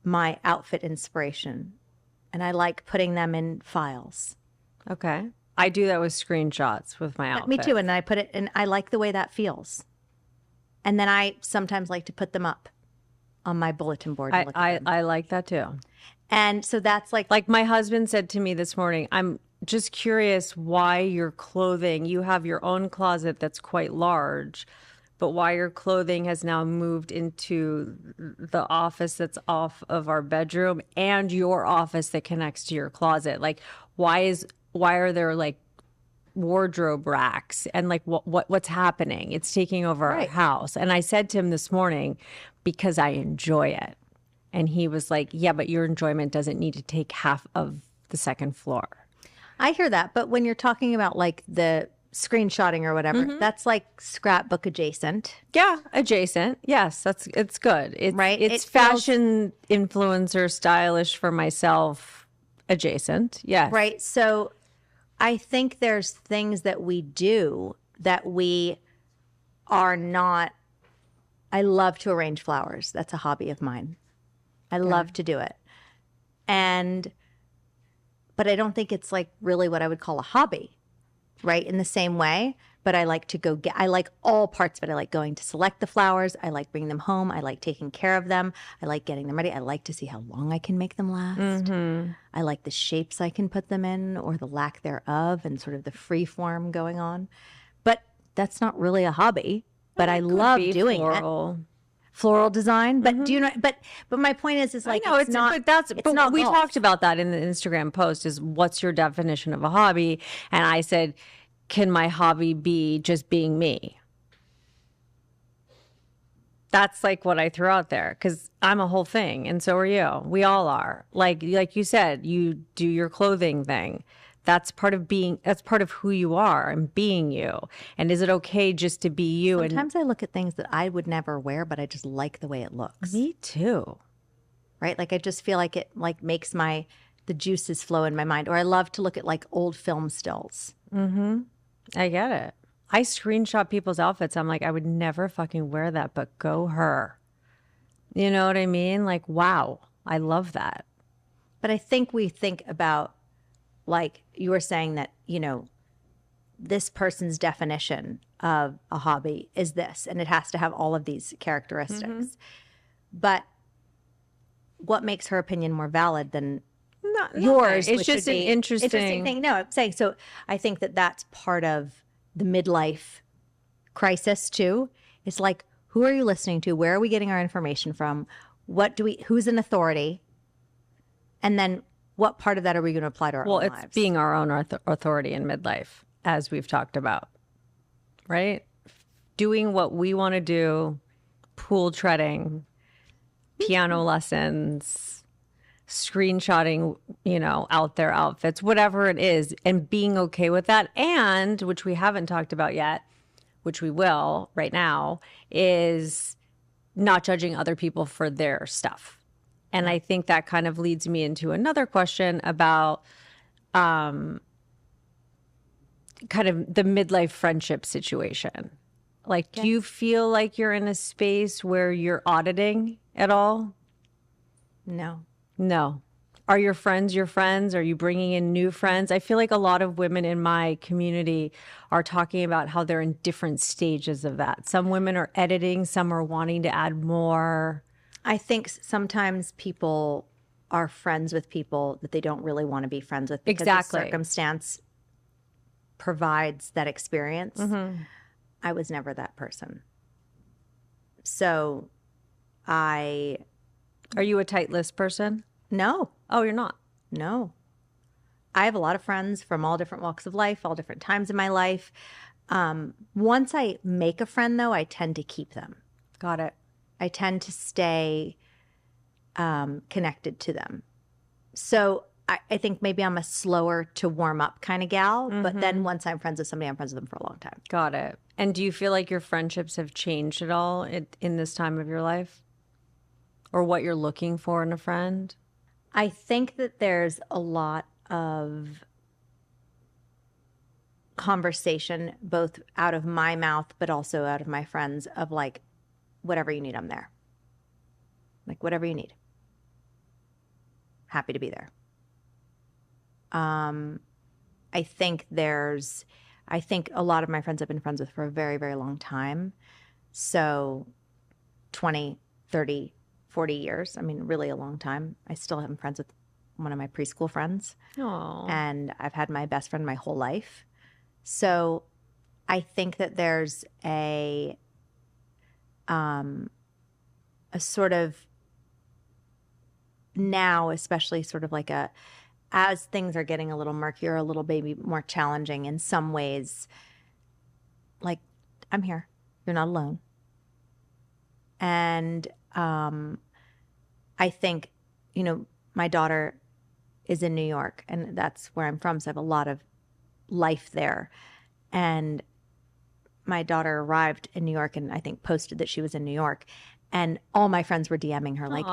[SPEAKER 1] my outfit inspiration, and I like putting them in files.
[SPEAKER 2] Okay. I do that with screenshots with my outfit.
[SPEAKER 1] Me too. And I put it, and I like the way that feels. And then I sometimes like to put them up on my bulletin board.
[SPEAKER 2] I like that too.
[SPEAKER 1] And so that's like
[SPEAKER 2] my husband said to me this morning, I'm just curious why your clothing, you have your own closet that's quite large, but why your clothing has now moved into the office that's off of our bedroom and your office that connects to your closet. Like, why are there like wardrobe racks and like what's happening? It's taking over our house. And I said to him this morning, because I enjoy it. And he was like, yeah, but your enjoyment doesn't need to take half of the second floor.
[SPEAKER 1] I hear that. But when you're talking about like the screenshotting or whatever, that's like scrapbook adjacent.
[SPEAKER 2] Yeah, adjacent. Yes, it's good. It's fashion influencer stylish for myself adjacent. Yes.
[SPEAKER 1] Right. So I think there's things that we do that we are not. I love to arrange flowers. That's a hobby of mine. I love to do it. But I don't think it's like really what I would call a hobby, right? In the same way. But I like to I like all parts of it. I like going to select the flowers. I like bringing them home. I like taking care of them. I like getting them ready. I like to see how long I can make them last. Mm-hmm. I like the shapes I can put them in or the lack thereof and sort of the free form going on. But that's not really a hobby. But I love doing it. Floral design, but do you know? But my point is like
[SPEAKER 2] it's not. But we talked about that in the Instagram post. Is what's your definition of a hobby? And I said, can my hobby be just being me? That's like what I threw out there because I'm a whole thing, and so are you. We all are. Like you said, you do your clothing thing. That's part of being. That's part of who you are and being you. And is it okay just to be you?
[SPEAKER 1] Sometimes I look at things that I would never wear, but I just like the way it looks.
[SPEAKER 2] Me too.
[SPEAKER 1] Right? Like I just feel like it like makes the juices flow in my mind. Or I love to look at like old film stills.
[SPEAKER 2] Mm-hmm. I get it. I screenshot people's outfits. I'm like, I would never fucking wear that, but go her. You know what I mean? Like, wow, I love that.
[SPEAKER 1] But I think we think about, like you were saying that, this person's definition of a hobby is this, and it has to have all of these characteristics. Mm-hmm. But what makes her opinion more valid than yours?
[SPEAKER 2] It's just an interesting
[SPEAKER 1] thing. No, I'm saying, so I think that that's part of the midlife crisis too. It's like, who are you listening to? Where are we getting our information from? Who's an authority? And then what part of that are we going to apply to our own lives?
[SPEAKER 2] Well, it's being our own authority in midlife, as we've talked about, right? Doing what we want to do, pool treading, piano lessons, screenshotting, out their outfits, whatever it is, and being okay with that. And, which we haven't talked about yet, which we will right now, is not judging other people for their stuff. And I think that kind of leads me into another question about kind of the midlife friendship situation. Like, do you feel like you're in a space where you're auditing at all?
[SPEAKER 1] No.
[SPEAKER 2] No. Are your friends your friends? Are you bringing in new friends? I feel like a lot of women in my community are talking about how they're in different stages of that. Some women are editing, some are wanting to add more.
[SPEAKER 1] I think sometimes people are friends with people that they don't really want to be friends with because the circumstance provides that experience. I was never that person. So
[SPEAKER 2] Are you a tight list person?
[SPEAKER 1] No.
[SPEAKER 2] Oh, you're not?
[SPEAKER 1] No. I have a lot of friends from all different walks of life, all different times in my life. Once I make a friend, though, I tend to keep them.
[SPEAKER 2] Got it.
[SPEAKER 1] I tend to stay connected to them. So I think maybe I'm a slower to warm up kind of gal, but then once I'm friends with somebody, I'm friends with them for a long time.
[SPEAKER 2] Got it. And do you feel like your friendships have changed at all in this time of your life? Or what you're looking for in a friend?
[SPEAKER 1] I think that there's a lot of conversation, both out of my mouth, but also out of my friends, of like, whatever you need, I'm there. Like, whatever you need. Happy to be there. I think a lot of my friends I've been friends with for a very, very long time. So 20, 30, 40 years. I mean, really a long time. I still am friends with one of my preschool friends.
[SPEAKER 2] Aww.
[SPEAKER 1] And I've had my best friend my whole life. So I think that there's a sort of now, especially sort of like as things are getting a little murkier, a little maybe more challenging in some ways, like, I'm here. You're not alone. And I think, my daughter is in New York, and that's where I'm from, so I have a lot of life there. And my daughter arrived in New York and I think posted that she was in New York. And all my friends were DMing her like,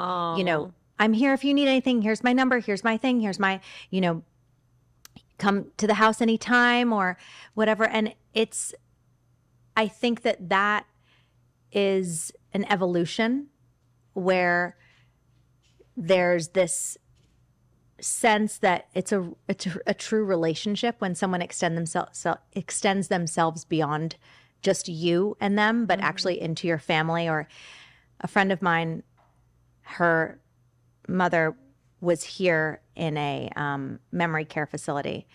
[SPEAKER 1] I'm here if you need anything. Here's my number. Here's my thing. Here's my, come to the house anytime or whatever. And I think that is an evolution where there's this sense that it's a true relationship when someone extends themselves beyond just you and them, but actually into your family. Or a friend of mine, her mother was here in a memory care facility,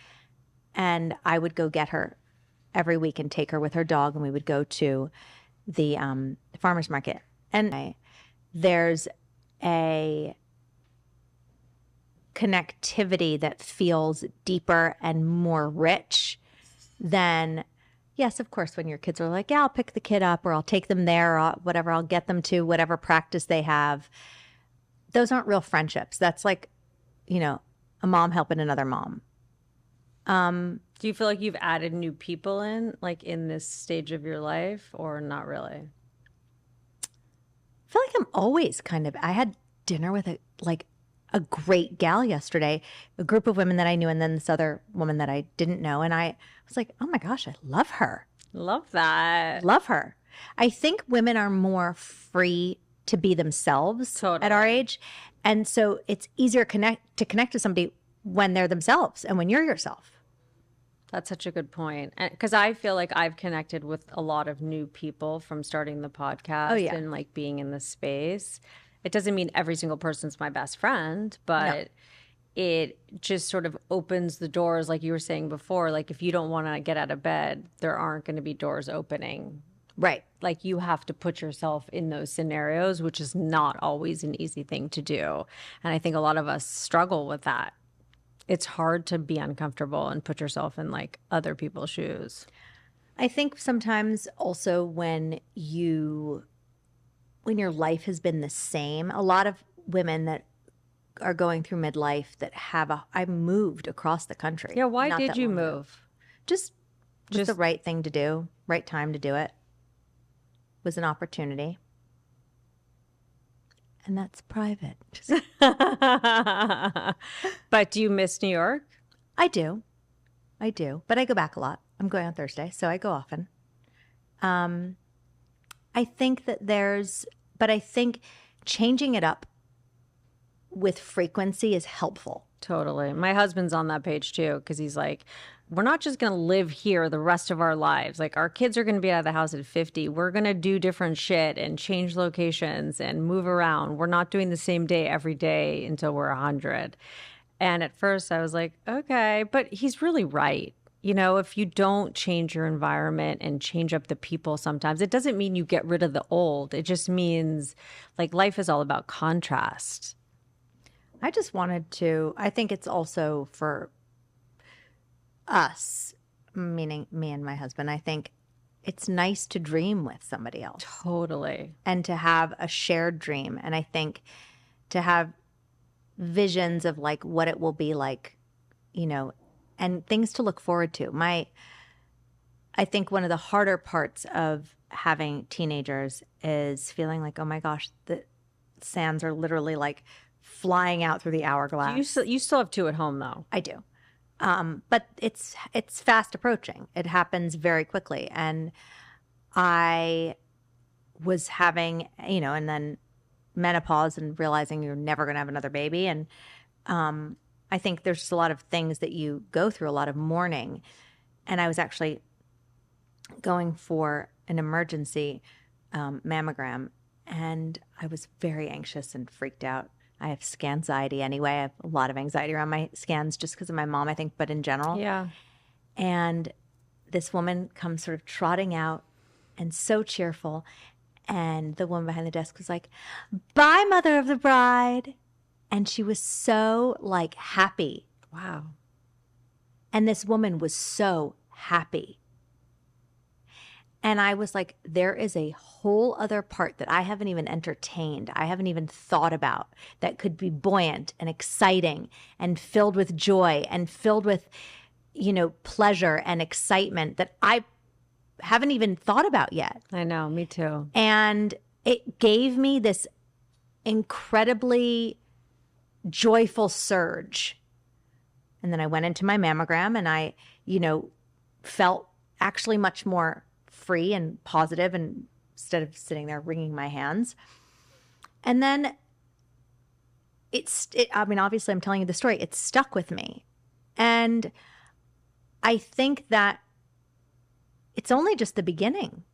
[SPEAKER 1] and I would go get her every week and take her with her dog, and we would go to the farmer's market. And there's a connectivity that feels deeper and more rich than, yes, of course, when your kids are like, yeah, I'll pick the kid up or I'll take them there or whatever, I'll get them to whatever practice they have. Those aren't real friendships. That's like, a mom helping another mom.
[SPEAKER 2] Do you feel like you've added new people in, like in this stage of your life, or not really?
[SPEAKER 1] I feel like I'm always I had dinner with a great gal yesterday, a group of women that I knew, and then this other woman that I didn't know. And I was like, oh my gosh, I love her.
[SPEAKER 2] Love that.
[SPEAKER 1] Love her. I think women are more free to be themselves at our age. And so it's easier to connect to somebody when they're themselves and when you're yourself.
[SPEAKER 2] That's such a good point. Because I feel like I've connected with a lot of new people from starting the podcast and like being in this space. It doesn't mean every single person's my best friend, but it just sort of opens the doors, like you were saying before. Like if you don't want to get out of bed, there aren't going to be doors opening.
[SPEAKER 1] Right.
[SPEAKER 2] Like you have to put yourself in those scenarios, which is not always an easy thing to do. And I think a lot of us struggle with that. It's hard to be uncomfortable and put yourself in like other people's shoes.
[SPEAKER 1] I think sometimes also when your life has been the same, a lot of women that are going through midlife that I moved across the country.
[SPEAKER 2] Yeah, why did you move?
[SPEAKER 1] Just the right thing to do, right time to do it. Was an opportunity. and that's private.
[SPEAKER 2] But do you miss New York?
[SPEAKER 1] I do. But I go back a lot. I'm going on Thursday, so I go often. I think I think changing it up with frequency is helpful.
[SPEAKER 2] Totally. My husband's on that page too, because he's like, we're not just going to live here the rest of our lives. Like, our kids are going to be out of the house at 50. We're going to do different shit and change locations and move around. We're not doing the same day every day until we're 100. And at first I was like, okay, but he's really right. You know, if you don't change your environment and change up the people sometimes, it doesn't mean you get rid of the old. It just means like life is all about contrast.
[SPEAKER 1] I think it's also for us, meaning me and my husband, I think it's nice to dream with somebody else.
[SPEAKER 2] Totally.
[SPEAKER 1] And to have a shared dream. And I think to have visions of like what it will be like, you know, and things to look forward to. I think one of the harder parts of having teenagers is feeling like, oh my gosh, the sands are literally like flying out through the hourglass.
[SPEAKER 2] You still have two at home though.
[SPEAKER 1] I do. But it's fast approaching. It happens very quickly. And I was having, you know, and then menopause and realizing you're never going to have another baby. And I think there's just a lot of things that you go through, a lot of mourning. And I was actually going for an emergency mammogram, and I was very anxious and freaked out. I have scanxiety anyway. I have a lot of anxiety around my scans just because of my mom, I think, but in general.
[SPEAKER 2] Yeah.
[SPEAKER 1] And this woman comes sort of trotting out and so cheerful. And the woman behind the desk was like, "Bye, mother of the bride." And she was so like happy.
[SPEAKER 2] Wow.
[SPEAKER 1] And this woman was so happy. And I was like, there is a whole other part that I haven't even entertained, I haven't even thought about, that could be buoyant and exciting and filled with joy and filled with, you know, pleasure and excitement that I haven't even thought about yet.
[SPEAKER 2] I know, me too.
[SPEAKER 1] And it gave me this incredibly joyful surge. And then I went into my mammogram and I, you know, felt actually much more free and positive, and instead of sitting there wringing my hands. And then I mean, obviously I'm telling you the story. It stuck with me. And I think that it's only just the beginning.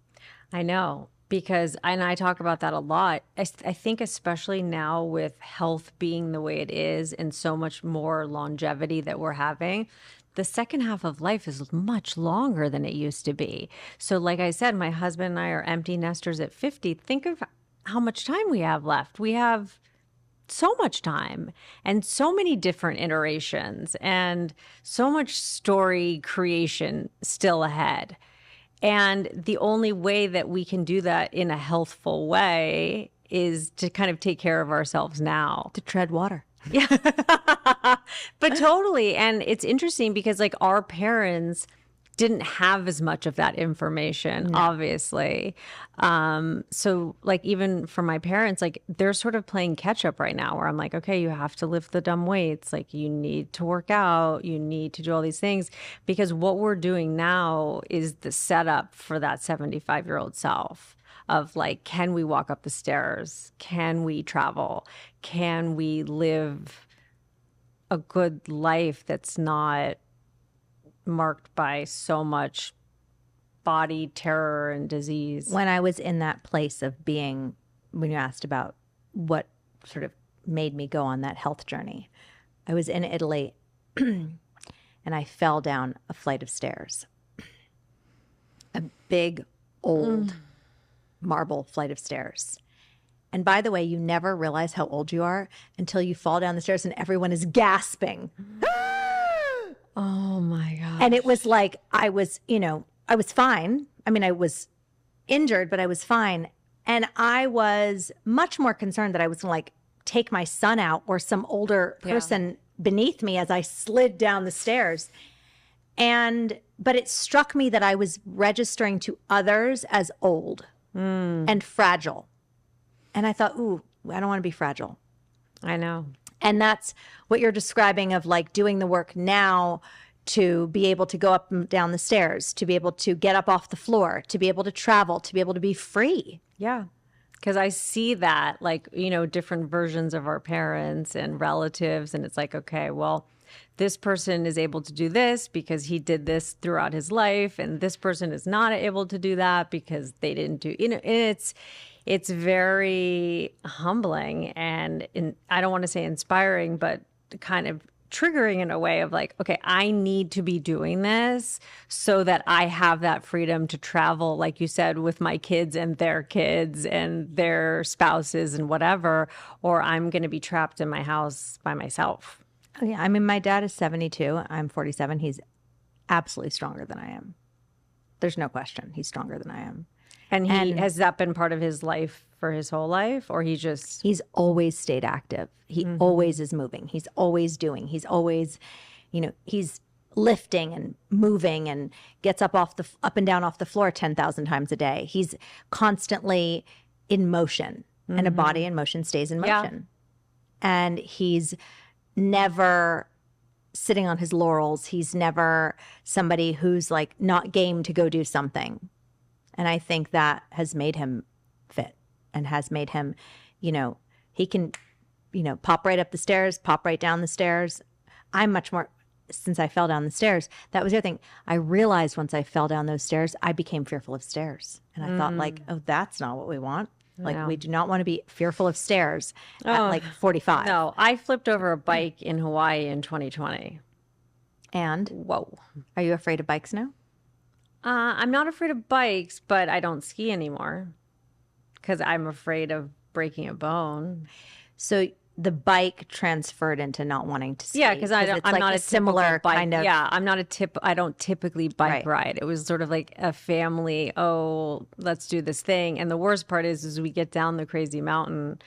[SPEAKER 2] I know, because, and I talk about that a lot. I think especially now with health being the way it is and so much more longevity that we're having, the second half of life is much longer than it used to be. So like I said, my husband and I are empty nesters at 50. Think of how much time we have left. We have so much time and so many different iterations and so much story creation still ahead. And the only way that we can do that in a healthful way is to kind of take care of ourselves now.
[SPEAKER 1] To tread water.
[SPEAKER 2] Yeah. But totally. And it's interesting because like our parents didn't have as much of that information, obviously. So like even for my parents, like they're sort of playing catch up right now where I'm like, okay, you have to lift the dumb weights. Like you need to work out, you need to do all these things, because what we're doing now is the setup for that 75-year-old self of like, can we walk up the stairs? Can we travel? Can we live a good life that's not marked by so much body terror and disease?
[SPEAKER 1] When I was in that place of being, when you asked about what sort of made me go on that health journey, I was in Italy and I fell down a flight of stairs. A big, old marble flight of stairs. And by the way, you never realize how old you are until you fall down the stairs and everyone is gasping.
[SPEAKER 2] Oh my gosh.
[SPEAKER 1] And it was like, I was fine. I mean, I was injured, but I was fine. And I was much more concerned that I was going to like take my son out or some older person beneath me as I slid down the stairs. But it struck me that I was registering to others as old and fragile. And I thought, ooh, I don't want to be fragile.
[SPEAKER 2] I know.
[SPEAKER 1] And that's what you're describing of like doing the work now to be able to go up and down the stairs, to be able to get up off the floor, to be able to travel, to be able to be free.
[SPEAKER 2] Yeah. Because I see that, like, you know, different versions of our parents and relatives. And it's like, okay, well, this person is able to do this because he did this throughout his life. And this person is not able to do that because they didn't do, you know, it's very humbling and I don't want to say inspiring, but kind of triggering in a way of like, okay, I need to be doing this so that I have that freedom to travel, like you said, with my kids and their spouses and whatever, or I'm going to be trapped in my house by myself.
[SPEAKER 1] Oh, yeah. I mean, my dad is 72. I'm 47. He's absolutely stronger than I am. There's no question. He's stronger than I am.
[SPEAKER 2] And has that been part of his life for his whole life, or he's
[SPEAKER 1] always stayed active. He always is moving. He's always doing. He's always, you know, he's lifting and moving and gets up and down off the floor 10,000 times a day. He's constantly in motion, and a body in motion stays in motion. Yeah. And he's never sitting on his laurels. He's never somebody who's like not game to go do something. And I think that has made him fit and has made him, you know, he can, you know, pop right up the stairs, pop right down the stairs. I'm much more, since I fell down the stairs, that was the other thing. I realized once I fell down those stairs, I became fearful of stairs. And I thought like, oh, that's not what we want. Like, we do not want to be fearful of stairs at like 45.
[SPEAKER 2] No, I flipped over a bike in Hawaii in 2020.
[SPEAKER 1] And
[SPEAKER 2] whoa.
[SPEAKER 1] Are you afraid of bikes now?
[SPEAKER 2] I'm not afraid of bikes, but I don't ski anymore because I'm afraid of breaking a bone.
[SPEAKER 1] So the bike transferred into not wanting to ski.
[SPEAKER 2] Yeah, because I'm
[SPEAKER 1] like
[SPEAKER 2] not
[SPEAKER 1] a similar
[SPEAKER 2] bike,
[SPEAKER 1] kind of.
[SPEAKER 2] Yeah, I don't typically bike ride. It was sort of like a family. Oh, let's do this thing. And the worst part is we get down the crazy mountain.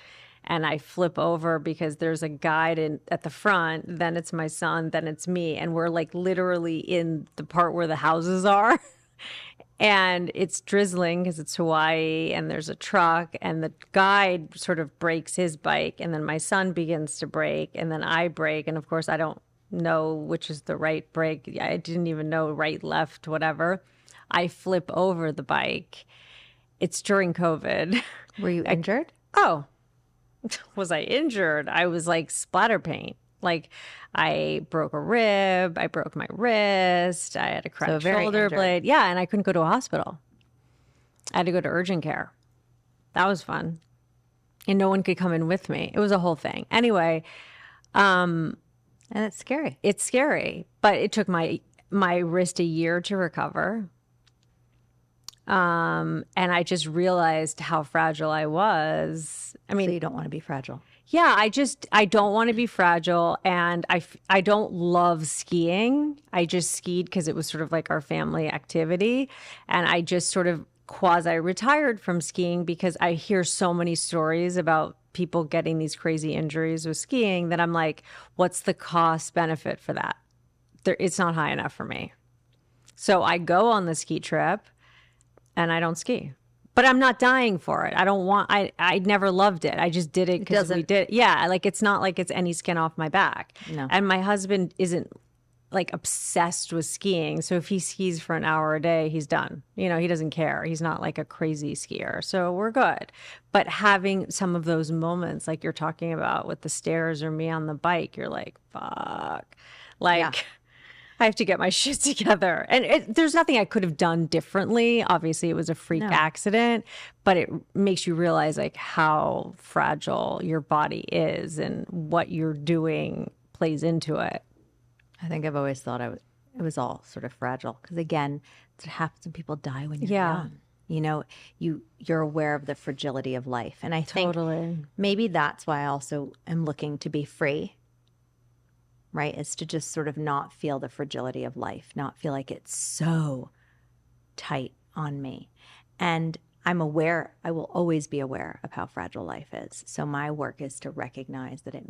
[SPEAKER 2] And I flip over because there's a guide at the front. Then it's my son. Then it's me. And we're like literally in the part where the houses are. And it's drizzling because it's Hawaii and there's a truck. And the guide sort of brakes his bike. And then my son begins to brake. And then I brake. And of course, I don't know which is the right brake. I didn't even know right, left, whatever. I flip over the bike. It's during COVID.
[SPEAKER 1] Were you injured?
[SPEAKER 2] Oh. Was I injured? I was like splatter paint. Like I broke a rib, I broke my wrist, I had a cracked shoulder blade. Yeah, and I couldn't go to a hospital. I had to go to urgent care. That was fun. And no one could come in with me. It was a whole thing. Anyway,
[SPEAKER 1] and it's scary.
[SPEAKER 2] It's scary, but it took my wrist a year to recover. And I just realized how fragile I was. I mean,
[SPEAKER 1] so you don't want to be fragile.
[SPEAKER 2] Yeah, I don't want to be fragile. And I don't love skiing. I just skied because it was sort of like our family activity. And I just sort of quasi-retired from skiing because I hear so many stories about people getting these crazy injuries with skiing that I'm like, what's the cost benefit for that? It's not high enough for me. So I go on the ski trip. And I don't ski, but I'm not dying for it. I never loved it. I just did it because we did. Yeah. Like, it's not like it's any skin off my back.
[SPEAKER 1] No.
[SPEAKER 2] And my husband isn't like obsessed with skiing. So if he skis for an hour a day, he's done. You know, he doesn't care. He's not like a crazy skier. So we're good. But having some of those moments like you're talking about with the stairs or me on the bike, you're like, fuck. Like, yeah. I have to get my shit together. And there's nothing I could have done differently. Obviously, it was a freak accident, but it makes you realize like how fragile your body is and what you're doing plays into it.
[SPEAKER 1] I think I've always thought it was all sort of fragile because, again, it happens when people die when you're young. You know, you're aware of the fragility of life. And I think maybe that's why I also am looking to be free. Right, is to just sort of not feel the fragility of life, not feel like it's so tight on me. And I'm aware, I will always be aware of how fragile life is. So my work is to recognize that it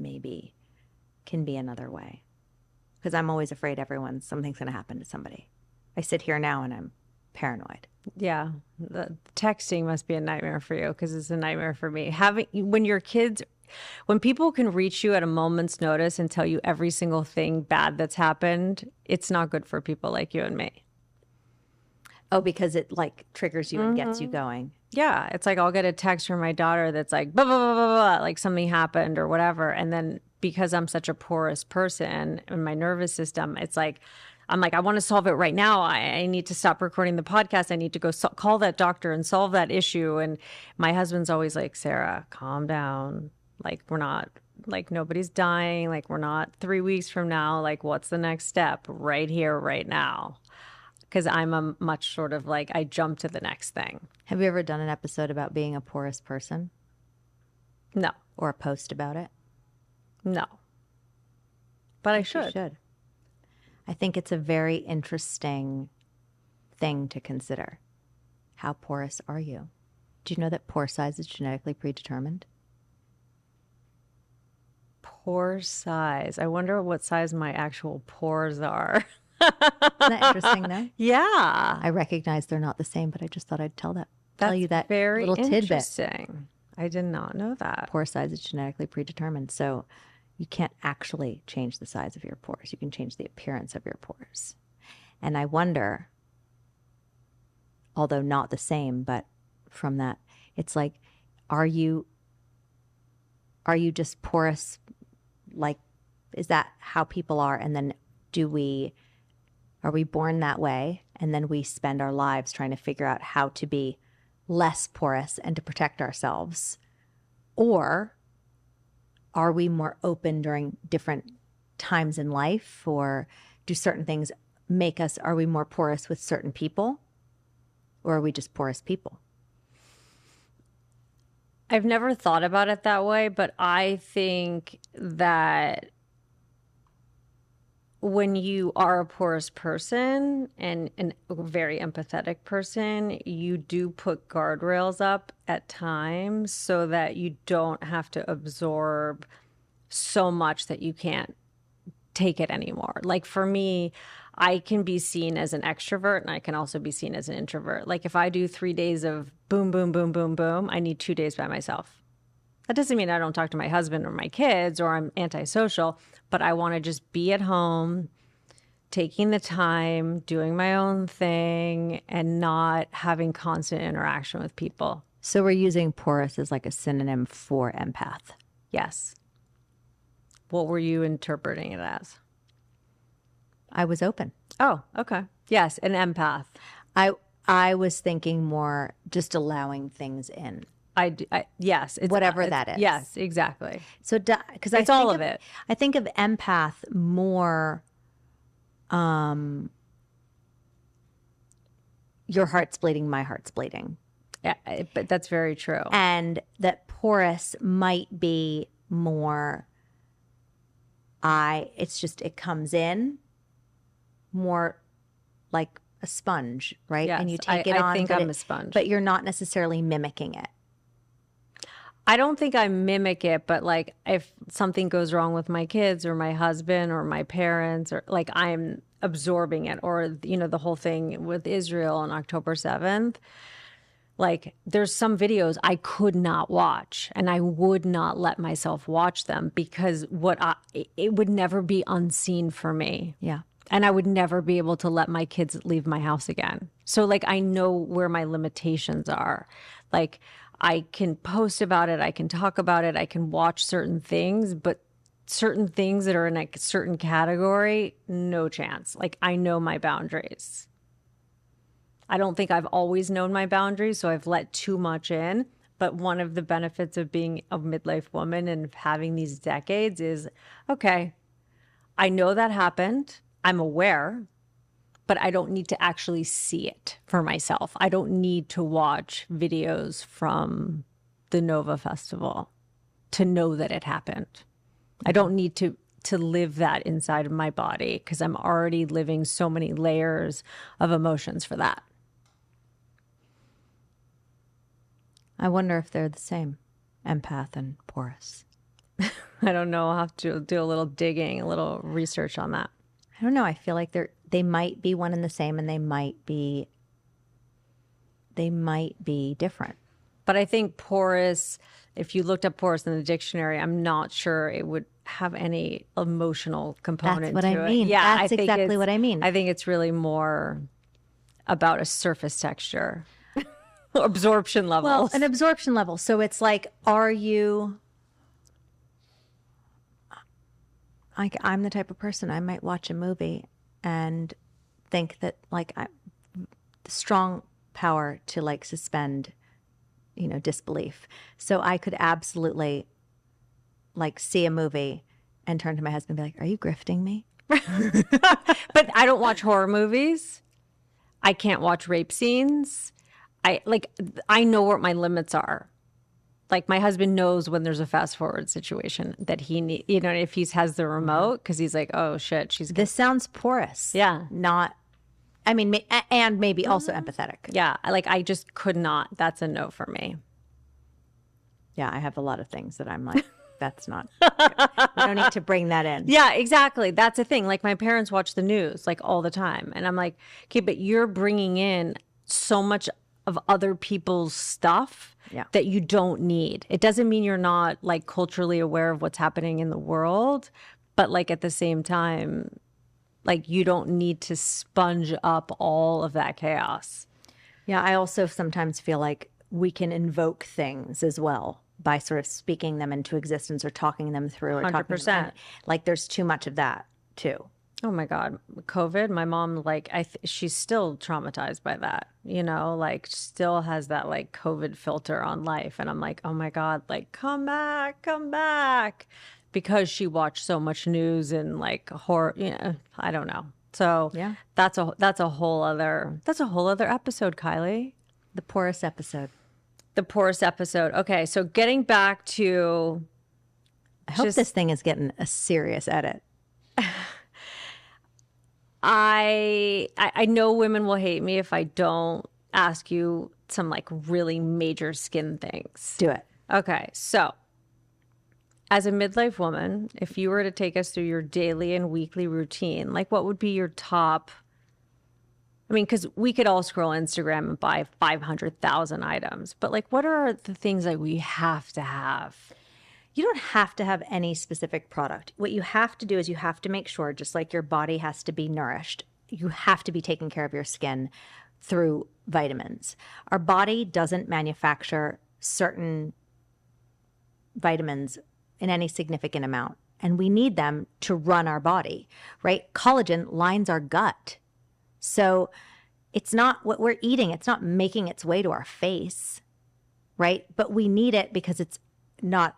[SPEAKER 1] can be another way. Because I'm always afraid something's going to happen to somebody. I sit here now and I'm paranoid.
[SPEAKER 2] Yeah, the texting must be a nightmare for you because it's a nightmare for me. When people can reach you at a moment's notice and tell you every single thing bad that's happened, it's not good for people like you and me.
[SPEAKER 1] Oh, because it like triggers you and gets you going.
[SPEAKER 2] Yeah, it's like I'll get a text from my daughter that's like, blah, blah, blah, blah, blah, like something happened or whatever. And then because I'm such a porous person in my nervous system, it's like, I'm like, I want to solve it right now. I need to stop recording the podcast. I need to go call that doctor and solve that issue. And my husband's always like, Sarah, calm down. Like, we're not, like, nobody's dying. Like, we're not 3 weeks from now. Like, what's the next step right here, right now? Because I'm a much sort of like, I jump to the next thing.
[SPEAKER 1] Have you ever done an episode about being a porous person?
[SPEAKER 2] No.
[SPEAKER 1] Or a post about it?
[SPEAKER 2] No. But I should.
[SPEAKER 1] You should. I think it's a very interesting thing to consider. How porous are you? Do you know that pore size is genetically predetermined?
[SPEAKER 2] Pore size. I wonder what size my actual pores are.
[SPEAKER 1] Isn't that interesting, though?
[SPEAKER 2] Yeah.
[SPEAKER 1] I recognize they're not the same, but I just thought I'd tell
[SPEAKER 2] That's
[SPEAKER 1] you that
[SPEAKER 2] very
[SPEAKER 1] little tidbit.
[SPEAKER 2] interesting. I did not know that.
[SPEAKER 1] Pore size is genetically predetermined. So you can't actually change the size of your pores. You can change the appearance of your pores. And I wonder, although not the same, but from that, it's like, are you just porous? Like, is that how people are? And then are we born that way? And then we spend our lives trying to figure out how to be less porous and to protect ourselves? Or are we more open during different times in life? Or do certain things are we more porous with certain people? Or are we just porous people?
[SPEAKER 2] I've never thought about it that way, but I think that when you are a porous person and a very empathetic person, you do put guardrails up at times so that you don't have to absorb so much that you can't take it anymore. Like for me, I can be seen as an extrovert and I can also be seen as an introvert. Like if I do 3 days of boom, boom, boom, boom, boom, I need 2 days by myself. That doesn't mean I don't talk to my husband or my kids or I'm antisocial, but I want to just be at home, taking the time, doing my own thing, and not having constant interaction with people.
[SPEAKER 1] So we're using porous as like a synonym for empath.
[SPEAKER 2] Yes. What were you interpreting it as?
[SPEAKER 1] I was open.
[SPEAKER 2] Oh, okay. Yes, an empath.
[SPEAKER 1] I was thinking more just allowing things in.
[SPEAKER 2] Yes.
[SPEAKER 1] Whatever that is.
[SPEAKER 2] Yes, exactly.
[SPEAKER 1] So, because
[SPEAKER 2] it's all of it.
[SPEAKER 1] I think of empath more, your heart's bleeding, my heart's bleeding.
[SPEAKER 2] Yeah, but that's very true.
[SPEAKER 1] And that porous might be more, it comes in more like a sponge, right?
[SPEAKER 2] Yes,
[SPEAKER 1] and you take it on.
[SPEAKER 2] I think I'm a sponge.
[SPEAKER 1] But you're not necessarily mimicking it.
[SPEAKER 2] I don't think I mimic it, but like if something goes wrong with my kids or my husband or my parents, or like I'm absorbing it, or, you know, the whole thing with Israel on October 7th, like there's some videos I could not watch and I would not let myself watch them because it would never be unseen for me.
[SPEAKER 1] Yeah.
[SPEAKER 2] And I would never be able to let my kids leave my house again. So like I know where my limitations are. Like I can post about it, I can talk about it, I can watch certain things, but certain things that are in a certain category, no chance. Like I know my boundaries. I don't think I've always known my boundaries, so I've let too much in. But one of the benefits of being a midlife woman and having these decades is, okay, I know that happened. I'm aware, but I don't need to actually see it for myself. I don't need to watch videos from the Nova Festival to know that it happened. I don't need to live that inside of my body because I'm already living so many layers of emotions for that.
[SPEAKER 1] I wonder if they're the same, empath and porous.
[SPEAKER 2] I don't know. I'll have to do a little digging, a little research on that.
[SPEAKER 1] I don't know. I feel like they might be one and the same, and they might be they might be different.
[SPEAKER 2] But I think porous, if you looked up porous in the dictionary, I'm not sure it would have any emotional component
[SPEAKER 1] That's what
[SPEAKER 2] to
[SPEAKER 1] I mean.
[SPEAKER 2] it. Yeah,
[SPEAKER 1] That's exactly what I mean.
[SPEAKER 2] I think it's really more about a surface texture, absorption levels.
[SPEAKER 1] Well, an absorption level. So it's like, are you... I'm the type of person, I might watch a movie and think that like the strong power to like suspend, disbelief. So I could absolutely like see a movie and turn to my husband and be like, are you grifting me?
[SPEAKER 2] But I don't watch horror movies. I can't watch rape scenes. I know what my limits are. Like my husband knows when there's a fast forward situation that he need, if he has the remote, because he's like, oh shit,
[SPEAKER 1] This sounds porous.
[SPEAKER 2] Yeah.
[SPEAKER 1] Not, I mean, and maybe also empathetic.
[SPEAKER 2] Yeah. I just could not. That's a no for me.
[SPEAKER 1] Yeah, I have a lot of things that I'm like, that's not, we don't need to bring that in.
[SPEAKER 2] Yeah, exactly. That's the thing. Like my parents watch the news like all the time. And I'm like, okay, but you're bringing in so much of other people's stuff that you don't need. It doesn't mean you're not like culturally aware of what's happening in the world, but like at the same time, like you don't need to sponge up all of that chaos.
[SPEAKER 1] Yeah, I also sometimes feel like we can invoke things as well by sort of speaking them into existence or talking them through. Or
[SPEAKER 2] 100%.
[SPEAKER 1] Like there's too much of that too.
[SPEAKER 2] Oh my God. COVID, my mom, like, she's still traumatized by that, like still has that like COVID filter on life. And I'm like, oh my God, like, come back. Because she watched so much news and like horror, I don't know. So
[SPEAKER 1] yeah,
[SPEAKER 2] that's a whole other episode, Cayli.
[SPEAKER 1] The porous episode.
[SPEAKER 2] The porous episode. Okay. So getting back to,
[SPEAKER 1] I hope this thing is getting a serious edit.
[SPEAKER 2] I know women will hate me if I don't ask you some like really major skin things.
[SPEAKER 1] Do it.
[SPEAKER 2] Okay. So as a midlife woman, if you were to take us through your daily and weekly routine, like what would be your top? I mean, because we could all scroll Instagram and buy 500,000 items, but like what are the things that we have to have?
[SPEAKER 1] You don't have to have any specific product. What you have to do is you have to make sure, just like your body has to be nourished, you have to be taking care of your skin through vitamins. Our body doesn't manufacture certain vitamins in any significant amount, and we need them to run our body, right? Collagen lines our gut. So it's not what we're eating. It's not making its way to our face, right? But we need it because it's not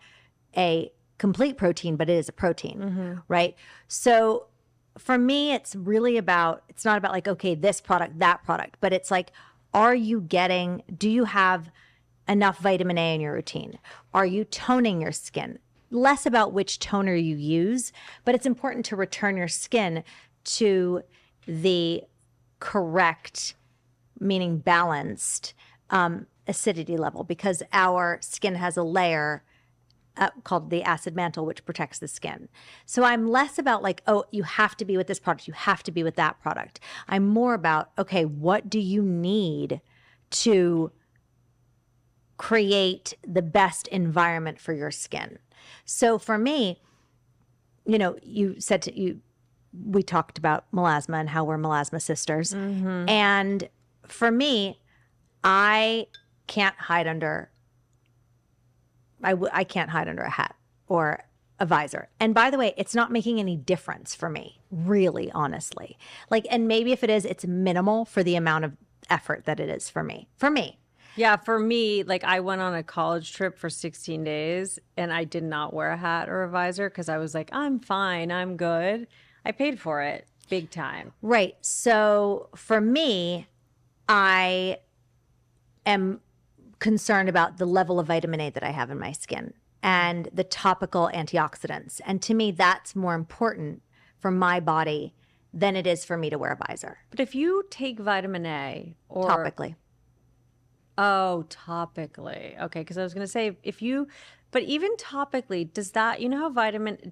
[SPEAKER 1] a complete protein, but it is a protein, right? So for me, it's really about, it's not about like, okay, this product, that product, but it's like, do you have enough vitamin A in your routine? Are you toning your skin? Less about which toner you use, but it's important to return your skin to the correct, meaning balanced acidity level, because our skin has a layer called the acid mantle, which protects the skin. So I'm less about like, oh, you have to be with this product, you have to be with that product. I'm more about, okay, what do you need to create the best environment for your skin? So for me, we talked about melasma and how we're melasma sisters. And for me, I can't hide under I can't hide under a hat or a visor. And by the way, it's not making any difference for me, really, honestly. Like, and maybe if it is, it's minimal for the amount of effort that it is for me.
[SPEAKER 2] Yeah, for me, like I went on a college trip for 16 days and I did not wear a hat or a visor because I was like, I'm fine, I'm good. I paid for it big time.
[SPEAKER 1] Right. So for me, I am concerned about the level of vitamin A that I have in my skin and the topical antioxidants. And to me, that's more important for my body than it is for me to wear a visor.
[SPEAKER 2] But if you take vitamin A or
[SPEAKER 1] topically.
[SPEAKER 2] Oh, topically. Okay, because I was going to say, if you But even topically, does that, how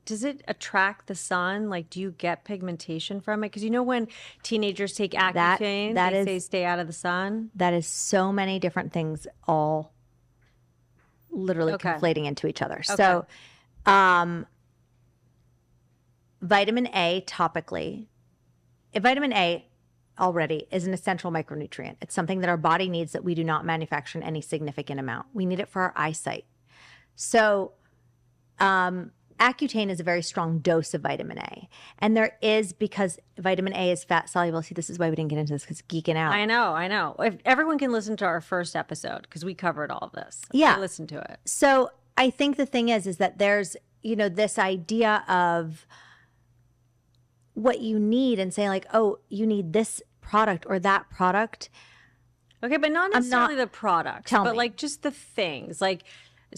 [SPEAKER 2] does it attract the sun? Like, do you get pigmentation from it? Because when teenagers take Accutane, they say stay out of the sun.
[SPEAKER 1] That is so many different things all literally conflating into each other. Okay. So, vitamin A topically, vitamin A already is an essential micronutrient. It's something that our body needs that we do not manufacture in any significant amount. We need it for our eyesight. So, Accutane is a very strong dose of vitamin A. And there is, because vitamin A is fat soluble. See, this is why we didn't get into this, because geeking out.
[SPEAKER 2] I know. If everyone can listen to our first episode, because we covered all of this.
[SPEAKER 1] Yeah.
[SPEAKER 2] Listen to it.
[SPEAKER 1] So I think the thing is that there's, this idea of what you need and saying like, oh, you need this product or that product.
[SPEAKER 2] Okay, but not necessarily the product, but like just the things. Like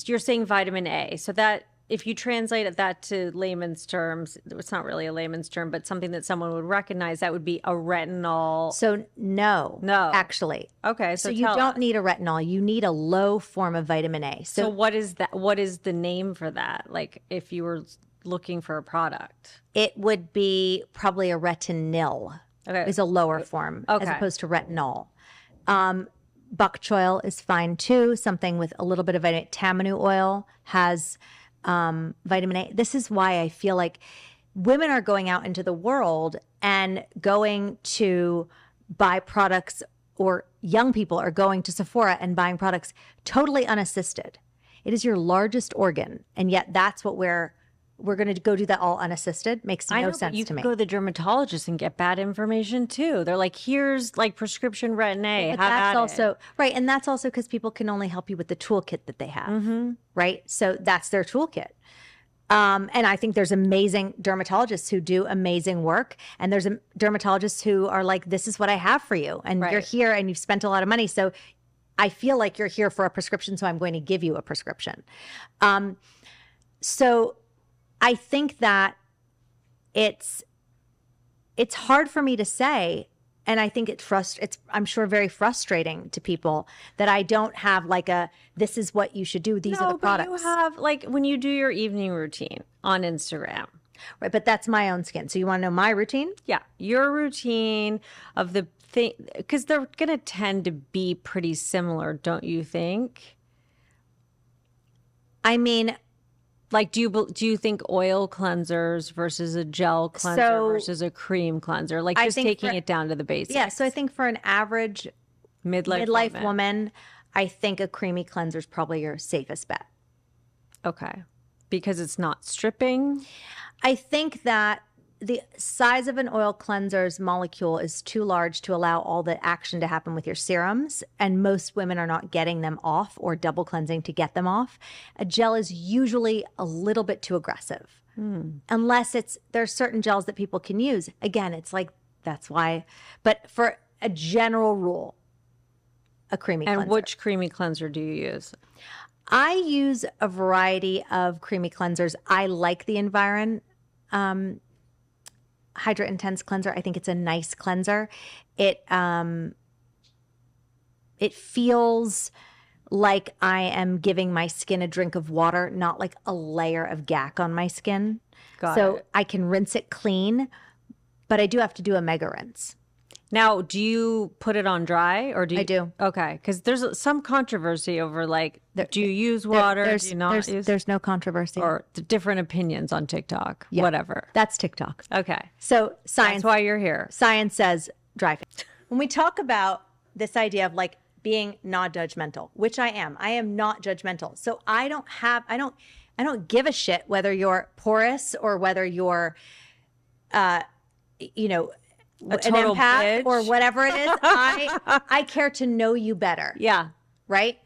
[SPEAKER 2] you're saying vitamin A. So that if you translate that to layman's terms, it's not really a layman's term, but something that someone would recognize, that would be a retinol.
[SPEAKER 1] So no, actually.
[SPEAKER 2] Okay.
[SPEAKER 1] So you don't need a retinol. You need a low form of vitamin A.
[SPEAKER 2] So what is that? What is the name for that? Like if you were looking for a product,
[SPEAKER 1] it would be probably a retinil.
[SPEAKER 2] Okay.
[SPEAKER 1] Is a lower form as opposed to retinol. Bok choil is fine too. Something with a little bit of vitamin. Tamanu oil has vitamin A. This is why I feel like women are going out into the world and going to buy products, or young people are going to Sephora and buying products totally unassisted. It is your largest organ, and yet that's what we're going to go do that all unassisted. Makes no sense to me.
[SPEAKER 2] You can go to the dermatologist and get bad information too. They're like, here's like prescription retin A.
[SPEAKER 1] But that's also right, and that's also because people can only help you with the toolkit that they have, right? So that's their toolkit. And I think there's amazing dermatologists who do amazing work, and there's dermatologists who are like, this is what I have for you, and you're here, and you've spent a lot of money, so I feel like you're here for a prescription, so I'm going to give you a prescription. So I think that it's hard for me to say, and I think it's I'm sure very frustrating to people that I don't have like this is what you should do. These are the products.
[SPEAKER 2] But you have like when you do your evening routine on Instagram.
[SPEAKER 1] Right, but that's my own skin. So you want to know my routine?
[SPEAKER 2] Yeah, your routine of the thing, because they're going to tend to be pretty similar, don't you think?
[SPEAKER 1] I mean,
[SPEAKER 2] like, do you think oil cleansers versus a gel cleanser versus a cream cleanser? Like just taking it down to the basics.
[SPEAKER 1] Yeah, so I think for an average midlife woman, I think a creamy cleanser is probably your safest bet.
[SPEAKER 2] Okay. Because it's not stripping?
[SPEAKER 1] I think that the size of an oil cleanser's molecule is too large to allow all the action to happen with your serums, and most women are not getting them off or double cleansing to get them off. A gel is usually a little bit too aggressive, unless there's certain gels that people can use. Again, it's like, that's why, but for a general rule, a creamy cleanser.
[SPEAKER 2] And which creamy cleanser do you use?
[SPEAKER 1] I use a variety of creamy cleansers. I like the Environ Hydra Intense cleanser. I think it's a nice cleanser. It feels like I am giving my skin a drink of water, not like a layer of gack on my skin. So I can rinse it clean, but I do have to do a mega rinse.
[SPEAKER 2] Now, do you put it on dry or do you?
[SPEAKER 1] I do.
[SPEAKER 2] Okay, because there's some controversy over like, do you use water? Do you not use?
[SPEAKER 1] There's no controversy.
[SPEAKER 2] Or different opinions on TikTok. Yeah, whatever.
[SPEAKER 1] That's TikTok.
[SPEAKER 2] Okay.
[SPEAKER 1] So science.
[SPEAKER 2] That's why you're here.
[SPEAKER 1] Science says dry. When we talk about this idea of like being not judgmental, which I am not judgmental. So I don't give a shit whether you're porous or whether you're,
[SPEAKER 2] a total
[SPEAKER 1] an empath
[SPEAKER 2] bitch.
[SPEAKER 1] Or whatever it is. I care to know you better.
[SPEAKER 2] Yeah.
[SPEAKER 1] Right?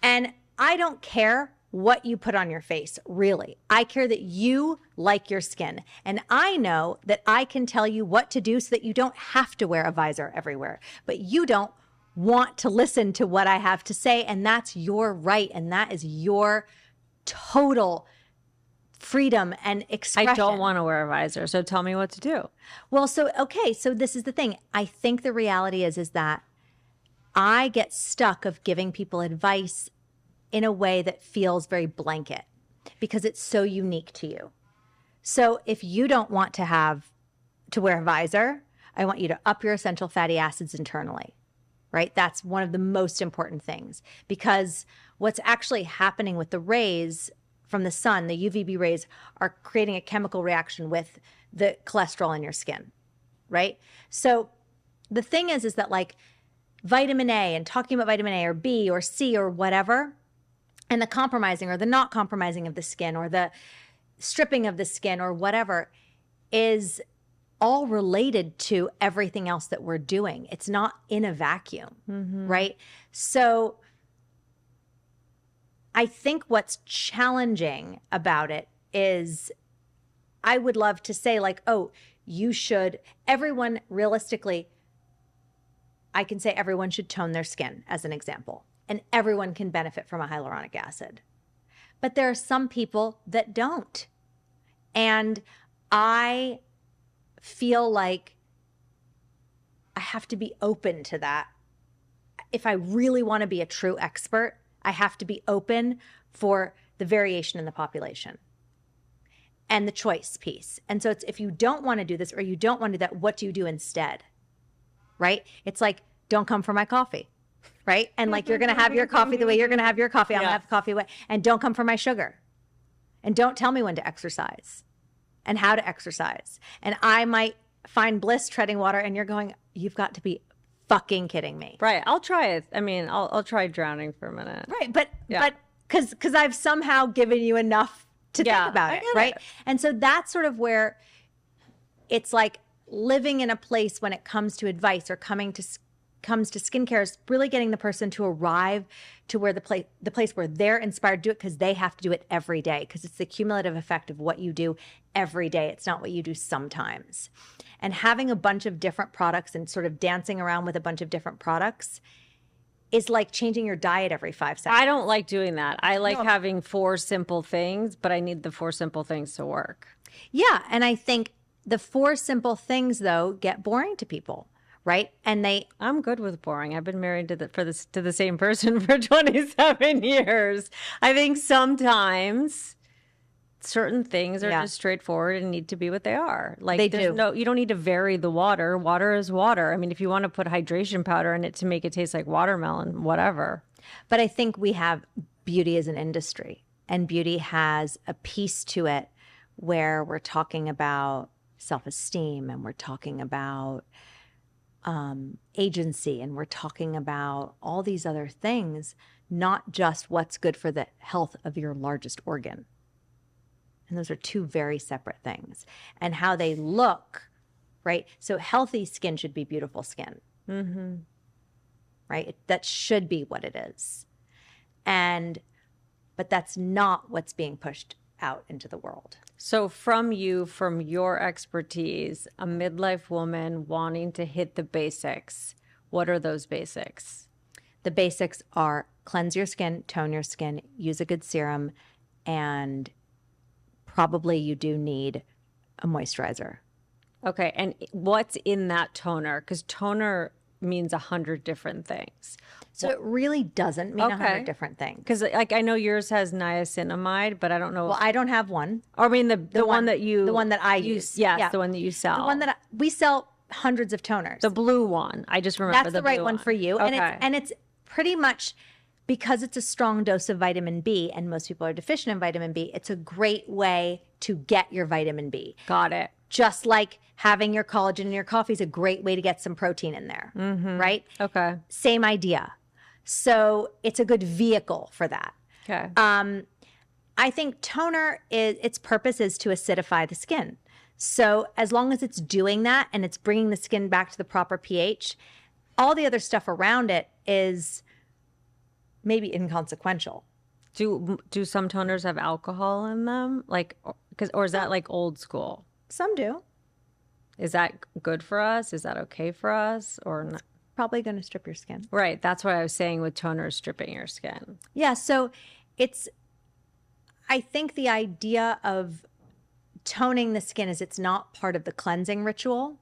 [SPEAKER 1] And I don't care what you put on your face, really. I care that you like your skin. And I know that I can tell you what to do so that you don't have to wear a visor everywhere. But you don't want to listen to what I have to say. And that's your right. And that is your total freedom and expression.
[SPEAKER 2] I don't want to wear a visor, so tell me what to do.
[SPEAKER 1] Well, so this is the thing. I think the reality is that I get stuck of giving people advice in a way that feels very blanket. because it's so unique to you. So if you don't want to wear a visor, I want you to up your essential fatty acids internally, right? That's one of the most important things, because what's actually happening with the rays from the sun, the UVB rays, are creating a chemical reaction with the cholesterol in your skin, right? So the thing is that like vitamin A and talking about vitamin A or B or C or whatever, and the compromising or the not compromising of the skin or the stripping of the skin or whatever is all related to everything else that we're doing. It's not in a vacuum, right? So I think what's challenging about it is I would love to say like, oh, you should, everyone realistically, I can say everyone should tone their skin as an example, and everyone can benefit from a hyaluronic acid. But there are some people that don't. And I feel like I have to be open to that. If I really want to be a true expert, I have to be open for the variation in the population and the choice piece. And so it's, if you don't want to do this or you don't want to do that, what do you do instead? Right? It's like, don't come for my coffee. Right? And like, you're going to have your coffee the way you're going to have your coffee. I'm going to have coffee way. And don't come for my sugar. And don't tell me when to exercise and how to exercise. And I might find bliss treading water, and you're going, you've got to be fucking kidding me.
[SPEAKER 2] Right. I'll try it. I mean, I'll try drowning for a minute.
[SPEAKER 1] Right. But because I've somehow given you enough to think about it. Right. And so that's sort of where it's like living in a place when it comes to advice or comes to skincare is really getting the person to arrive to where the place where they're inspired to do it, because they have to do it every day, because it's the cumulative effect of what you do every day. It's not what you do sometimes. And having a bunch of different products and sort of dancing around with a bunch of different products is like changing your diet every 5 seconds.
[SPEAKER 2] I don't like doing that. I like having 4 simple things, but I need the 4 simple things to work.
[SPEAKER 1] Yeah. And I think the 4 simple things, though, get boring to people. Right. And
[SPEAKER 2] I'm good with boring. I've been married to the same person for 27 years. I think sometimes certain things are just straightforward and need to be what they are. Like you don't need to vary the water. Water is water. I mean, if you want to put hydration powder in it to make it taste like watermelon, whatever.
[SPEAKER 1] But I think we have beauty as an industry, and beauty has a piece to it where we're talking about self-esteem, and we're talking about agency, and we're talking about all these other things, not just what's good for the health of your largest organ. And those are 2 very separate things. And how they look, right? So healthy skin should be beautiful skin. Right? That should be what it is. But that's not what's being pushed out into the world.
[SPEAKER 2] So from your expertise, a midlife woman wanting to hit the basics, what are those basics?
[SPEAKER 1] The basics are cleanse your skin, tone your skin, use a good serum, and probably you do need a moisturizer.
[SPEAKER 2] Okay. And what's in that toner? Because toner means 100 different things.
[SPEAKER 1] So it really doesn't mean 100 different things.
[SPEAKER 2] Because like I know yours has niacinamide, but I don't know.
[SPEAKER 1] Well, I don't have one.
[SPEAKER 2] Or I mean the one that
[SPEAKER 1] I use.
[SPEAKER 2] Yes, the one that you sell.
[SPEAKER 1] The one that we sell hundreds of toners.
[SPEAKER 2] The blue one. I just remember
[SPEAKER 1] that's the right one for you.
[SPEAKER 2] Okay.
[SPEAKER 1] And it's pretty much because it's a strong dose of vitamin B, and most people are deficient in vitamin B. It's a great way to get your vitamin B.
[SPEAKER 2] Got it.
[SPEAKER 1] Just like having your collagen in your coffee is a great way to get some protein in there, right?
[SPEAKER 2] Okay.
[SPEAKER 1] Same idea. So it's a good vehicle for that.
[SPEAKER 2] Okay.
[SPEAKER 1] I think toner its purpose is to acidify the skin. So as long as it's doing that and it's bringing the skin back to the proper pH, all the other stuff around it is maybe inconsequential.
[SPEAKER 2] Do some toners have alcohol in them? Or is that like old school?
[SPEAKER 1] Some do.
[SPEAKER 2] Is that good for us? Is that okay for us or not?
[SPEAKER 1] Probably going to strip your skin.
[SPEAKER 2] Right. That's what I was saying with toners stripping your skin.
[SPEAKER 1] Yeah. So I think the idea of toning the skin is it's not part of the cleansing ritual.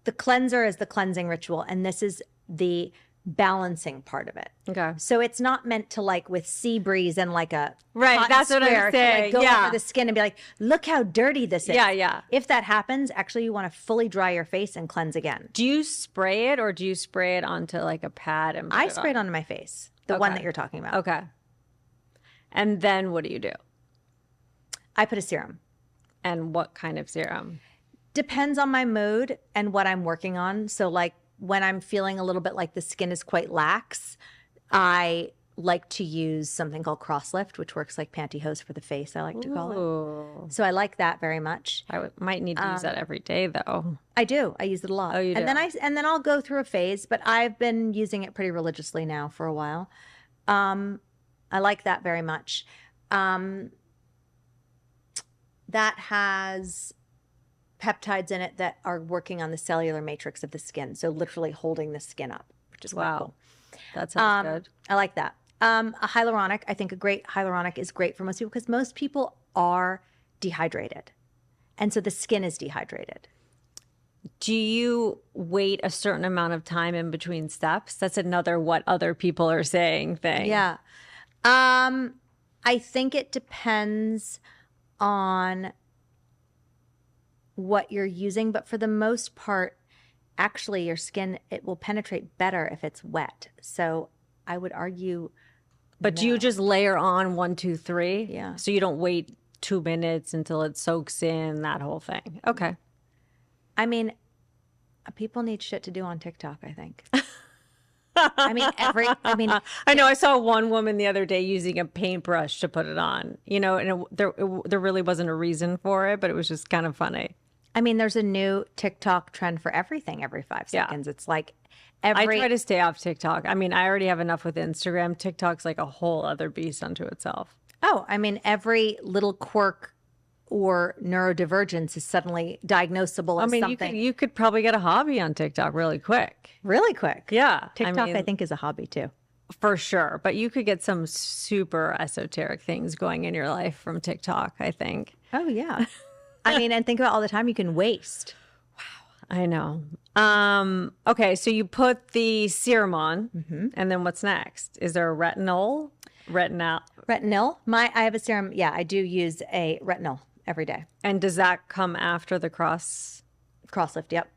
[SPEAKER 1] The cleanser is the cleansing ritual. And this is the balancing part of it.
[SPEAKER 2] Okay.
[SPEAKER 1] So it's not meant to like with sea breeze and like a
[SPEAKER 2] Right,
[SPEAKER 1] cotton
[SPEAKER 2] that's what I'm
[SPEAKER 1] square to,
[SPEAKER 2] saying.
[SPEAKER 1] like, go
[SPEAKER 2] Yeah.
[SPEAKER 1] over the skin and be like, look how dirty this is.
[SPEAKER 2] Yeah, yeah.
[SPEAKER 1] If that happens, actually you want to fully dry your face and cleanse again.
[SPEAKER 2] Do you spray it or do you spray it onto like a pad and put
[SPEAKER 1] I
[SPEAKER 2] it
[SPEAKER 1] spray it
[SPEAKER 2] on?
[SPEAKER 1] onto my face, the one
[SPEAKER 2] Okay.
[SPEAKER 1] that you're talking about.
[SPEAKER 2] Okay. And then what do you do?
[SPEAKER 1] I put a serum.
[SPEAKER 2] And what kind of serum?
[SPEAKER 1] Depends on my mood and what I'm working on. So like when I'm feeling a little bit like the skin is quite lax, I like to use something called cross lift, which works like pantyhose for the face, I like to call it.
[SPEAKER 2] Ooh.
[SPEAKER 1] So I like that very much.
[SPEAKER 2] Might need to use that every day though.
[SPEAKER 1] I do. I use it a lot.
[SPEAKER 2] Oh, you do?
[SPEAKER 1] And then I'll go through a phase, but I've been using it pretty religiously now for a while. I like that very much. That has peptides in it that are working on the cellular matrix of the skin. So literally holding the skin up, which is quite cool.
[SPEAKER 2] That sounds good.
[SPEAKER 1] I like that. A hyaluronic, I think a great hyaluronic is great for most people because most people are dehydrated. And so the skin is dehydrated.
[SPEAKER 2] Do you wait a certain amount of time in between steps? That's another what other people are saying thing.
[SPEAKER 1] Yeah. I think it depends on what you're using, but for the most part, actually your skin, it will penetrate better if it's wet. So I would argue.
[SPEAKER 2] But do you just layer on 1, 2, 3?
[SPEAKER 1] Yeah.
[SPEAKER 2] So you don't wait 2 minutes until it soaks in, that whole thing. Okay.
[SPEAKER 1] I mean, people need shit to do on TikTok, I think. I
[SPEAKER 2] know I saw one woman the other day using a paintbrush to put it on, you know, and there really wasn't a reason for it, but it was just kind of funny.
[SPEAKER 1] I mean, there's a new TikTok trend for everything every 5 seconds. Yeah. It's like
[SPEAKER 2] I try to stay off TikTok. I mean, I already have enough with Instagram. TikTok's like a whole other beast unto itself.
[SPEAKER 1] Oh, I mean, every little quirk or neurodivergence is suddenly diagnosable as something.
[SPEAKER 2] You could probably get a hobby on TikTok really quick.
[SPEAKER 1] Really quick.
[SPEAKER 2] Yeah.
[SPEAKER 1] TikTok, I think, is a hobby too.
[SPEAKER 2] For sure. But you could get some super esoteric things going in your life from TikTok, I think.
[SPEAKER 1] Oh, yeah. I mean, and think about all the time you can waste.
[SPEAKER 2] I know. Okay, so you put the serum on, and then what's next? Is there a retinol?
[SPEAKER 1] Retinol. I have a serum. Yeah, I do use a retinol every day.
[SPEAKER 2] And does that come after the cross
[SPEAKER 1] lift? Yep,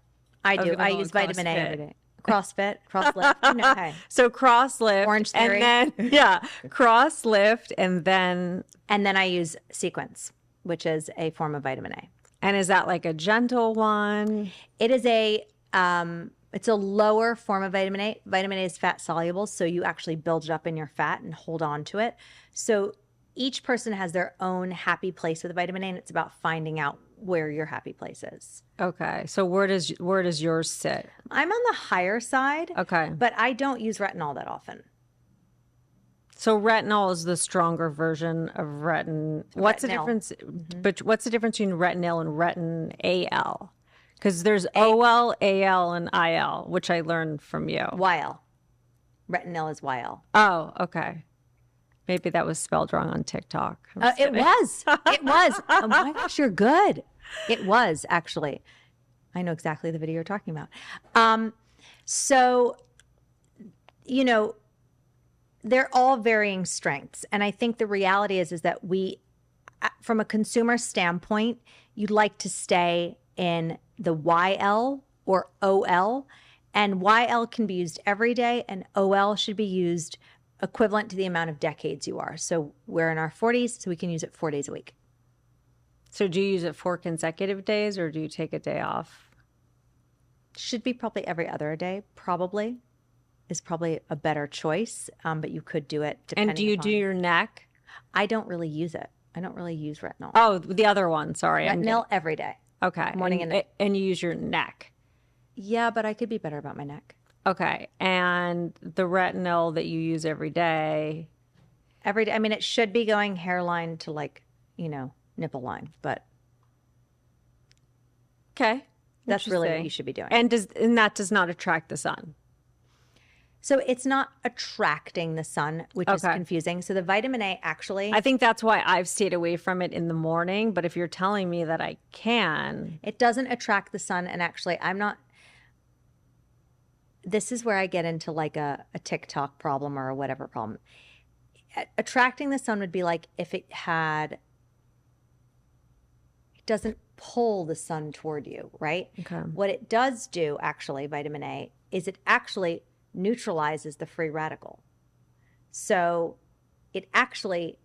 [SPEAKER 1] I do. I use vitamin A every day. CrossFit, cross lift. Hey.
[SPEAKER 2] So cross lift,
[SPEAKER 1] Orange Theory,
[SPEAKER 2] and then cross lift, and then
[SPEAKER 1] I use Sequence, which is a form of vitamin A.
[SPEAKER 2] And is that like a gentle one?
[SPEAKER 1] It is it's a lower form of vitamin A. Vitamin A is fat soluble, so you actually build it up in your fat and hold on to it. So each person has their own happy place with vitamin A, and it's about finding out where your happy place is.
[SPEAKER 2] Okay. So where does yours sit?
[SPEAKER 1] I'm on the higher side.
[SPEAKER 2] Okay.
[SPEAKER 1] But I don't use retinol that often.
[SPEAKER 2] So retinol is the stronger version of What's the difference? But what's the difference between retinol and retin-AL? Because there's OL, AL, and IL, which I learned from you.
[SPEAKER 1] YL. Retinol is YL.
[SPEAKER 2] Oh, okay. Maybe that was spelled wrong on TikTok.
[SPEAKER 1] It was. It was. Oh my gosh, you're good. It was, actually. I know exactly the video you're talking about. So, you know, they're all varying strengths. And I think the reality is that we, from a consumer standpoint, you'd like to stay in the YL or OL. And YL can be used every day, and OL should be used equivalent to the amount of decades you are. So we're in our 40s, so we can use it 4 days a week.
[SPEAKER 2] So do you use it 4 consecutive days, or do you take a day off?
[SPEAKER 1] Should be probably every other day, probably. Is probably a better choice, but you could do it depending
[SPEAKER 2] And do you do your neck?
[SPEAKER 1] I don't really use it. I don't really use retinol.
[SPEAKER 2] Oh, the other one. Sorry.
[SPEAKER 1] Retinol every day.
[SPEAKER 2] Okay.
[SPEAKER 1] Morning and night.
[SPEAKER 2] And you use your neck.
[SPEAKER 1] Yeah, but I could be better about my neck.
[SPEAKER 2] Okay. And the retinol that you use every day?
[SPEAKER 1] Every day. I mean, it should be going hairline to nipple line, but.
[SPEAKER 2] Okay.
[SPEAKER 1] That's really what you should be doing.
[SPEAKER 2] And that does not attract the sun?
[SPEAKER 1] So it's not attracting the sun, which is confusing. So the vitamin A actually...
[SPEAKER 2] I think that's why I've stayed away from it in the morning. But if you're telling me that I can...
[SPEAKER 1] It doesn't attract the sun. And actually, this is where I get into like a TikTok problem or a whatever problem. Attracting the sun would be like if it doesn't pull the sun toward you, right?
[SPEAKER 2] Okay.
[SPEAKER 1] What it does do, actually, vitamin A, is it actually neutralizes the free radical. So it actually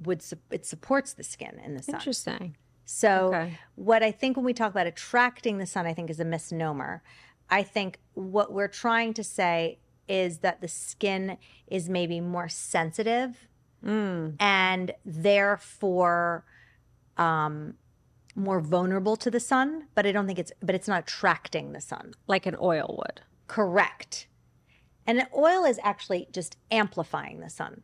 [SPEAKER 1] it supports the skin in the sun.
[SPEAKER 2] Interesting.
[SPEAKER 1] So what I think when we talk about attracting the sun, I think is a misnomer. I think what we're trying to say is that the skin is maybe more sensitive and therefore more vulnerable to the sun, but I don't think it's not attracting the sun.
[SPEAKER 2] Like an oil would.
[SPEAKER 1] Correct. And an oil is actually just amplifying the sun.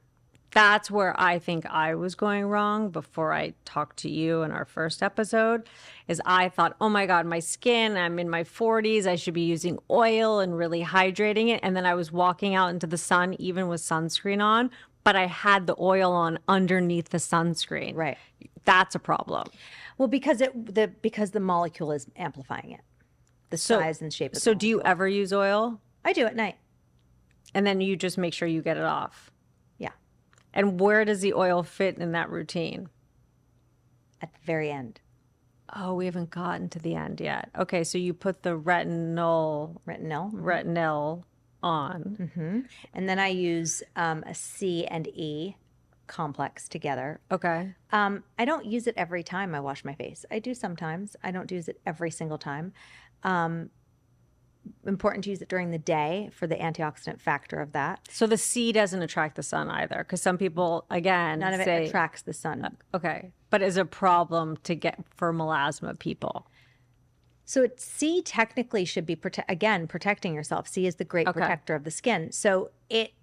[SPEAKER 2] That's where I think I was going wrong before I talked to you in our first episode, is I thought, oh my God, my skin, I'm in my 40s, I should be using oil and really hydrating it. And then I was walking out into the sun, even with sunscreen on, but I had the oil on underneath the sunscreen.
[SPEAKER 1] Right.
[SPEAKER 2] That's a problem.
[SPEAKER 1] Well, because the molecule is amplifying it, the size and shape of the
[SPEAKER 2] So do you
[SPEAKER 1] molecule.
[SPEAKER 2] ever use oil?
[SPEAKER 1] I do at night.
[SPEAKER 2] And then you just make sure you get it off.
[SPEAKER 1] Yeah.
[SPEAKER 2] And where does the oil fit in that routine?
[SPEAKER 1] At the very end.
[SPEAKER 2] Oh, we haven't gotten to the end yet. Okay, so you put the retinol on.
[SPEAKER 1] And then I use a C and E complex together.
[SPEAKER 2] Okay.
[SPEAKER 1] I don't use it every time I wash my face. I do sometimes. I don't use it every single time. Important to use it during the day for the antioxidant factor of that.
[SPEAKER 2] So the C doesn't attract the sun either, because some people, again,
[SPEAKER 1] None of
[SPEAKER 2] say,
[SPEAKER 1] it attracts the sun.
[SPEAKER 2] Okay, but is a problem to get for melasma people.
[SPEAKER 1] So C technically should be protecting yourself. C is the great protector of the skin. So it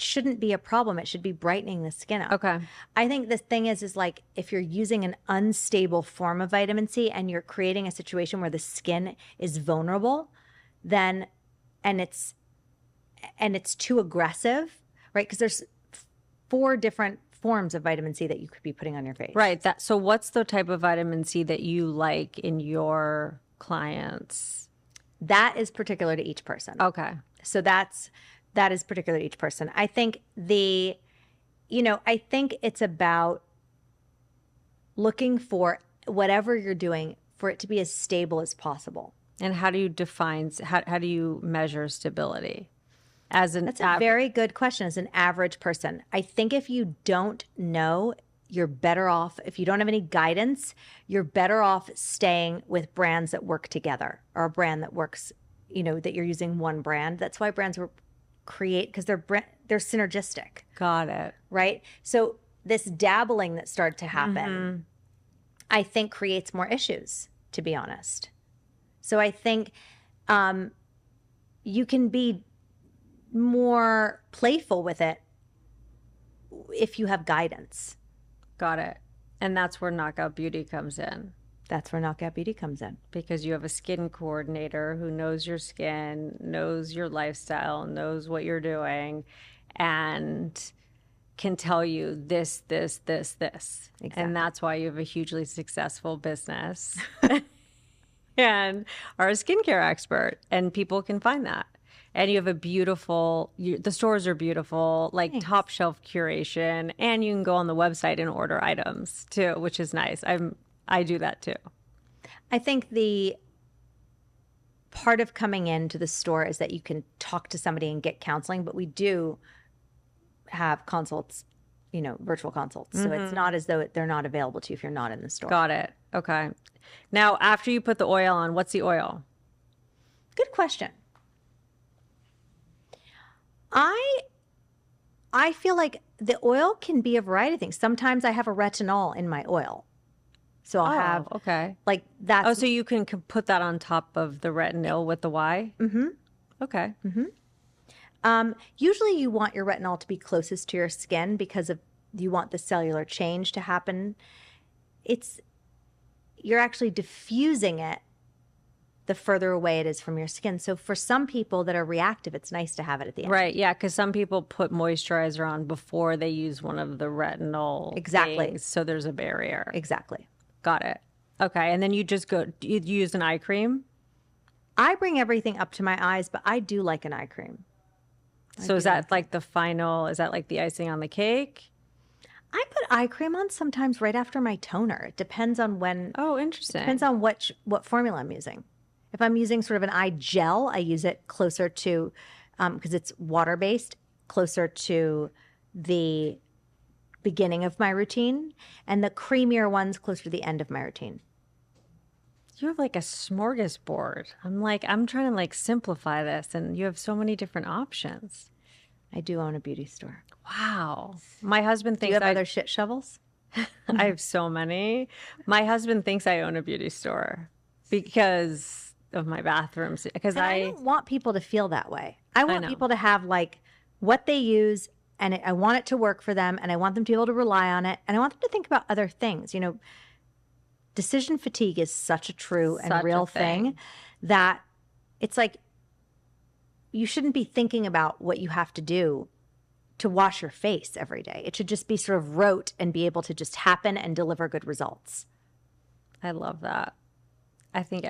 [SPEAKER 1] shouldn't be a problem. It should be brightening the skin up.
[SPEAKER 2] Okay.
[SPEAKER 1] I think the thing is like if you're using an unstable form of vitamin C and you're creating a situation where the skin is vulnerable, then and it's too aggressive, right? Because there's 4 different forms of vitamin C that you could be putting on your face.
[SPEAKER 2] Right. So what's the type of vitamin C that you like in your clients?
[SPEAKER 1] That is particular to each person.
[SPEAKER 2] Okay.
[SPEAKER 1] So that is particular to each person. I think I think it's about looking for whatever you're doing for it to be as stable as possible.
[SPEAKER 2] And how do you measure stability? That's
[SPEAKER 1] a very good question. As an average person, I think if you don't know, you're better off. If you don't have any guidance, you're better off staying with brands that work together, or a brand that works, that you're using one brand. That's why brands because they're synergistic.
[SPEAKER 2] Got it.
[SPEAKER 1] Right? So this dabbling that started to happen, I think creates more issues, to be honest. So I think you can be more playful with it if you have guidance.
[SPEAKER 2] Got it. And that's where Knockout Beauty comes in.
[SPEAKER 1] That's where Knockout Beauty comes in.
[SPEAKER 2] Because you have a skin coordinator who knows your skin, knows your lifestyle, knows what you're doing, and can tell you this. Exactly. And that's why you have a hugely successful business and are a skincare expert. And people can find that. And you have a the stores are beautiful, like
[SPEAKER 1] Thanks.
[SPEAKER 2] Top shelf curation. And you can go on the website and order items too, which is nice. I do that too.
[SPEAKER 1] I think the part of coming into the store is that you can talk to somebody and get counseling, but we do have consults, virtual consults. So it's not as though they're not available to you if you're not in the store.
[SPEAKER 2] Got it. Okay. Now, after you put the oil on, what's the oil?
[SPEAKER 1] Good question. I feel like the oil can be a variety of things. Sometimes I have a retinol in my oil. So I'll have like that.
[SPEAKER 2] Oh, so you can put that on top of the retinol with the Y? Mm-hmm. Okay.
[SPEAKER 1] Mm-hmm. Usually you want your retinol to be closest to your skin because you want the cellular change to happen. You're actually diffusing it the further away it is from your skin. So for some people that are reactive, it's nice to have it at the end.
[SPEAKER 2] Right, yeah, because some people put moisturizer on before they use one of the retinol things, so there's a barrier.
[SPEAKER 1] Exactly.
[SPEAKER 2] Got it. Okay, and then you use an eye cream?
[SPEAKER 1] I bring everything up to my eyes, but I do like an eye cream.
[SPEAKER 2] So is that like the final, is that like the icing on the cake?
[SPEAKER 1] I put eye cream on sometimes right after my toner. It depends on when.
[SPEAKER 2] Oh, interesting.
[SPEAKER 1] Depends on what formula I'm using. If I'm using sort of an eye gel, I use it closer to, because it's water-based, closer to the beginning of my routine, and the creamier ones closer to the end of my routine.
[SPEAKER 2] You have like a smorgasbord. I'm trying to like simplify this, and you have so many different options.
[SPEAKER 1] I do own a beauty store.
[SPEAKER 2] Wow. My husband
[SPEAKER 1] Do you
[SPEAKER 2] thinks
[SPEAKER 1] have other shit shovels?
[SPEAKER 2] I have so many. My husband thinks I own a beauty store because of my bathrooms. Because
[SPEAKER 1] And I don't want people to feel that way. I want people to have like what they use, and I want it to work for them, and I want them to be able to rely on it, and I want them to think about other things. You know, decision fatigue is such a true and real thing that it's like you shouldn't be thinking about what you have to do to wash your face every day. It should just be sort of rote and be able to just happen and deliver good results.
[SPEAKER 2] I love that. I think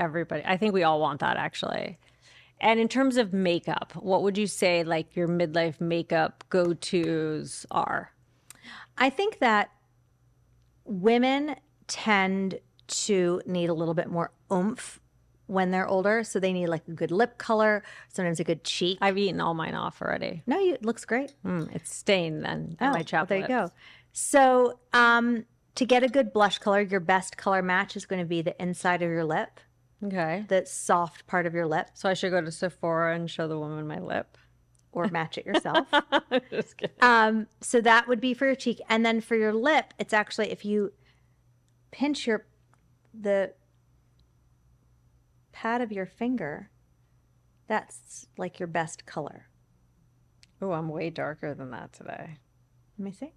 [SPEAKER 2] we all want that actually. And in terms of makeup, what would you say like your midlife makeup go-tos are?
[SPEAKER 1] I think that women tend to need a little bit more oomph when they're older. So they need like a good lip color, sometimes a good cheek.
[SPEAKER 2] I've eaten all mine off already.
[SPEAKER 1] No, it looks great.
[SPEAKER 2] It's stained then in my chapped
[SPEAKER 1] there you
[SPEAKER 2] lips.
[SPEAKER 1] go. So to get a good blush color, your best color match is going to be the inside of your lip,
[SPEAKER 2] Okay.
[SPEAKER 1] the soft part of your lip,
[SPEAKER 2] So I should go to Sephora and show the woman my lip.
[SPEAKER 1] or match it yourself.
[SPEAKER 2] Just kidding.
[SPEAKER 1] So that would be for your cheek. And then for your lip, it's actually if you pinch the pad of your finger, that's like your best color.
[SPEAKER 2] Oh, I'm way darker than that today.
[SPEAKER 1] Let me see.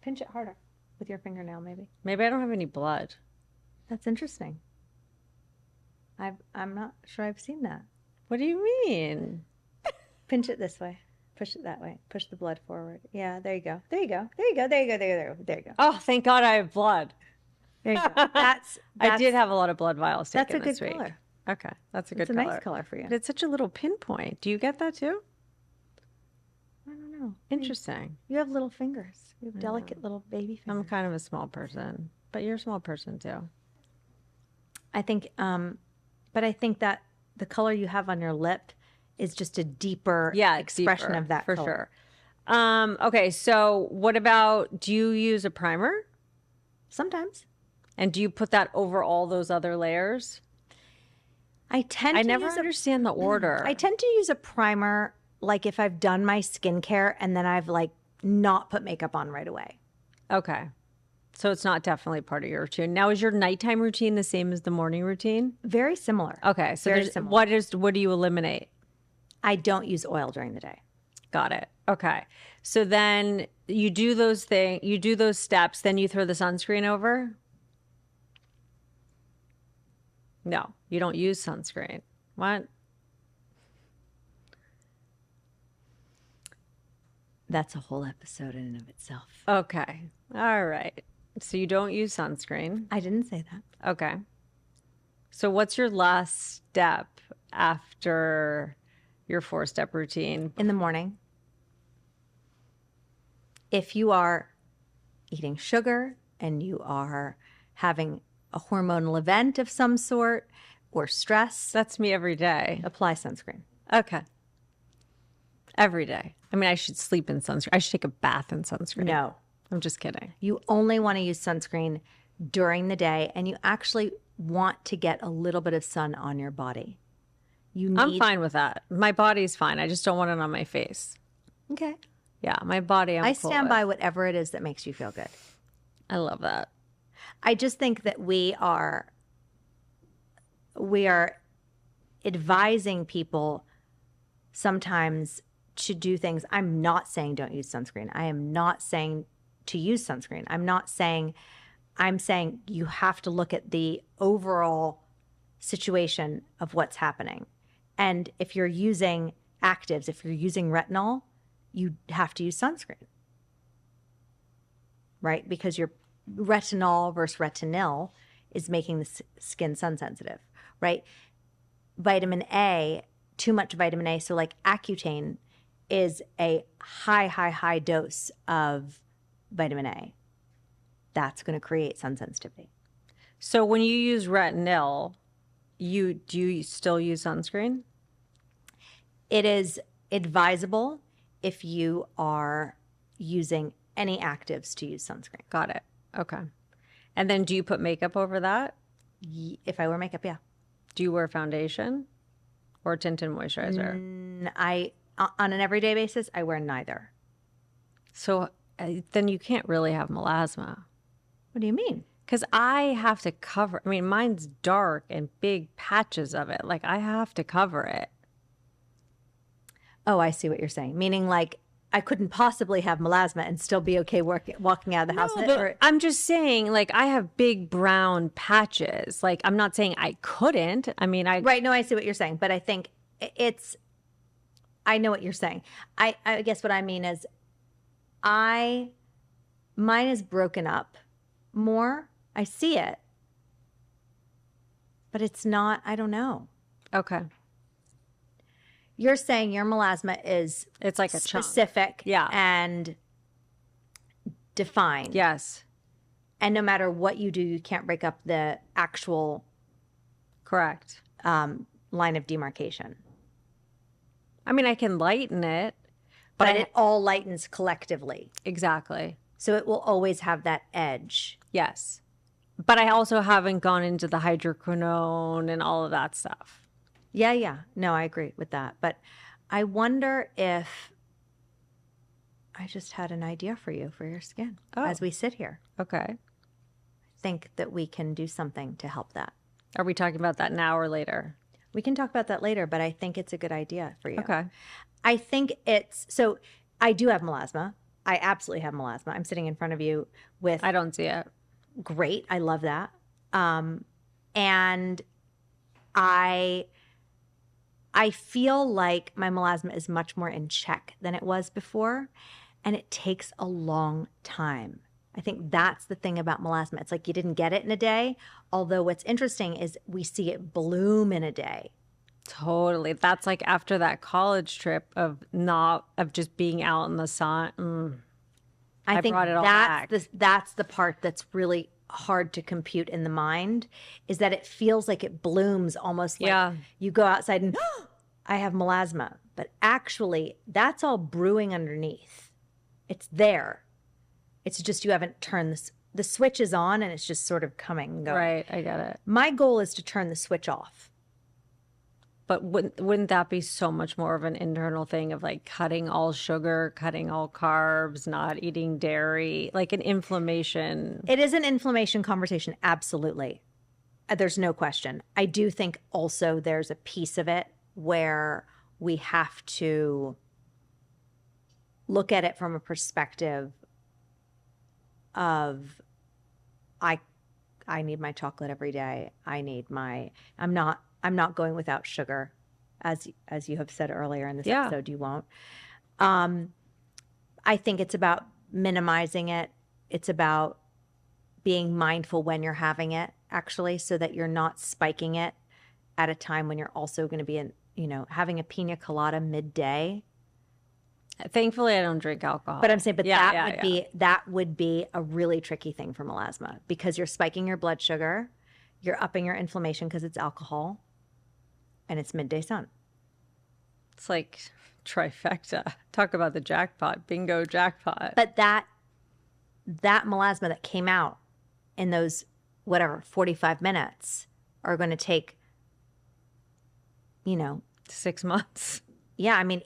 [SPEAKER 1] Pinch it harder with your fingernail, maybe.
[SPEAKER 2] Maybe I don't have any blood.
[SPEAKER 1] That's interesting. I'm not sure I've seen that.
[SPEAKER 2] What do you mean?
[SPEAKER 1] Pinch it this way. Push it that way. Push the blood forward. Yeah, there you go. There you go. There you go. There you go. There you go. There you go.
[SPEAKER 2] Oh, thank God I have blood.
[SPEAKER 1] There you go. That's
[SPEAKER 2] I did have a lot of blood vials
[SPEAKER 1] that's
[SPEAKER 2] taken
[SPEAKER 1] a good
[SPEAKER 2] this week.
[SPEAKER 1] color.
[SPEAKER 2] Okay, that's a good
[SPEAKER 1] It's a
[SPEAKER 2] color.
[SPEAKER 1] nice color for you.
[SPEAKER 2] But it's such a little pinpoint. Do you get that too?
[SPEAKER 1] I don't know.
[SPEAKER 2] Interesting.
[SPEAKER 1] You have little fingers. You have delicate little baby fingers.
[SPEAKER 2] I'm kind of a small person, but you're a small person too.
[SPEAKER 1] I think, but I think that the color you have on your lip is just a deeper expression
[SPEAKER 2] deeper,
[SPEAKER 1] of that
[SPEAKER 2] for
[SPEAKER 1] color.
[SPEAKER 2] sure. Okay, so what about, do you use a primer?
[SPEAKER 1] Sometimes.
[SPEAKER 2] And do you put that over all those other layers?
[SPEAKER 1] I
[SPEAKER 2] never understand the order.
[SPEAKER 1] I tend to use a primer like if I've done my skincare and then I've like not put makeup on right away.
[SPEAKER 2] Okay. So it's not definitely part of your routine. Now, is your nighttime routine the same as the morning routine?
[SPEAKER 1] Very similar.
[SPEAKER 2] Okay. So
[SPEAKER 1] Very
[SPEAKER 2] there's,
[SPEAKER 1] similar.
[SPEAKER 2] what do you eliminate?
[SPEAKER 1] I don't use oil during the day.
[SPEAKER 2] Got it. Okay. So then you do those steps, then you throw the sunscreen over? No, you don't use sunscreen. What?
[SPEAKER 1] That's a whole episode in and of itself.
[SPEAKER 2] Okay. All right. So you don't use sunscreen.
[SPEAKER 1] I didn't say that.
[SPEAKER 2] Okay. So what's your last step after your 4-step routine?
[SPEAKER 1] In the morning, if you are eating sugar and you are having a hormonal event of some sort or stress,
[SPEAKER 2] That's me every day.
[SPEAKER 1] apply sunscreen.
[SPEAKER 2] Okay. Every day. I mean, I should sleep in sunscreen. I should take a bath in sunscreen.
[SPEAKER 1] No,
[SPEAKER 2] I'm just kidding.
[SPEAKER 1] you only want to use sunscreen during the day, and you actually want to get a little bit of sun on your body.
[SPEAKER 2] I'm fine with that. My body's fine. I just don't want it on my face.
[SPEAKER 1] Okay.
[SPEAKER 2] Yeah, my body.
[SPEAKER 1] I
[SPEAKER 2] cool
[SPEAKER 1] stand
[SPEAKER 2] with.
[SPEAKER 1] by whatever it is that makes you feel good.
[SPEAKER 2] I love that.
[SPEAKER 1] I just think that we are advising people sometimes to do things. I'm not saying don't use sunscreen. I am not saying to use sunscreen. I'm saying you have to look at the overall situation of what's happening. And if you're using actives, if you're using retinol, you have to use sunscreen. Right? Because your retinol versus retinol is making the skin sun sensitive, right? Vitamin A, too much vitamin A, so like Accutane is a high dose of vitamin A. That's going to create sun sensitivity.
[SPEAKER 2] So when you use retinol, do you still use sunscreen?
[SPEAKER 1] It is advisable if you are using any actives to use sunscreen.
[SPEAKER 2] Got it. Okay. And then do you put makeup over that?
[SPEAKER 1] If I wear makeup, yeah.
[SPEAKER 2] Do you wear foundation or tinted moisturizer?
[SPEAKER 1] On an everyday basis, I wear neither.
[SPEAKER 2] So then you can't really have melasma.
[SPEAKER 1] What do you mean?
[SPEAKER 2] Because I have to cover, I mean, mine's dark and big patches of it. Like I have to cover it.
[SPEAKER 1] Oh, I see what you're saying. Meaning like I couldn't possibly have melasma and still be okay walking out of the house.
[SPEAKER 2] But I'm just saying, like, I have big brown patches. Like, I'm not saying I couldn't. I mean,
[SPEAKER 1] Right, no, I see what you're saying. But I think I know what you're saying. I guess what I mean is mine is broken up more. I see it. But it's not, I don't know.
[SPEAKER 2] Okay.
[SPEAKER 1] You're saying your melasma is
[SPEAKER 2] It's like a
[SPEAKER 1] specific
[SPEAKER 2] Yeah.
[SPEAKER 1] and defined.
[SPEAKER 2] Yes.
[SPEAKER 1] And no matter what you do, you can't break up the actual
[SPEAKER 2] Correct.
[SPEAKER 1] line of demarcation.
[SPEAKER 2] I mean, I can lighten it,
[SPEAKER 1] But it all lightens collectively.
[SPEAKER 2] exactly.
[SPEAKER 1] So it will always have that edge.
[SPEAKER 2] Yes. But I also haven't gone into the hydroquinone and all of that stuff.
[SPEAKER 1] Yeah. No, I agree with that. But I wonder if I just had an idea for you for your skin as we sit here.
[SPEAKER 2] Okay.
[SPEAKER 1] I think that we can do something to help that.
[SPEAKER 2] Are we talking about that now or later?
[SPEAKER 1] We can talk about that later, but I think it's a good idea for you.
[SPEAKER 2] Okay.
[SPEAKER 1] I think so I do have melasma. I absolutely have melasma. I'm sitting in front of you with
[SPEAKER 2] I don't see it.
[SPEAKER 1] great. I love that. And I feel like my melasma is much more in check than it was before, and it takes a long time. I think that's the thing about melasma. It's like you didn't get it in a day, although what's interesting is we see it bloom in a day.
[SPEAKER 2] Totally. That's like after that college trip of just being out in the sun.
[SPEAKER 1] I think
[SPEAKER 2] brought it all back.
[SPEAKER 1] that's the part that's really hard to compute in the mind, is that it feels like it blooms almost like you go outside and I have melasma, but actually that's all brewing underneath. It's there. It's just you haven't turned the switch is on and it's just sort of coming and going.
[SPEAKER 2] Right. I get it.
[SPEAKER 1] My goal is to turn the switch off.
[SPEAKER 2] But wouldn't that be so much more of an internal thing of like cutting all sugar, cutting all carbs, not eating dairy, like an inflammation?
[SPEAKER 1] It is an inflammation conversation, absolutely. There's no question. I do think also there's a piece of it where we have to look at it from a perspective of I need my chocolate every day. I'm not going without sugar, as you have said earlier in this episode, you won't. I think it's about minimizing it. It's about being mindful when you're having it, actually, so that you're not spiking it at a time when you're also going to be having a pina colada midday.
[SPEAKER 2] Thankfully, I don't drink alcohol.
[SPEAKER 1] But I'm saying, that would be a really tricky thing for melasma, because you're spiking your blood sugar, you're upping your inflammation because it's alcohol, and it's midday sun.
[SPEAKER 2] It's like trifecta. Talk about the jackpot, bingo jackpot.
[SPEAKER 1] But that melasma that came out in those 45 minutes are going to take
[SPEAKER 2] 6 months.
[SPEAKER 1] Yeah, I mean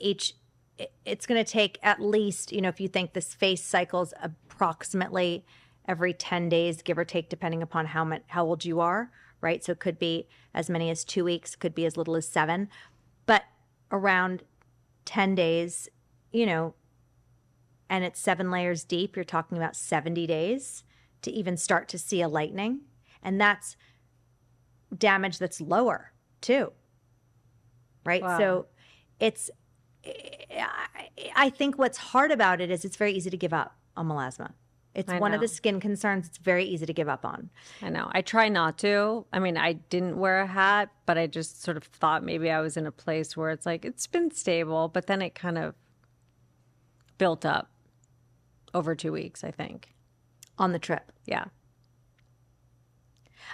[SPEAKER 1] it's going to take at least, if you think this phase cycles approximately every 10 days, give or take, depending upon how old you are, right? So it could be as many as 2 weeks, could be as little as 7, but around 10 days, and it's 7 layers deep, you're talking about 70 days to even start to see a lightening. And that's damage that's lower too, right?
[SPEAKER 2] Wow.
[SPEAKER 1] So I think what's hard about it is it's very easy to give up on melasma. It's
[SPEAKER 2] I
[SPEAKER 1] one of
[SPEAKER 2] know.
[SPEAKER 1] the skin concerns it's very easy to give up on.
[SPEAKER 2] I know. I try not to. I mean, I didn't wear a hat, but I just sort of thought maybe I was in a place where it's like, it's been stable, but then it kind of built up over 2 weeks, I think.
[SPEAKER 1] On the trip.
[SPEAKER 2] Yeah.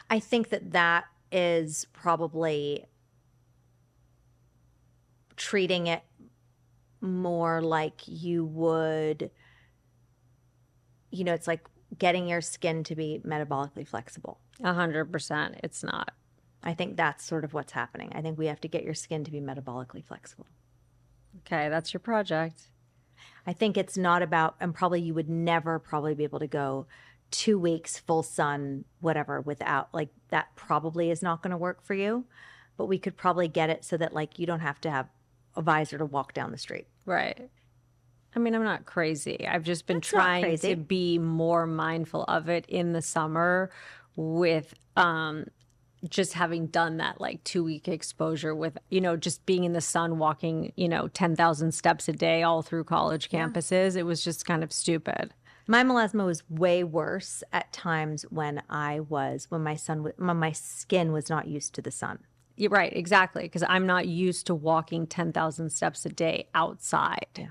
[SPEAKER 1] I think that is probably treating it more like you would, it's like getting your skin to be metabolically flexible.
[SPEAKER 2] 100%. It's not.
[SPEAKER 1] I think that's sort of what's happening. I think we have to get your skin to be metabolically flexible.
[SPEAKER 2] Okay, that's your project.
[SPEAKER 1] I think it's not about, and probably you would never probably be able to go 2 weeks full sun, whatever, without, like, that probably is not going to work for you. But we could probably get it so that, like, you don't have to have a visor to walk down the street.
[SPEAKER 2] Right. I mean, I'm not crazy. I've just been
[SPEAKER 1] That's not
[SPEAKER 2] trying
[SPEAKER 1] crazy.
[SPEAKER 2] to be more mindful of it in the summer with just having done that like 2 week exposure with, just being in the sun, walking, 10,000 steps a day all through college campuses. It was just kind of stupid.
[SPEAKER 1] My melasma was way worse at times when my skin was not used to the sun.
[SPEAKER 2] You're right, exactly. Because I'm not used to walking 10,000 steps a day outside.
[SPEAKER 1] Yeah.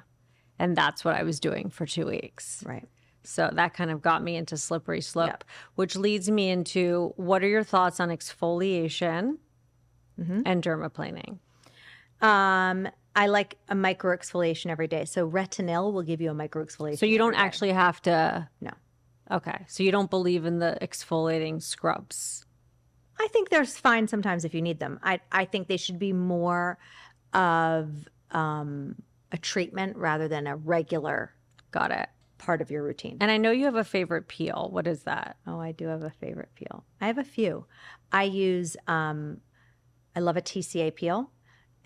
[SPEAKER 2] And that's what I was doing for 2 weeks.
[SPEAKER 1] Right.
[SPEAKER 2] So that kind of got me into slippery slope,
[SPEAKER 1] Yep.
[SPEAKER 2] which leads me into what are your thoughts on exfoliation and dermaplaning?
[SPEAKER 1] I like a micro exfoliation every day. So retinol will give you a micro exfoliation.
[SPEAKER 2] So you don't
[SPEAKER 1] every day.
[SPEAKER 2] actually have to.
[SPEAKER 1] No.
[SPEAKER 2] Okay. So you don't believe in the exfoliating scrubs.
[SPEAKER 1] I think they're fine sometimes if you need them. I think they should be more of a treatment rather than a regular
[SPEAKER 2] Got it.
[SPEAKER 1] part of your routine.
[SPEAKER 2] And I know you have a favorite peel. What is that?
[SPEAKER 1] Oh, I do have a favorite peel. I have a few. I use, I love a TCA peel,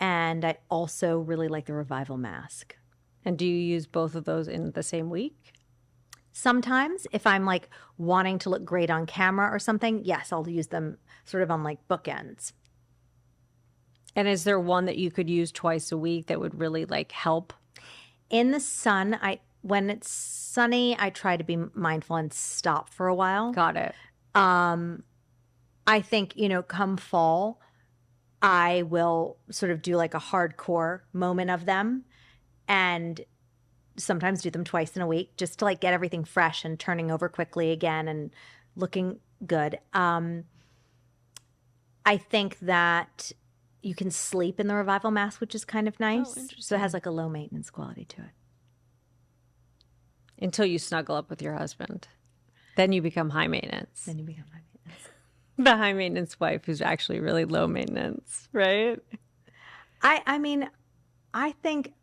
[SPEAKER 1] and I also really like the Revival mask.
[SPEAKER 2] And do you use both of those in the same week?
[SPEAKER 1] Sometimes if I'm like wanting to look great on camera or something, yes, I'll use them sort of on like bookends.
[SPEAKER 2] And is there one that you could use twice a week that would really like help?
[SPEAKER 1] In the sun, when it's sunny, I try to be mindful and stop for a while.
[SPEAKER 2] Got it.
[SPEAKER 1] I think, come fall, I will sort of do like a hardcore moment of them and sometimes do them twice in a week just to like get everything fresh and turning over quickly again and looking good. I think that you can sleep in the Revival mask, which is kind of nice. So it has like a low maintenance quality to it.
[SPEAKER 2] Until you snuggle up with your husband. Then you become high maintenance.
[SPEAKER 1] Then you become high maintenance.
[SPEAKER 2] The high maintenance wife who's actually really low maintenance, right?
[SPEAKER 1] I mean, I think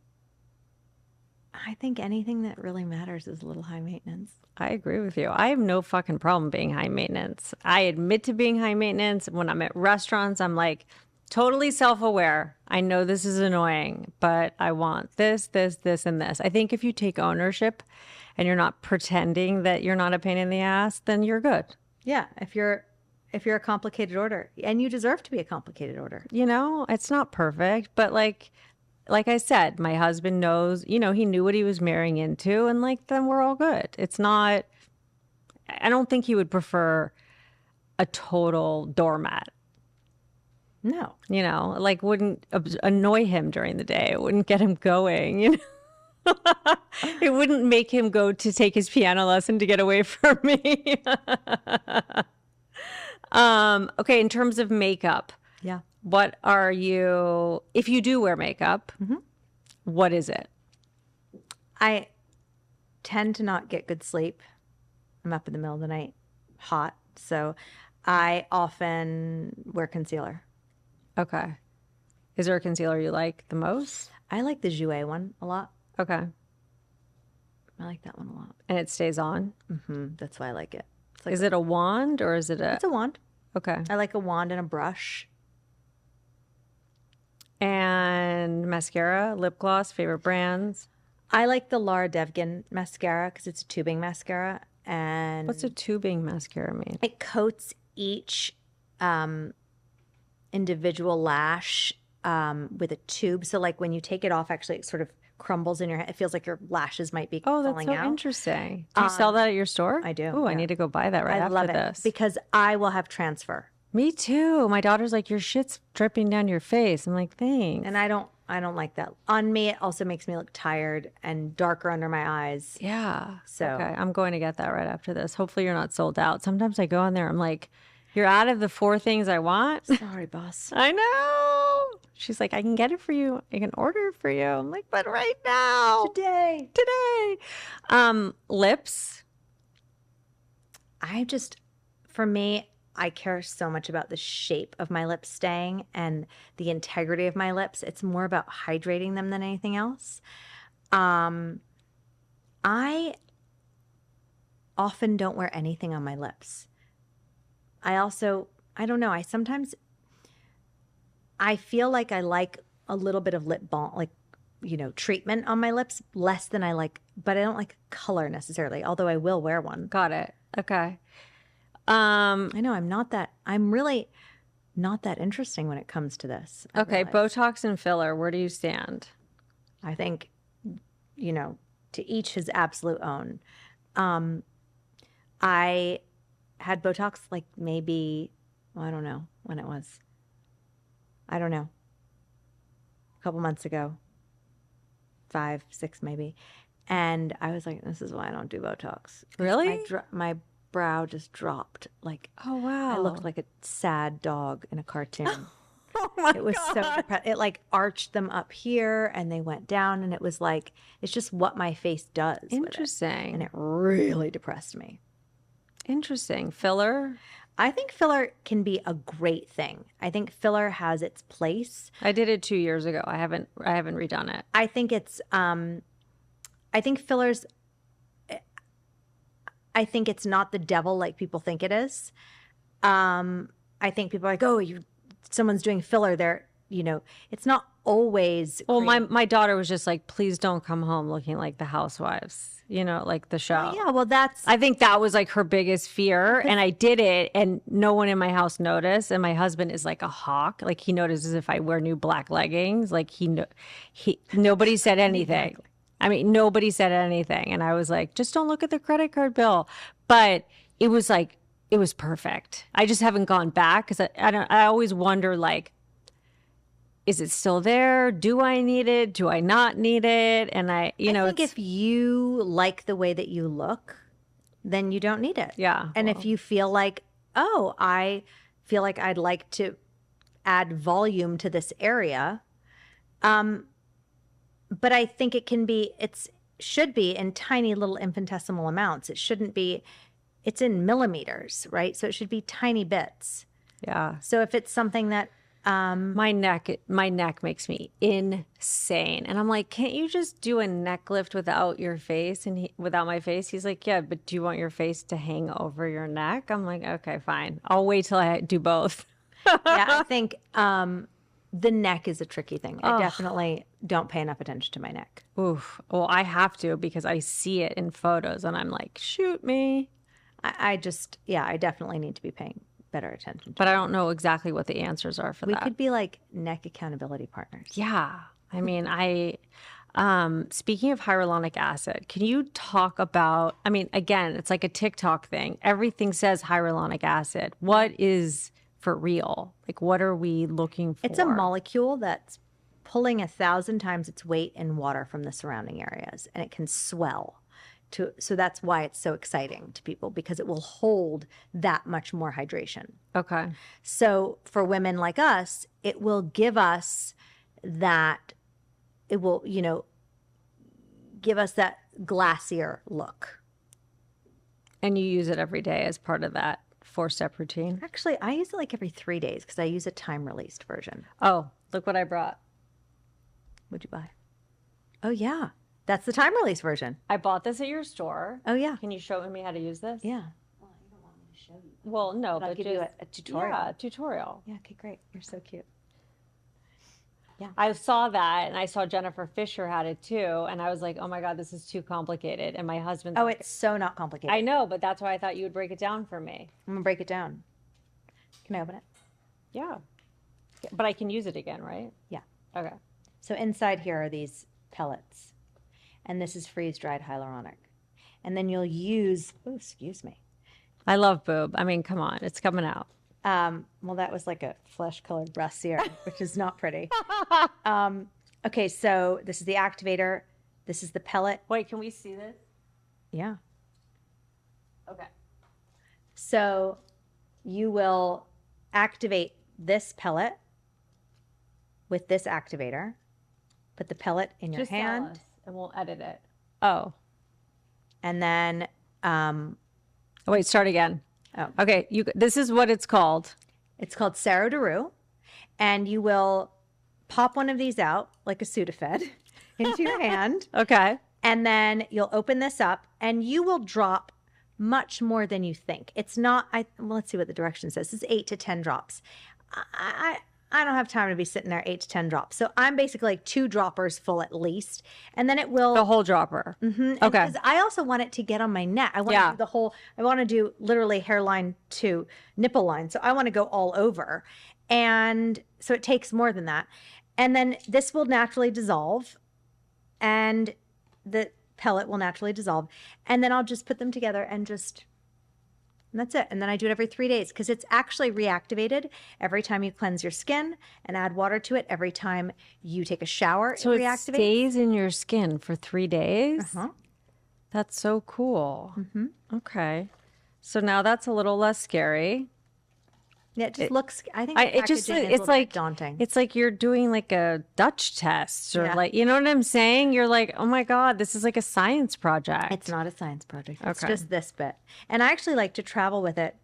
[SPEAKER 1] anything that really matters is a little high maintenance.
[SPEAKER 2] I agree with you. I have no fucking problem being high maintenance. I admit to being high maintenance. When I'm at restaurants, I'm like totally self-aware. I know this is annoying, but I want this, this, this, and this. I think if you take ownership and you're not pretending that you're not a pain in the ass, then you're good.
[SPEAKER 1] Yeah, if you're a complicated order, and you deserve to be a complicated order.
[SPEAKER 2] It's not perfect, but like I said, my husband knows, he knew what he was marrying into, and then we're all good. It's not, I don't think he would prefer a total doormat.
[SPEAKER 1] No.
[SPEAKER 2] Wouldn't annoy him during the day. It wouldn't get him going, It wouldn't make him go to take his piano lesson to get away from me. Okay, in terms of makeup.
[SPEAKER 1] Yeah.
[SPEAKER 2] What are you, if you do wear makeup, what is it?
[SPEAKER 1] I tend to not get good sleep. I'm up in the middle of the night, hot. So I often wear concealer.
[SPEAKER 2] Okay. Is there a concealer you like the most?
[SPEAKER 1] I like the Jouer one a lot.
[SPEAKER 2] Okay.
[SPEAKER 1] I like that one a lot.
[SPEAKER 2] And it stays on?
[SPEAKER 1] That's why I like it.
[SPEAKER 2] Is it a wand or is it
[SPEAKER 1] It's a wand.
[SPEAKER 2] Okay.
[SPEAKER 1] I like a wand and a brush.
[SPEAKER 2] And mascara, lip gloss, favorite brands?
[SPEAKER 1] I like the Laura Devgan mascara because it's a tubing mascara. And
[SPEAKER 2] What's a tubing mascara mean?
[SPEAKER 1] it coats each individual lash with a tube. So like when you take it off, actually it sort of crumbles in your head. It feels like your lashes might be
[SPEAKER 2] Oh, that's
[SPEAKER 1] falling
[SPEAKER 2] so
[SPEAKER 1] out.
[SPEAKER 2] interesting. Do you sell that at your store?
[SPEAKER 1] I do,
[SPEAKER 2] Oh, I
[SPEAKER 1] yeah.
[SPEAKER 2] need to go buy that right
[SPEAKER 1] I
[SPEAKER 2] after
[SPEAKER 1] love it
[SPEAKER 2] this.
[SPEAKER 1] because I will have transfer.
[SPEAKER 2] Me too. My daughter's like, your shit's dripping down your face. I'm like, thanks.
[SPEAKER 1] And I don't like that. On me, it also makes me look tired and darker under my eyes.
[SPEAKER 2] Yeah.
[SPEAKER 1] So-
[SPEAKER 2] okay, I'm going to get that right after this. Hopefully you're not sold out. Sometimes I go in there, I'm like, you're out of the 4 things I want.
[SPEAKER 1] Sorry, boss.
[SPEAKER 2] I know. She's like, I can get it for you. I can order it for you. I'm like, but right now.
[SPEAKER 1] Today.
[SPEAKER 2] Lips.
[SPEAKER 1] For me, I care so much about the shape of my lips staying and the integrity of my lips. It's more about hydrating them than anything else. I often don't wear anything on my lips. I don't know. I feel like I like a little bit of lip balm, like, treatment on my lips less than I like, but I don't like color necessarily, although I will wear one.
[SPEAKER 2] Got it. Okay.
[SPEAKER 1] I know I'm really not that interesting when it comes to this.
[SPEAKER 2] Okay. Botox and filler. Where do you stand?
[SPEAKER 1] I think, to each his absolute own. I had Botox like maybe, I don't know when it was. I don't know. A couple months ago. 5, 6 maybe. And I was like, this is why I don't do Botox.
[SPEAKER 2] Really?
[SPEAKER 1] My brow just dropped. Like,
[SPEAKER 2] Oh, wow.
[SPEAKER 1] I looked like a sad dog in a cartoon.
[SPEAKER 2] Oh, my
[SPEAKER 1] It was so depressed. It like arched them up here and they went down, and it was like, it's just what my face does. with it.
[SPEAKER 2] Interesting.
[SPEAKER 1] And it really depressed me.
[SPEAKER 2] Interesting. Filler?
[SPEAKER 1] I think filler can be a great thing. I think filler has its place.
[SPEAKER 2] I did it 2 years ago. I haven't redone it.
[SPEAKER 1] I think fillers, I think it's not the devil like people think it is. I think people are like, oh, someone's doing filler. It's not always.
[SPEAKER 2] Well, my daughter was just like, please don't come home looking like the housewives, like the show.
[SPEAKER 1] Yeah, well,
[SPEAKER 2] I think that was like her biggest fear. And I did it and no one in my house noticed. And my husband is like a hawk. Like he notices if I wear new black leggings, like nobody said anything. I mean, nobody said anything. And I was like, just don't look at the credit card bill. But it was perfect. I just haven't gone back because I always wonder, like, is it still there? Do I need it? Do I not need it? And I
[SPEAKER 1] think if you like the way that you look, then you don't need it.
[SPEAKER 2] Yeah.
[SPEAKER 1] And if you feel like, oh, I feel like I'd like to add volume to this area, but I think it should be in tiny little infinitesimal amounts. It shouldn't be, it's in millimeters, right? So it should be tiny bits.
[SPEAKER 2] Yeah.
[SPEAKER 1] So if it's something that,
[SPEAKER 2] my neck makes me insane. And I'm like, can't you just do a neck lift without your face and without my face? He's like, yeah, but do you want your face to hang over your neck? I'm like, okay, fine. I'll wait till I do both.
[SPEAKER 1] yeah, I think the neck is a tricky thing. I definitely don't pay enough attention to my neck.
[SPEAKER 2] Oof. Well, I have to because I see it in photos and I'm like, shoot me.
[SPEAKER 1] I definitely need to be paying better attention to
[SPEAKER 2] But I don't know exactly what the answers are for
[SPEAKER 1] We
[SPEAKER 2] that.
[SPEAKER 1] could be like neck accountability partners.
[SPEAKER 2] Yeah. I mean, speaking of hyaluronic acid, can you talk about, I mean, again, it's like a TikTok thing. Everything says hyaluronic acid. What is for real? Like, what are we looking for?
[SPEAKER 1] It's a molecule that's pulling 1,000 times its weight in water from the surrounding areas, and it can swell. So that's why it's so exciting to people, because it will hold that much more hydration.
[SPEAKER 2] Okay.
[SPEAKER 1] So for women like us, it will give us that, give us that glassier look.
[SPEAKER 2] And you use it every day as part of that 4-step routine?
[SPEAKER 1] Actually, I use it like every 3 days because I use a time-released version.
[SPEAKER 2] Oh, look what I brought.
[SPEAKER 1] What'd you buy? Oh, yeah. That's the time-release version.
[SPEAKER 2] I bought this at your store.
[SPEAKER 1] Oh, yeah.
[SPEAKER 2] Can you show me how to use this?
[SPEAKER 1] Yeah.
[SPEAKER 2] Well, no,
[SPEAKER 1] I'll
[SPEAKER 2] but
[SPEAKER 1] give
[SPEAKER 2] just
[SPEAKER 1] you a tutorial.
[SPEAKER 2] Yeah, a tutorial.
[SPEAKER 1] Yeah, okay, great. You're so cute. Yeah.
[SPEAKER 2] I saw that, and I saw Jennifer Fisher had it too, and I was like, oh my God, this is too complicated. And my husband,
[SPEAKER 1] Oh, it's so not complicated.
[SPEAKER 2] I know, but that's why I thought you would break it down for me.
[SPEAKER 1] I'm going to break it down. Can I open it?
[SPEAKER 2] Yeah. But I can use it again, right?
[SPEAKER 1] Yeah.
[SPEAKER 2] Okay.
[SPEAKER 1] So inside here are these pellets. And this is freeze-dried hyaluronic. And then you'll use, oh, excuse me.
[SPEAKER 2] I love boob. I mean, come on, it's coming out.
[SPEAKER 1] Well, that was like a flesh-colored brassiere, which is not pretty. Okay, so this is the activator. This is the pellet.
[SPEAKER 2] Wait, can we see this?
[SPEAKER 1] Yeah.
[SPEAKER 2] Okay.
[SPEAKER 1] So you will activate this pellet with this activator. Put the pellet in your
[SPEAKER 2] Just tell
[SPEAKER 1] hand.
[SPEAKER 2] us, and we'll edit it. Oh.
[SPEAKER 1] And then,
[SPEAKER 2] Wait, start again.
[SPEAKER 1] Oh.
[SPEAKER 2] Okay, this is what it's called.
[SPEAKER 1] It's called Sarah Daru. And you will pop one of these out like a Sudafed into your hand.
[SPEAKER 2] Okay.
[SPEAKER 1] And then you'll open this up and you will drop much more than you think. It's not, well, let's see what the direction says. It's 8 to 10 drops. I don't have time to be sitting there 8 to 10 drops. So I'm basically like 2 droppers full at least. And then it will.
[SPEAKER 2] The whole dropper.
[SPEAKER 1] Okay. Because I also want it to get on my neck. I want to do the whole, I want to do literally hairline to nipple line. So I want to go all over. And so it takes more than that. And then this will naturally dissolve. And the pellet will naturally dissolve. And then I'll just put them together and that's it. And then I do it every 3 days because it's actually reactivated every time you cleanse your skin and add water to it. Every time you take a shower,
[SPEAKER 2] So
[SPEAKER 1] it
[SPEAKER 2] it
[SPEAKER 1] reactivates.
[SPEAKER 2] stays in your skin for 3 days?
[SPEAKER 1] Uh-huh.
[SPEAKER 2] That's so cool. Okay. So now that's a little less scary.
[SPEAKER 1] Yeah, it just looks, I think the
[SPEAKER 2] It just,
[SPEAKER 1] packaging is a
[SPEAKER 2] it's
[SPEAKER 1] little
[SPEAKER 2] like
[SPEAKER 1] bit daunting.
[SPEAKER 2] It's like you're doing like a Dutch test or
[SPEAKER 1] Yeah.
[SPEAKER 2] like, you know what I'm saying? You're like, oh my God, this is like a science project.
[SPEAKER 1] It's not a science project. It's
[SPEAKER 2] Okay.
[SPEAKER 1] just this bit. And I actually like to travel with it,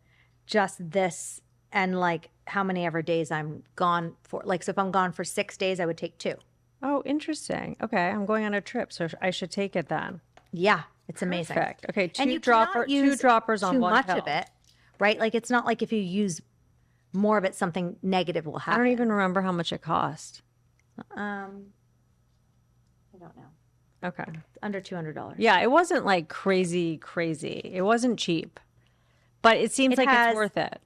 [SPEAKER 1] just this and like how many ever days I'm gone for. Like, so if I'm gone for 6 days, I would take 2.
[SPEAKER 2] Oh, interesting. Okay. I'm going on a trip, so I should take it then.
[SPEAKER 1] Yeah, it's amazing.
[SPEAKER 2] Perfect. Okay.
[SPEAKER 1] And you cannot use
[SPEAKER 2] two droppers on
[SPEAKER 1] too
[SPEAKER 2] one
[SPEAKER 1] much
[SPEAKER 2] pill.
[SPEAKER 1] of it, right? Like, it's not like if you use more of it, something negative will
[SPEAKER 2] I
[SPEAKER 1] happen.
[SPEAKER 2] don't even remember how much it cost.
[SPEAKER 1] I don't know.
[SPEAKER 2] Okay.
[SPEAKER 1] It's under $200.
[SPEAKER 2] Yeah, it wasn't like crazy. It wasn't cheap, but it seems like it's worth it.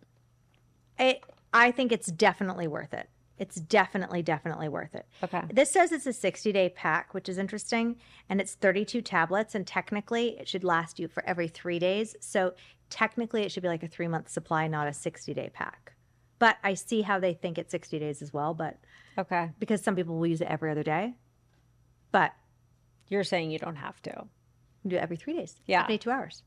[SPEAKER 1] I think it's definitely worth it. It's definitely worth it.
[SPEAKER 2] Okay.
[SPEAKER 1] This says it's a 60-day pack, which is interesting. And it's 32 tablets. And technically, it should last you for every 3 days. So technically, it should be like a 3-month supply, not a 60-day pack. But I see how they think it's 60 days as well. But
[SPEAKER 2] Okay.
[SPEAKER 1] because some people will use it every other day. But
[SPEAKER 2] You're saying you don't have to.
[SPEAKER 1] you do it every 3 days.
[SPEAKER 2] Yeah.
[SPEAKER 1] 72 hours.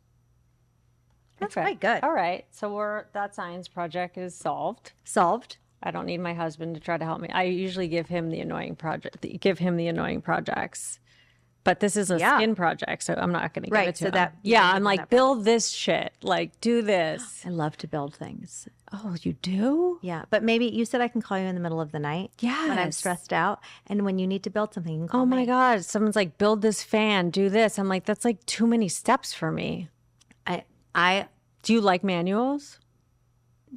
[SPEAKER 1] That's
[SPEAKER 2] Okay.
[SPEAKER 1] quite good.
[SPEAKER 2] All right. So that science project is solved.
[SPEAKER 1] Solved.
[SPEAKER 2] I don't need my husband to try to help me. I usually give him the annoying projects. But this is a skin project, so I'm not going to give it to him. I'm like, build this shit. Like, do this.
[SPEAKER 1] I love to build things.
[SPEAKER 2] Oh, you do?
[SPEAKER 1] Yeah, but maybe you said I can call you in the middle of the night. When I'm
[SPEAKER 2] Yes.
[SPEAKER 1] stressed out, and when you need to build something, you can call
[SPEAKER 2] Oh
[SPEAKER 1] me.
[SPEAKER 2] my God. Someone's like, build this fan, do this. I'm like, that's like too many steps for me.
[SPEAKER 1] I
[SPEAKER 2] Do you like manuals?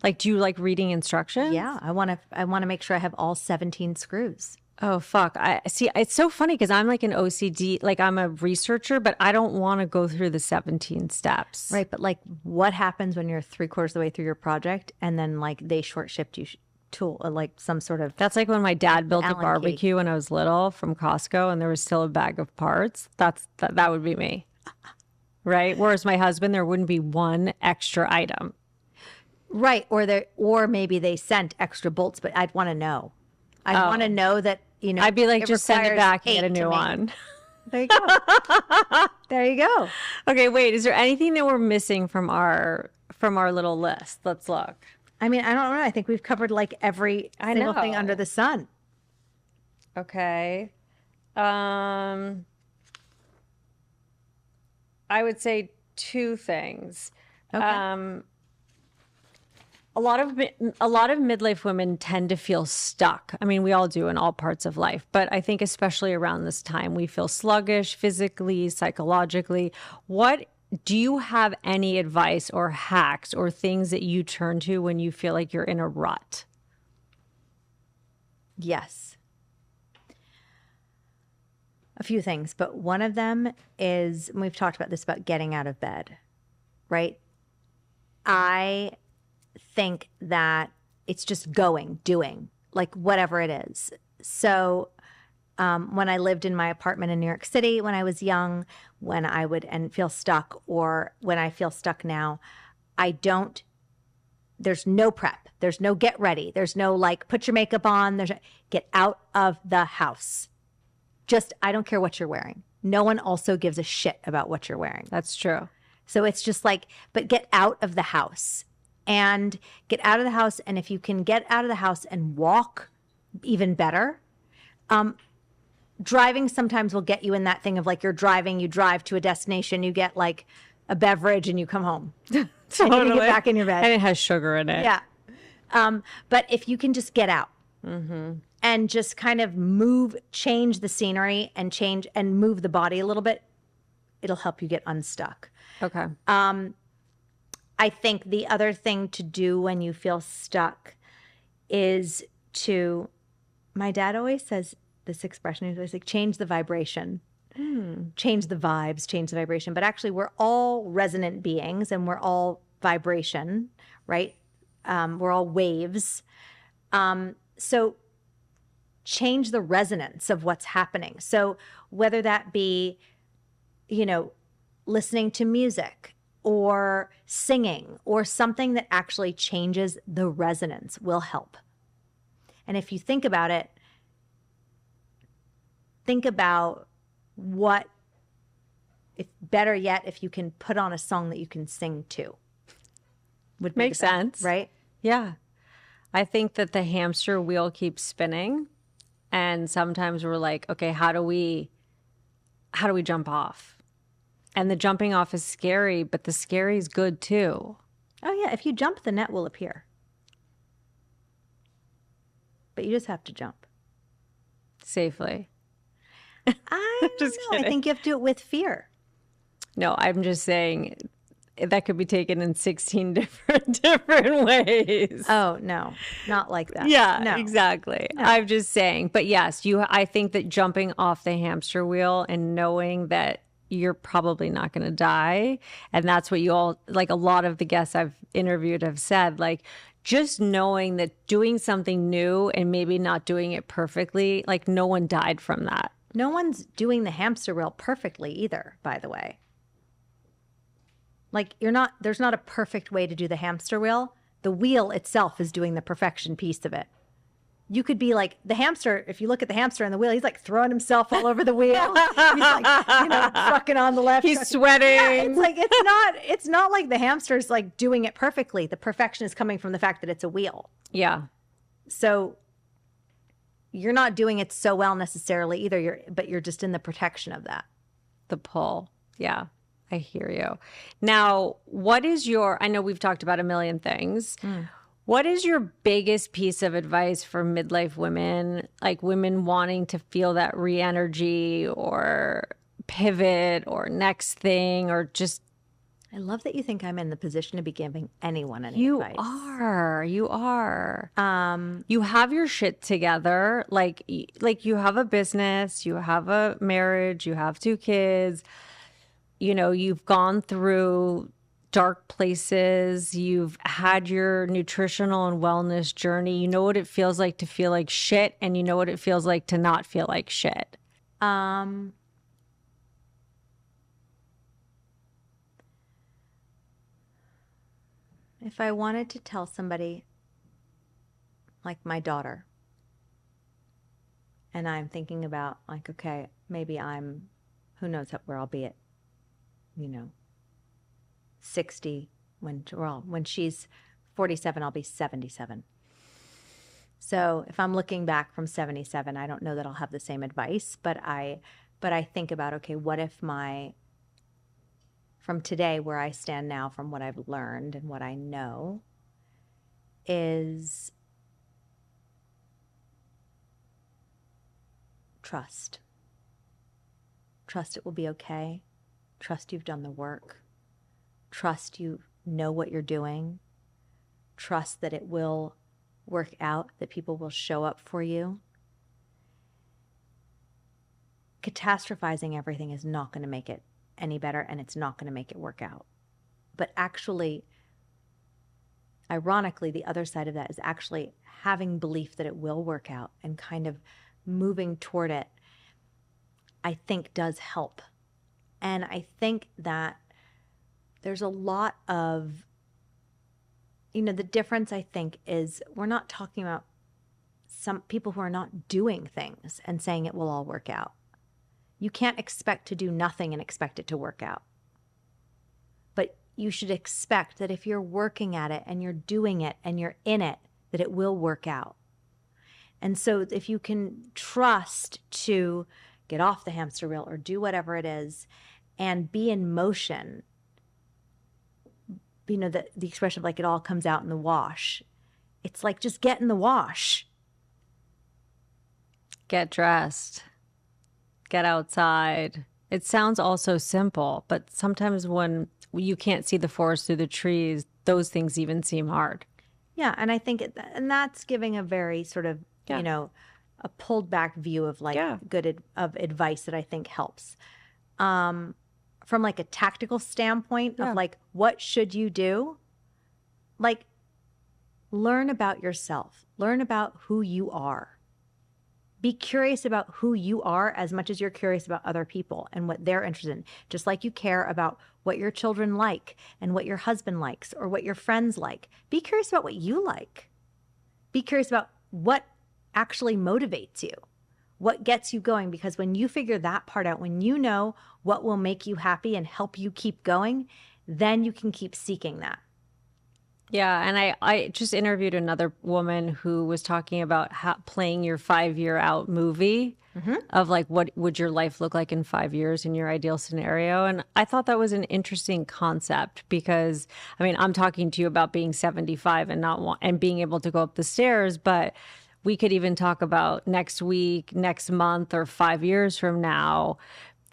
[SPEAKER 2] Like, do you like reading instructions?
[SPEAKER 1] yeah, I want to make sure I have all 17 screws.
[SPEAKER 2] Oh, fuck. I see. It's so funny because I'm like an OCD, like I'm a researcher, but I don't want to go through the 17 steps.
[SPEAKER 1] Right, but like, what happens when you're 3/4 of the way through your project, and then like they short shipped you to like some sort of
[SPEAKER 2] That's like when my dad built a
[SPEAKER 1] Allen key.
[SPEAKER 2] barbecue when I was little from Costco and there was still a bag of parts. That would be me. Right? Whereas my husband, there wouldn't be one extra item.
[SPEAKER 1] right, or maybe they sent extra bolts, but I'd want to know. I want to know that
[SPEAKER 2] I'd be like, just send it
[SPEAKER 1] requires
[SPEAKER 2] back and get
[SPEAKER 1] 8
[SPEAKER 2] a
[SPEAKER 1] to
[SPEAKER 2] new
[SPEAKER 1] make-
[SPEAKER 2] one.
[SPEAKER 1] There you go. There you go.
[SPEAKER 2] Okay, wait. Is there anything that we're missing from our little list? Let's look.
[SPEAKER 1] I mean, I don't know. I think we've covered like every single thing
[SPEAKER 2] know.
[SPEAKER 1] under the sun.
[SPEAKER 2] Okay. I would say 2 things.
[SPEAKER 1] Okay.
[SPEAKER 2] A lot of midlife women tend to feel stuck. I mean, we all do in all parts of life, but I think especially around this time, we feel sluggish physically, psychologically. What do you have any advice or hacks or things that you turn to when you feel like you're in a rut?
[SPEAKER 1] Yes. A few things, but one of them is, and we've talked about this, about getting out of bed, right? I think that it's just doing, like whatever it is. So when I lived in my apartment in New York City when I was young, when I would and feel stuck, or when I feel stuck now, there's no prep. There's no get ready. There's no like, put your makeup on. Get out of the house. I don't care what you're wearing. No one also gives a shit about what you're wearing.
[SPEAKER 2] That's true.
[SPEAKER 1] So it's just like, but get out of the house and get out of the house. And if you can get out of the house and walk, even better. Driving sometimes will get you in that thing of like, you're driving, you drive to a destination, you get like a beverage and you come home.
[SPEAKER 2] Totally.
[SPEAKER 1] And you get back in your bed.
[SPEAKER 2] And it has sugar in it.
[SPEAKER 1] Yeah. But if you can just get out and just kind of change the scenery and move the body a little bit, it'll help you get unstuck.
[SPEAKER 2] Okay.
[SPEAKER 1] I think the other thing to do when you feel stuck is my dad always says this expression, he's always like, change the vibration. Change the vibes, change the vibration. But actually, we're all resonant beings and we're all vibration, right? We're all waves. So change the resonance of what's happening. So whether that be, listening to music or singing or something that actually changes the resonance will help. And if you think about it, think about better yet, if you can put on a song that you can sing to. Would
[SPEAKER 2] make sense,
[SPEAKER 1] right?
[SPEAKER 2] Yeah. I think that the hamster wheel keeps spinning, and sometimes we're like, okay, how do we jump off? And the jumping off is scary, but the scary is good too.
[SPEAKER 1] Oh yeah, if you jump, the net will appear. But you just have to jump
[SPEAKER 2] safely.
[SPEAKER 1] I
[SPEAKER 2] just
[SPEAKER 1] don't know.
[SPEAKER 2] kidding.
[SPEAKER 1] I think you have to do it with fear.
[SPEAKER 2] No, I'm just saying that could be taken in 16 different ways.
[SPEAKER 1] Oh, no, not like that.
[SPEAKER 2] Yeah,
[SPEAKER 1] no.
[SPEAKER 2] exactly. No. I'm just saying. But yes, I think that jumping off the hamster wheel and knowing that you're probably not going to die. And that's what you all, like a lot of the guests I've interviewed have said, like, just knowing that doing something new and maybe not doing it perfectly, like no one died from that.
[SPEAKER 1] No one's doing the hamster wheel perfectly either, by the way. Like there's not a perfect way to do the hamster wheel. The wheel itself is doing the perfection piece of it. You could be like the hamster. If you look at the hamster on the wheel, he's like throwing himself all over the wheel. He's like, trucking on the left.
[SPEAKER 2] He's sweating.
[SPEAKER 1] Yeah, it's like, it's not like the hamster's like doing it perfectly. The perfection is coming from the fact that it's a wheel.
[SPEAKER 2] Yeah.
[SPEAKER 1] So you're not doing it so well necessarily either. But you're just in the protection of that.
[SPEAKER 2] The pull. Yeah. I hear you. Now, I know we've talked about a million things. What is your biggest piece of advice for midlife women, like women wanting to feel that re-energy or pivot or next thing or just...
[SPEAKER 1] I love that you think I'm in the position to be giving anyone any advice.
[SPEAKER 2] You are. You have your shit together. Like you have a business, you have a marriage, you have 2 kids. You've gone through dark places. You've had your nutritional and wellness journey. You know what it feels like to feel like shit, and you know what it feels like to not feel like shit.
[SPEAKER 1] If I wanted to tell somebody, like my daughter, and I'm thinking about like, okay, maybe who knows where I'll be at, 60 when she's 47, I'll be 77. So if I'm looking back from 77, I don't know that I'll have the same advice, but I think about, okay, what if from today where I stand now, from what I've learned and what I know is trust. Trust it will be okay. Trust you've done the work. Trust you know what you're doing. Trust that it will work out, that people will show up for you. Catastrophizing everything is not going to make it any better, and it's not going to make it work out. But actually, ironically, the other side of that is actually having belief that it will work out and kind of moving toward it. I think does help. And I think that there's a lot of, the difference I think is we're not talking about some people who are not doing things and saying it will all work out. You can't expect to do nothing and expect it to work out. But you should expect that if you're working at it and you're doing it and you're in it, that it will work out. And so if you can trust to get off the hamster wheel or do whatever it is and be in motion, the expression of like it all comes out in the wash. It's like just get in the wash.
[SPEAKER 2] Get dressed. Get outside. It sounds all so simple, but sometimes when you can't see the forest through the trees, those things even seem hard.
[SPEAKER 1] Yeah, and I think and that's giving a very sort of, a pulled back view of like of advice that I think helps. From like a tactical standpoint of like, what should you do? Like, learn about yourself. Learn about who you are. Be curious about who you are as much as you're curious about other people and what they're interested in. Just like you care about what your children like and what your husband likes or what your friends like. Be curious about what you like. Be curious about what actually motivates you, what gets you going. Because when you figure that part out, when you know what will make you happy and help you keep going, then you can keep seeking that.
[SPEAKER 2] Yeah, and I just interviewed another woman who was talking about playing your 5-year out movie of like, what would your life look like in 5 years in your ideal scenario? And I thought that was an interesting concept because, I mean, I'm talking to you about being 75 and being able to go up the stairs, but we could even talk about next week, next month, or 5 years from now.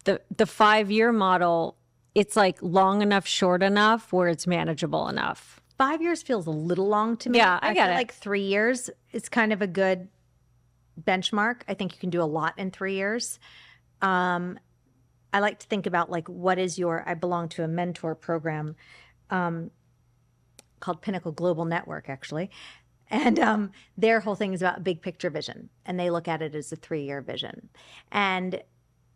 [SPEAKER 2] The 5-year model, it's like long enough, short enough where it's manageable enough.
[SPEAKER 1] 5 years feels a little long to me.
[SPEAKER 2] Yeah, I get
[SPEAKER 1] feel
[SPEAKER 2] it.
[SPEAKER 1] like 3 years is kind of a good benchmark. I think you can do a lot in 3 years. I like to think about like, I belong to a mentor program called Pinnacle Global Network, actually. And their whole thing is about big picture vision. And they look at it as a 3-year vision. And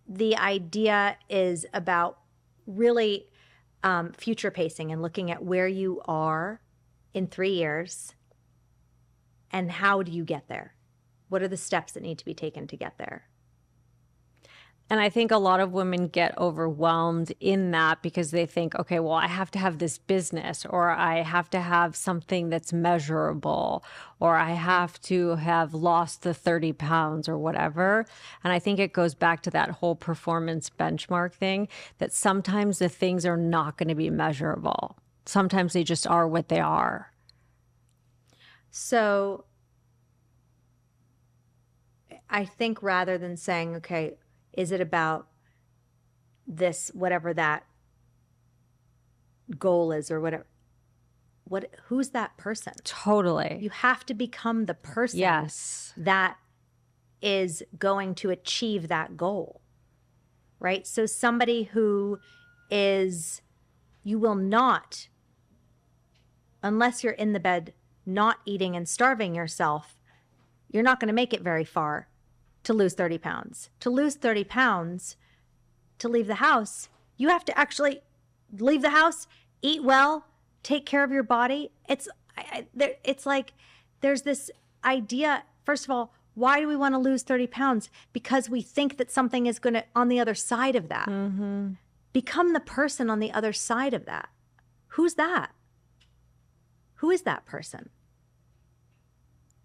[SPEAKER 1] the idea is about really future pacing and looking at where you are in 3 years and how do you get there? What are the steps that need to be taken to get there?
[SPEAKER 2] And I think a lot of women get overwhelmed in that because they think, okay, well, I have to have this business, or I have to have something that's measurable, or I have to have lost the 30 pounds or whatever. And I think it goes back to that whole performance benchmark thing, that sometimes the things are not going to be measurable. Sometimes they just are what they are.
[SPEAKER 1] So I think rather than saying, okay, is it about this, whatever that goal is or whatever, who's that person?
[SPEAKER 2] Totally.
[SPEAKER 1] You have to become the person that is going to achieve that goal, right? So somebody who is, you will not, unless you're in the bed not eating and starving yourself, you're not going to make it very far to lose 30 pounds. To lose 30 pounds, to leave the house, you have to actually leave the house, eat well, take care of your body. It's like there's this idea, first of all, why do we want to lose 30 pounds? Because we think that something is going to, on the other side of that. Mm-hmm. Become the person on the other side of that. Who's that? Who is that person?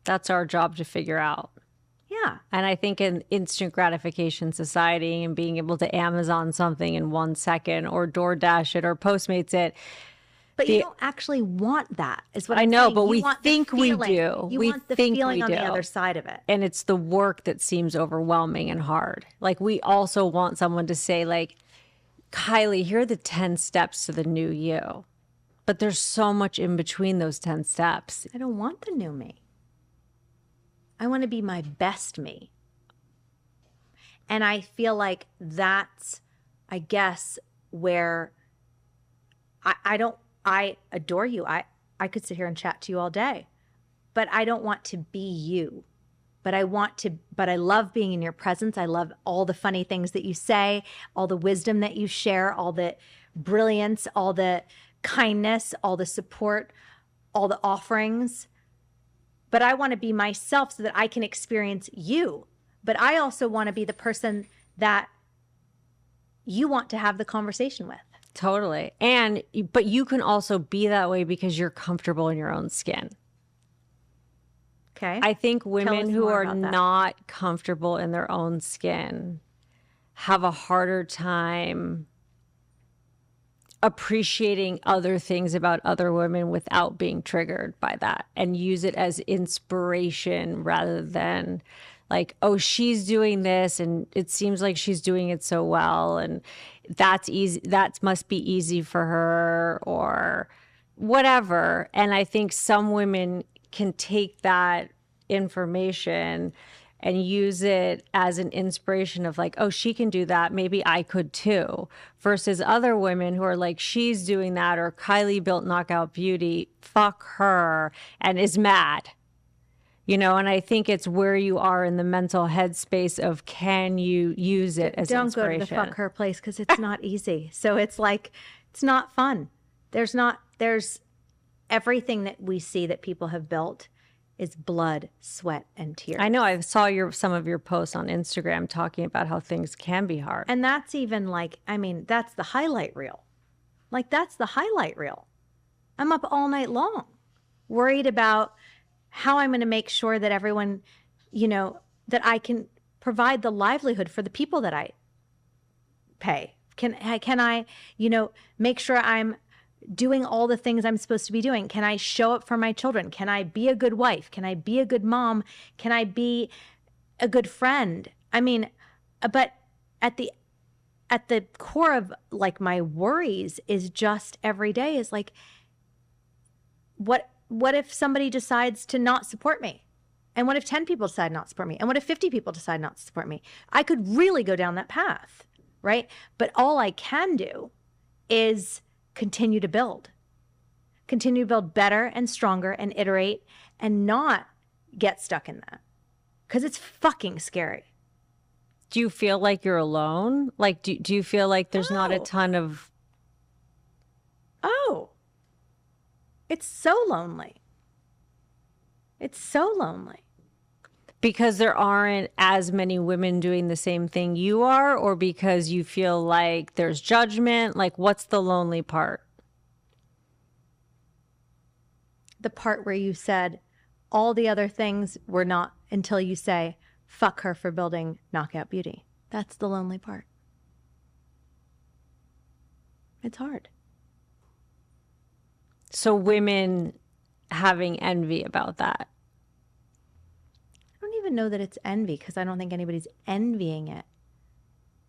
[SPEAKER 2] That's our job to figure out.
[SPEAKER 1] Yeah.
[SPEAKER 2] And I think in instant gratification society and being able to Amazon something in 1 second or DoorDash it or Postmates it.
[SPEAKER 1] But you don't actually want that, is what
[SPEAKER 2] I
[SPEAKER 1] I'm
[SPEAKER 2] know,
[SPEAKER 1] saying.
[SPEAKER 2] but
[SPEAKER 1] You
[SPEAKER 2] we
[SPEAKER 1] want
[SPEAKER 2] think we do.
[SPEAKER 1] You
[SPEAKER 2] we
[SPEAKER 1] want the
[SPEAKER 2] think
[SPEAKER 1] feeling
[SPEAKER 2] we
[SPEAKER 1] on
[SPEAKER 2] do.
[SPEAKER 1] the other side of it.
[SPEAKER 2] And it's the work that seems overwhelming and hard. Like we also want someone to say like, Cayli, here are the 10 steps to the new you. But there's so much in between those 10 steps.
[SPEAKER 1] I don't want the new me. I want to be my best me. And I feel like that's, I guess, where I adore you. I could sit here and chat to you all day, but I don't want to be you. but I love being in your presence. I love all the funny things that you say, all the wisdom that you share, all the brilliance, all the kindness, all the support, all the offerings. But I want to be myself so that I can experience you. But I also want to be the person that you want to have the conversation with.
[SPEAKER 2] Totally. But you can also be that way because you're comfortable in your own skin.
[SPEAKER 1] Okay.
[SPEAKER 2] I think
[SPEAKER 1] Tell
[SPEAKER 2] women
[SPEAKER 1] us
[SPEAKER 2] who
[SPEAKER 1] more
[SPEAKER 2] are
[SPEAKER 1] about that.
[SPEAKER 2] not comfortable in their own skin have a harder time appreciating other things about other women without being triggered by that, and use it as inspiration rather than like, oh, she's doing this and it seems like she's doing it so well and that's easy, that must be easy for her or whatever. And I think some women can take that information and use it as an inspiration of like, oh, she can do that, maybe I could too, versus other women who are like, she's doing that, or Cayli built Knockout Beauty, fuck her, and is mad. You know, and I think it's where you are in the mental headspace of, can you use it as
[SPEAKER 1] Don't
[SPEAKER 2] inspiration?
[SPEAKER 1] go to the fuck her place, because it's not easy. So it's like, it's not fun. There's everything that we see that people have built is blood, sweat, and tears.
[SPEAKER 2] I know. I saw some of your posts on Instagram talking about how things can be hard.
[SPEAKER 1] And that's even like, I mean, that's the highlight reel. Like, that's the highlight reel. I'm up all night long, worried about how I'm going to make sure that everyone, you know, that I can provide the livelihood for the people that I pay. Can I, you know, make sure I'm doing all the things I'm supposed to be doing? Can I show up for my children? Can I be a good wife? Can I be a good mom? Can I be a good friend? I mean, but at the core of like my worries is just every day is like, what if somebody decides to not support me? And what if 10 people decide not to support me? And what if 50 people decide not to support me? I could really go down that path, right? But all I can do is continue to build better and stronger and iterate and not get stuck in that, because it's fucking scary.
[SPEAKER 2] Do you feel like you're alone? Like, do you feel like there's not a
[SPEAKER 1] Oh.
[SPEAKER 2] ton of...
[SPEAKER 1] Oh, it's so lonely. It's so lonely.
[SPEAKER 2] Because there aren't as many women doing the same thing you are, or because you feel like there's judgment? Like, what's the lonely part?
[SPEAKER 1] The part where you said all the other things were not, until you say, fuck her for building Knockout Beauty. That's the lonely part. It's hard.
[SPEAKER 2] So women having envy about that.
[SPEAKER 1] I don't even know that it's envy, because I don't think anybody's envying it.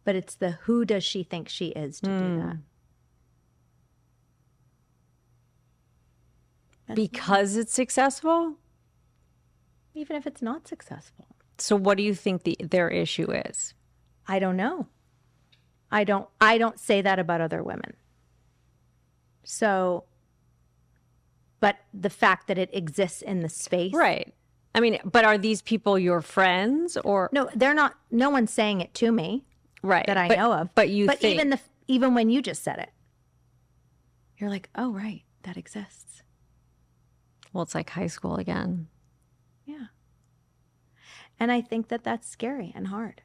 [SPEAKER 1] But it's the, who does she think she is to do that?
[SPEAKER 2] Because it's successful?
[SPEAKER 1] Even if it's not successful.
[SPEAKER 2] So what do you think their issue is?
[SPEAKER 1] I don't know. I don't say that about other women. So, but the fact that it exists in the space.
[SPEAKER 2] Right. I mean, but are these people your friends or?
[SPEAKER 1] No, they're not. No one's saying it to me.
[SPEAKER 2] Right.
[SPEAKER 1] That I know of.
[SPEAKER 2] But you think.
[SPEAKER 1] Even when you just said it, you're like, oh, right, that exists.
[SPEAKER 2] Well, it's like high school again.
[SPEAKER 1] Yeah. And I think that that's scary and hard.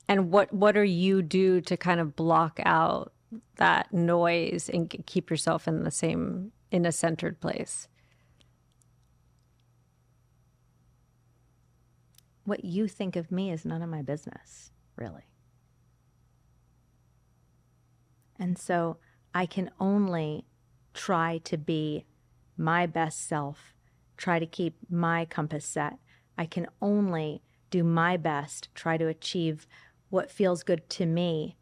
[SPEAKER 2] And what do you do to kind of block out that noise and keep yourself in a centered place?
[SPEAKER 1] What you think of me is none of my business, really. And so I can only try to be my best self, try to keep my compass set. I can only do my best, try to achieve what feels good to me.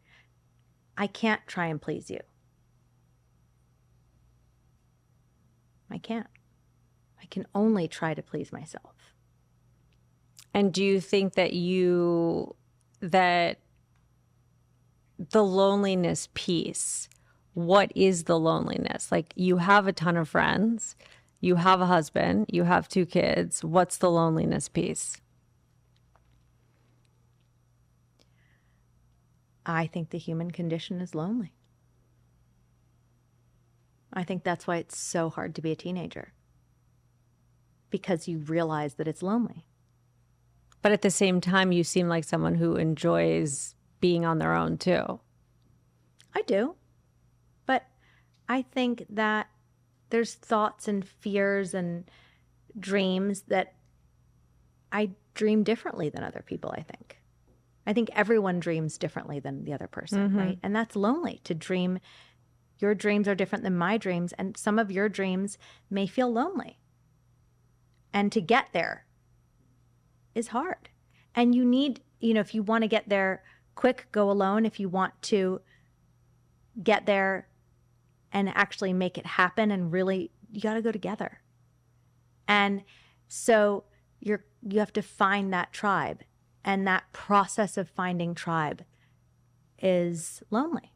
[SPEAKER 1] I can't try and please you. I can't. I can only try to please myself.
[SPEAKER 2] And do you think that the loneliness piece, what is the loneliness? Like, you have a ton of friends. You have a husband, you have 2 kids. What's the loneliness piece?
[SPEAKER 1] I think the human condition is lonely. I think that's why it's so hard to be a teenager, because you realize that it's lonely.
[SPEAKER 2] But at the same time, you seem like someone who enjoys being on their own too.
[SPEAKER 1] I do. But I think that there's thoughts and fears and dreams that I dream differently than other people, I think. I think everyone dreams differently than the other person, right? And that's lonely to dream. Your dreams are different than my dreams, and some of your dreams may feel lonely. And to get there is hard. And you need, if you want to get there quick, go alone. If you want to get there and actually make it happen and really, you got to go together. And so you have to find that tribe. And that process of finding tribe is lonely.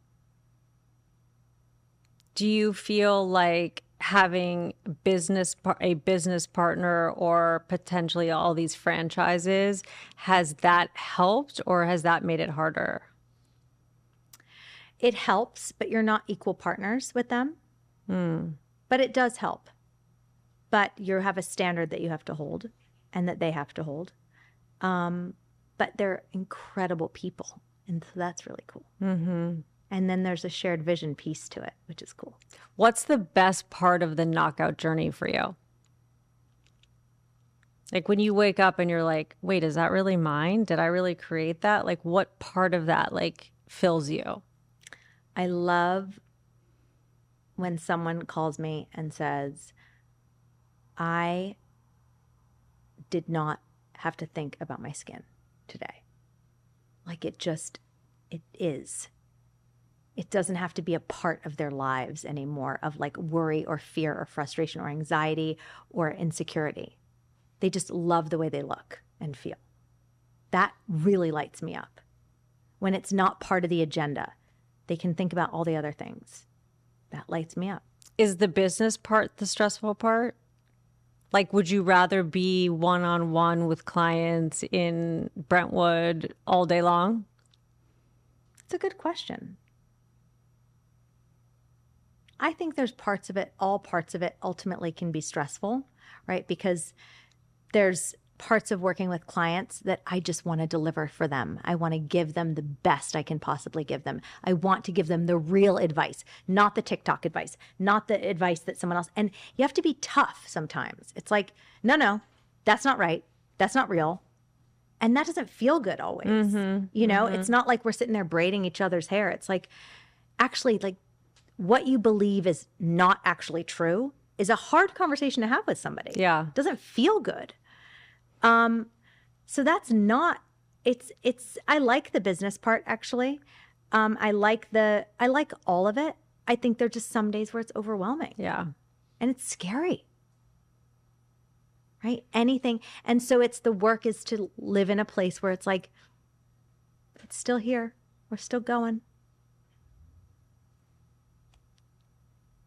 [SPEAKER 2] Do you feel like having a business partner or potentially all these franchises, has that helped or has that made it harder?
[SPEAKER 1] It helps, but you're not equal partners with them. But it does help. But you have a standard that you have to hold and that they have to hold. But they're incredible people. And so that's really cool. And then there's a shared vision piece to it, which is cool.
[SPEAKER 2] What's the best part of the knockout journey for you? Like when you wake up and you're like, wait, is that really mine? Did I really create that? Like what part of that fills you?
[SPEAKER 1] I love when someone calls me and says, I did not have to think about my skin today. Like it is. It doesn't have to be a part of their lives anymore of like worry or fear or frustration or anxiety or insecurity. They just love the way they look and feel. That really lights me up. When it's not part of the agenda, they can think about all the other things. That lights me up.
[SPEAKER 2] Is the business part the stressful part? Like, would you rather be one-on-one with clients in Brentwood all day long?
[SPEAKER 1] It's a good question. I think there's parts of it, all parts of it ultimately can be stressful, right? Because there's parts of working with clients that I just want to deliver for them. I want to give them the best I can possibly give them. I want to give them the real advice, not the TikTok advice, not the advice that someone else. And you have to be tough sometimes. It's like, no, that's not right. That's not real. And that doesn't feel good always. It's not like we're sitting there braiding each other's hair. It's like, actually, like what you believe is not actually true is a hard conversation to have with somebody.
[SPEAKER 2] Yeah.
[SPEAKER 1] It doesn't feel good. So that's not, I like the business part actually. I like all of it. I think there're just some days where it's overwhelming.
[SPEAKER 2] Yeah.
[SPEAKER 1] And it's scary. Right? Anything. And so the work is to live in a place where it's like, it's still here. We're still going.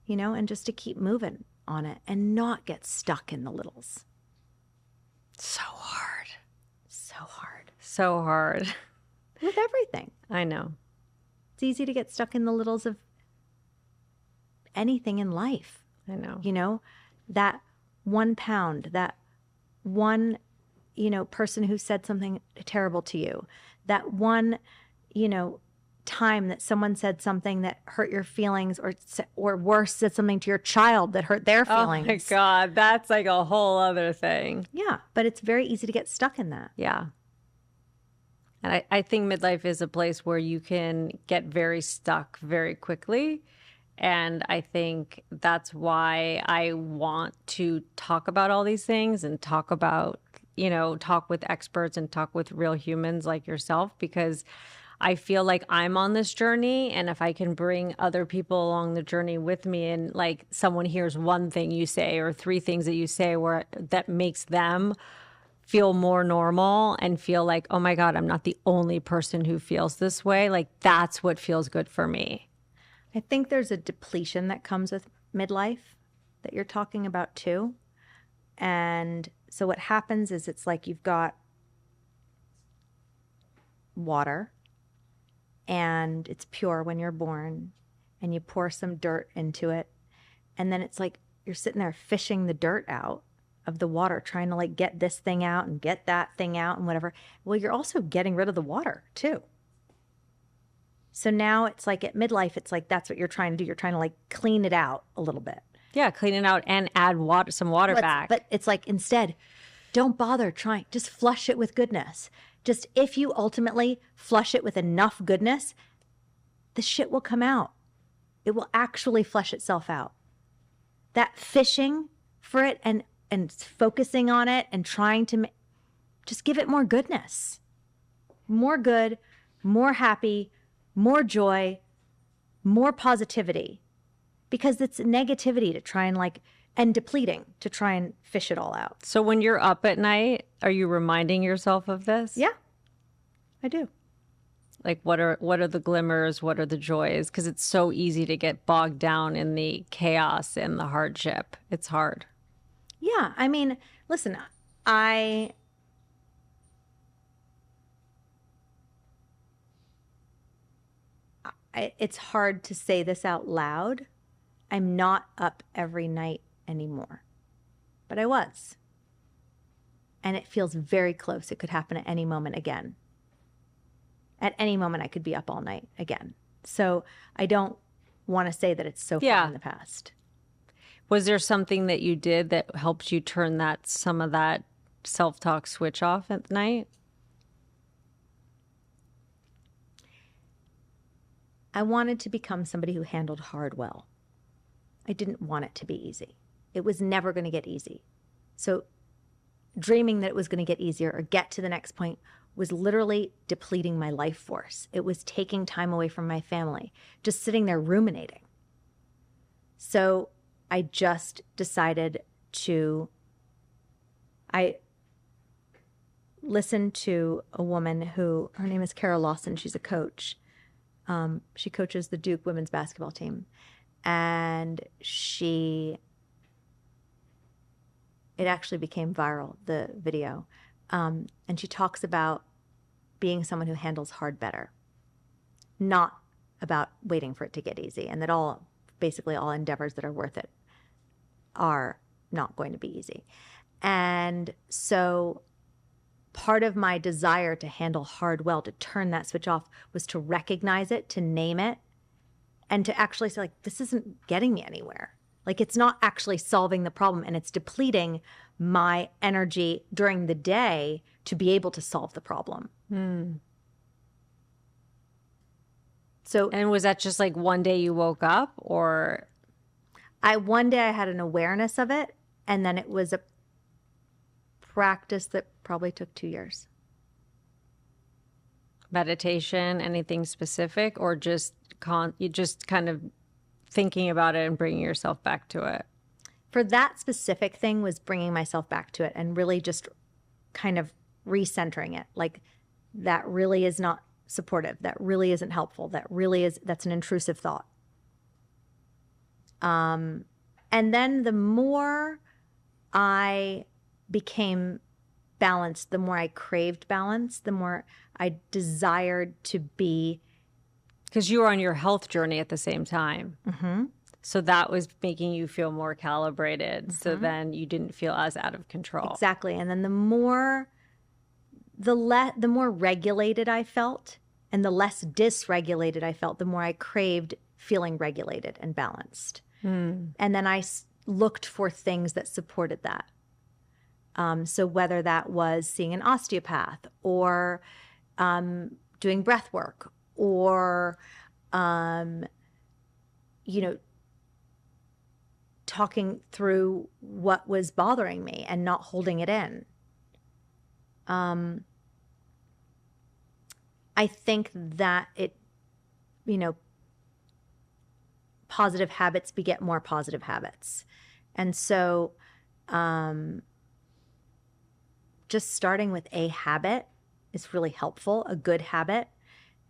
[SPEAKER 1] And just to keep moving on it and not get stuck in the littles.
[SPEAKER 2] So hard.
[SPEAKER 1] So hard.
[SPEAKER 2] So hard.
[SPEAKER 1] With everything.
[SPEAKER 2] I know.
[SPEAKER 1] It's easy to get stuck in the littles of anything in life.
[SPEAKER 2] I know.
[SPEAKER 1] That 1 pound, that one, person who said something terrible to you, that one, time that someone said something that hurt your feelings or worse, said something to your child that hurt their feelings.
[SPEAKER 2] Oh my God, that's like a whole other thing.
[SPEAKER 1] Yeah, but it's very easy to get stuck in that.
[SPEAKER 2] Yeah. And I think midlife is a place where you can get very stuck very quickly. And I think that's why I want to talk about all these things and talk about, talk with experts and talk with real humans like yourself, because I feel like I'm on this journey, and if I can bring other people along the journey with me, and like someone hears one thing you say or 3 things that you say that makes them feel more normal and feel like, oh my God, I'm not the only person who feels this way. Like that's what feels good for me.
[SPEAKER 1] I think there's a depletion that comes with midlife that you're talking about too. And so what happens is it's like you've got water and it's pure when you're born, and you pour some dirt into it. And then it's like you're sitting there fishing the dirt out of the water, trying to like get this thing out and get that thing out and whatever. Well, you're also getting rid of the water too. So now it's like at midlife, it's like that's what you're trying to do. You're trying to like clean it out a little bit.
[SPEAKER 2] Yeah, clean it out and add water, some water back.
[SPEAKER 1] But it's like instead, don't bother trying. Just flush it with goodness. Just if you ultimately flush it with enough goodness, the shit will come out. It will actually flush itself out. That fishing for it and focusing on it and trying to just give it more goodness. More good, more happy, more joy, more positivity. Because it's negativity to try and like, and depleting to try and fish it all out.
[SPEAKER 2] So when you're up at night, are you reminding yourself of this?
[SPEAKER 1] Yeah, I do.
[SPEAKER 2] Like what are the glimmers? What are the joys? Because it's so easy to get bogged down in the chaos and the hardship. It's hard.
[SPEAKER 1] Yeah, I mean, listen, it's hard to say this out loud. I'm not up every night anymore, but I was. And it feels very close. It could happen at any moment again. At any moment, I could be up all night again. So I don't want to say that it's so far in the past.
[SPEAKER 2] Was there something that you did that helped you turn some of that self-talk switch off at night?
[SPEAKER 1] I wanted to become somebody who handled hard well. I didn't want it to be easy. It was never going to get easy. So dreaming that it was going to get easier or get to the next point was literally depleting my life force. It was taking time away from my family, just sitting there ruminating. So I just decided I listened to a woman her name is Kara Lawson. She's a coach. She coaches the Duke women's basketball team. And it actually became viral, the video. And she talks about being someone who handles hard better, not about waiting for it to get easy, and that basically all endeavors that are worth it are not going to be easy. And so part of my desire to handle hard well, to turn that switch off, was to recognize it, to name it, and to actually say, like, this isn't getting me anywhere. Like, it's not actually solving the problem, and it's depleting my energy during the day to be able to solve the problem. So,
[SPEAKER 2] and was that just like one day you woke up, or?
[SPEAKER 1] One day I had an awareness of it, and then it was a practice that probably took 2 years.
[SPEAKER 2] Meditation, anything specific, or just you just kind of thinking about it and bringing yourself back to it?
[SPEAKER 1] For that specific thing was bringing myself back to it and really just kind of recentering it. Like, that really is not supportive. That really isn't helpful. That's an intrusive thought. And then the more I became balanced, the more I craved balance, the more I desired to be.
[SPEAKER 2] Because you were on your health journey at the same time.
[SPEAKER 1] Mm-hmm.
[SPEAKER 2] So that was making you feel more calibrated. Mm-hmm. So then you didn't feel as out of control.
[SPEAKER 1] Exactly. And then the more regulated I felt, and the less dysregulated I felt, the more I craved feeling regulated and balanced. And then I looked for things that supported that. So whether that was seeing an osteopath, or doing breath work, or talking through what was bothering me and not holding it in. I think that positive habits beget more positive habits. And so just starting with a habit is really helpful, a good habit,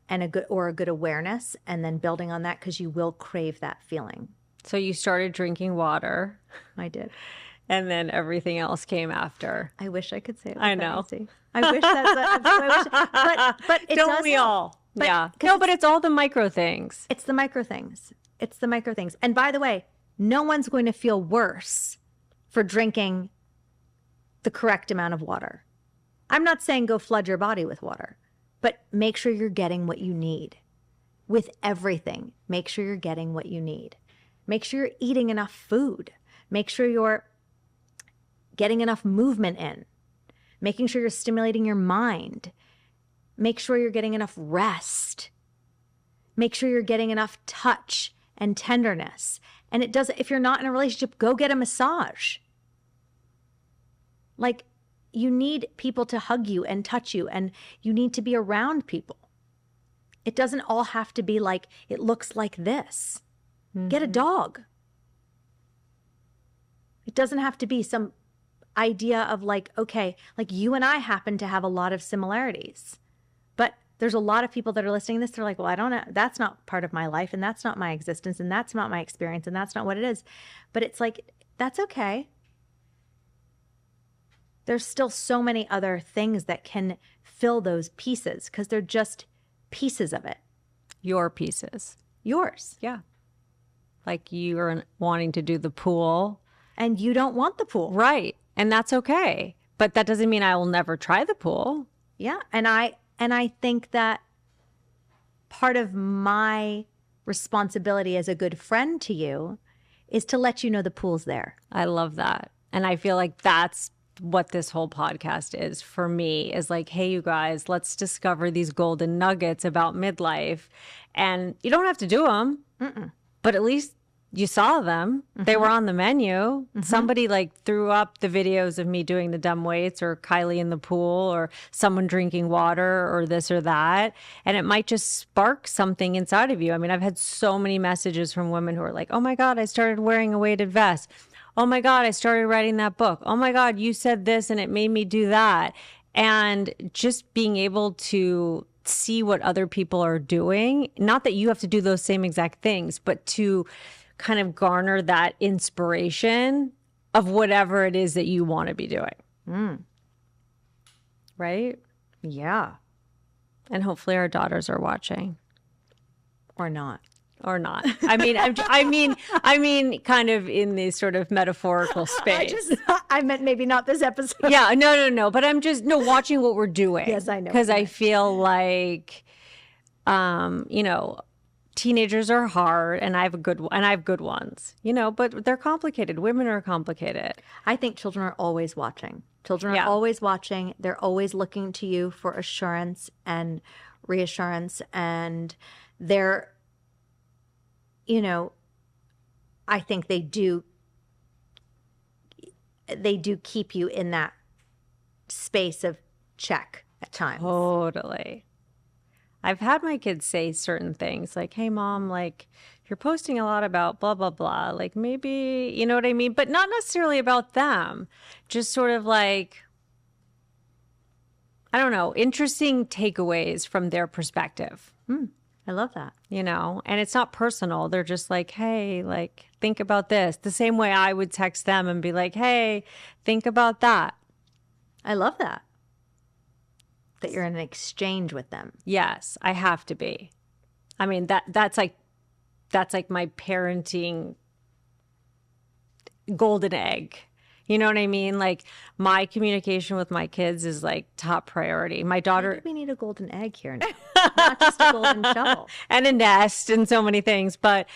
[SPEAKER 1] and a good awareness, and then building on that, because you will crave that feeling.
[SPEAKER 2] So you started drinking water,
[SPEAKER 1] I did.
[SPEAKER 2] and then everything else came after.
[SPEAKER 1] I wish I could say it was
[SPEAKER 2] I
[SPEAKER 1] that
[SPEAKER 2] know.
[SPEAKER 1] easy. I wish but it
[SPEAKER 2] Don't
[SPEAKER 1] does
[SPEAKER 2] we
[SPEAKER 1] help.
[SPEAKER 2] all?
[SPEAKER 1] But-
[SPEAKER 2] Yeah.
[SPEAKER 1] 'cause
[SPEAKER 2] No, but it's all the micro things.
[SPEAKER 1] It's the micro things. It's the micro things. And by the way, no one's going to feel worse for drinking the correct amount of water. I'm not saying go flood your body with water, but make sure you're getting what you need. With everything, make sure you're getting what you need. Make sure you're eating enough food. Make sure you're getting enough movement in. Making sure you're stimulating your mind. Make sure you're getting enough rest. Make sure you're getting enough touch and tenderness. And it does, if you're not in a relationship, go get a massage. Like, you need people to hug you and touch you, and you need to be around people. It doesn't all have to be like, it looks like this. Get a dog. It doesn't have to be some idea of like, okay, like you and I happen to have a lot of similarities. But there's a lot of people that are listening to this. They're like, well, I don't know. That's not part of my life, and that's not my existence, and that's not my experience, and that's not what it is. But it's like, that's okay. There's still so many other things that can fill those pieces because they're just pieces of it.
[SPEAKER 2] Your pieces.
[SPEAKER 1] Yours.
[SPEAKER 2] Yeah. Like you're wanting to do the pool.
[SPEAKER 1] And you don't want the pool.
[SPEAKER 2] Right. And that's okay. But that doesn't mean I will never try the pool.
[SPEAKER 1] Yeah. And I think that part of my responsibility as a good friend to you is to let you know the pool's there.
[SPEAKER 2] I love that. And I feel like that's what this whole podcast is for me, is like, hey, you guys, let's discover these golden nuggets about midlife. And you don't have to do them, but at least you saw them. They were on the menu. Somebody like threw up the videos of me doing the dumb weights, or Cayli in the pool, or someone drinking water, or this or that. And it might just spark something inside of you. I mean, I've had so many messages from women who are like, oh my God, I started wearing a weighted vest. Oh my God, I started writing that book. Oh my God, you said this and it made me do that. And just being able to see what other people are doing, not that you have to do those same exact things, but to kind of garner that inspiration of whatever it is that you want to be doing. Right?
[SPEAKER 1] Yeah.
[SPEAKER 2] And hopefully our daughters are watching.
[SPEAKER 1] Or not.
[SPEAKER 2] Or not. I mean, kind of in this sort of metaphorical space.
[SPEAKER 1] I meant maybe not this episode.
[SPEAKER 2] Yeah, no. But I'm just watching what we're doing.
[SPEAKER 1] Yes, I know.
[SPEAKER 2] Because I feel like, teenagers are hard, and I have good ones. But they're complicated. Women are complicated.
[SPEAKER 1] I think children are always watching. Children are always watching. They're always looking to you for assurance and reassurance, and they're, I think they do keep you in that space of check at times.
[SPEAKER 2] Totally. I've had my kids say certain things like, hey, Mom, like, you're posting a lot about blah, blah, blah. Like, maybe, you know what I mean? But not necessarily about them. Just sort of like, I don't know, interesting takeaways from their perspective.
[SPEAKER 1] I love that.
[SPEAKER 2] And it's not personal. They're just like, hey, like, think about this. The same way I would text them and be like, hey, think about that.
[SPEAKER 1] I love that. That you're in an exchange with them.
[SPEAKER 2] Yes, I have to be. I mean, that's like my parenting golden egg. You know what I mean? Like, my communication with my kids is like top priority. My daughter.
[SPEAKER 1] Maybe we need a golden egg here now. Not just a golden shovel.
[SPEAKER 2] And a nest and so many things. But,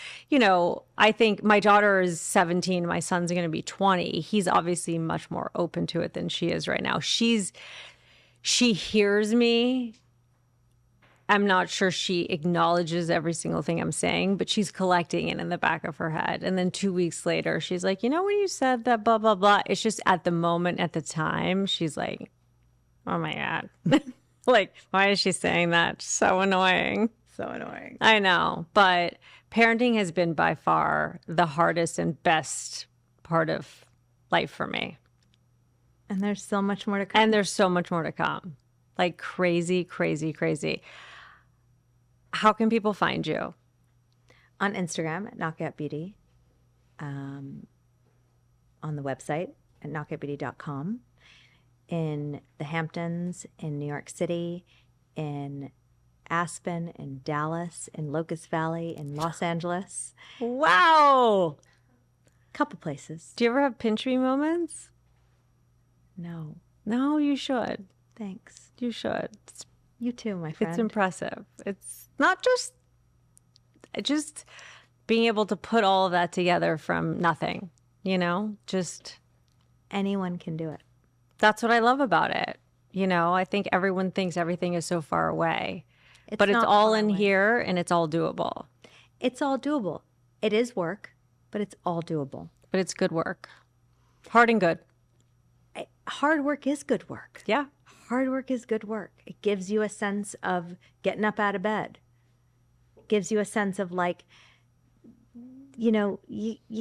[SPEAKER 2] I think my daughter is 17. My son's going to be 20. He's obviously much more open to it than she is right now. She hears me. I'm not sure she acknowledges every single thing I'm saying, but she's collecting it in the back of her head. And then 2 weeks later, she's like, when you said that, blah, blah, blah. It's just at the moment, at the time, she's like, oh my God. Like, why is she saying that? So annoying.
[SPEAKER 1] So annoying.
[SPEAKER 2] I know. But parenting has been by far the hardest and best part of life for me.
[SPEAKER 1] And there's so much more to come.
[SPEAKER 2] And there's so much more to come. Like crazy, crazy, crazy. How can people find you?
[SPEAKER 1] On Instagram at Knockout Beauty. on the website at knockoutbeauty.com, in the Hamptons, in New York City, in Aspen, in Dallas, in Locust Valley, in Los Angeles.
[SPEAKER 2] Wow.
[SPEAKER 1] Couple places.
[SPEAKER 2] Do you ever have Pantry moments?
[SPEAKER 1] No.
[SPEAKER 2] No, you should.
[SPEAKER 1] Thanks.
[SPEAKER 2] You should.
[SPEAKER 1] You too, my friend.
[SPEAKER 2] It's impressive. It's not just being able to put all of that together from nothing, just
[SPEAKER 1] anyone can do it.
[SPEAKER 2] That's what I love about it. I think everyone thinks everything is so far away, but it's
[SPEAKER 1] not
[SPEAKER 2] all
[SPEAKER 1] far
[SPEAKER 2] in
[SPEAKER 1] away.
[SPEAKER 2] here and it's all doable.
[SPEAKER 1] It's all doable. It is work, but it's all doable.
[SPEAKER 2] But it's good work. Hard and good.
[SPEAKER 1] Hard work is good work.
[SPEAKER 2] Yeah.
[SPEAKER 1] Hard work is good work. It gives you a sense of getting up out of bed. It gives you a sense of like, you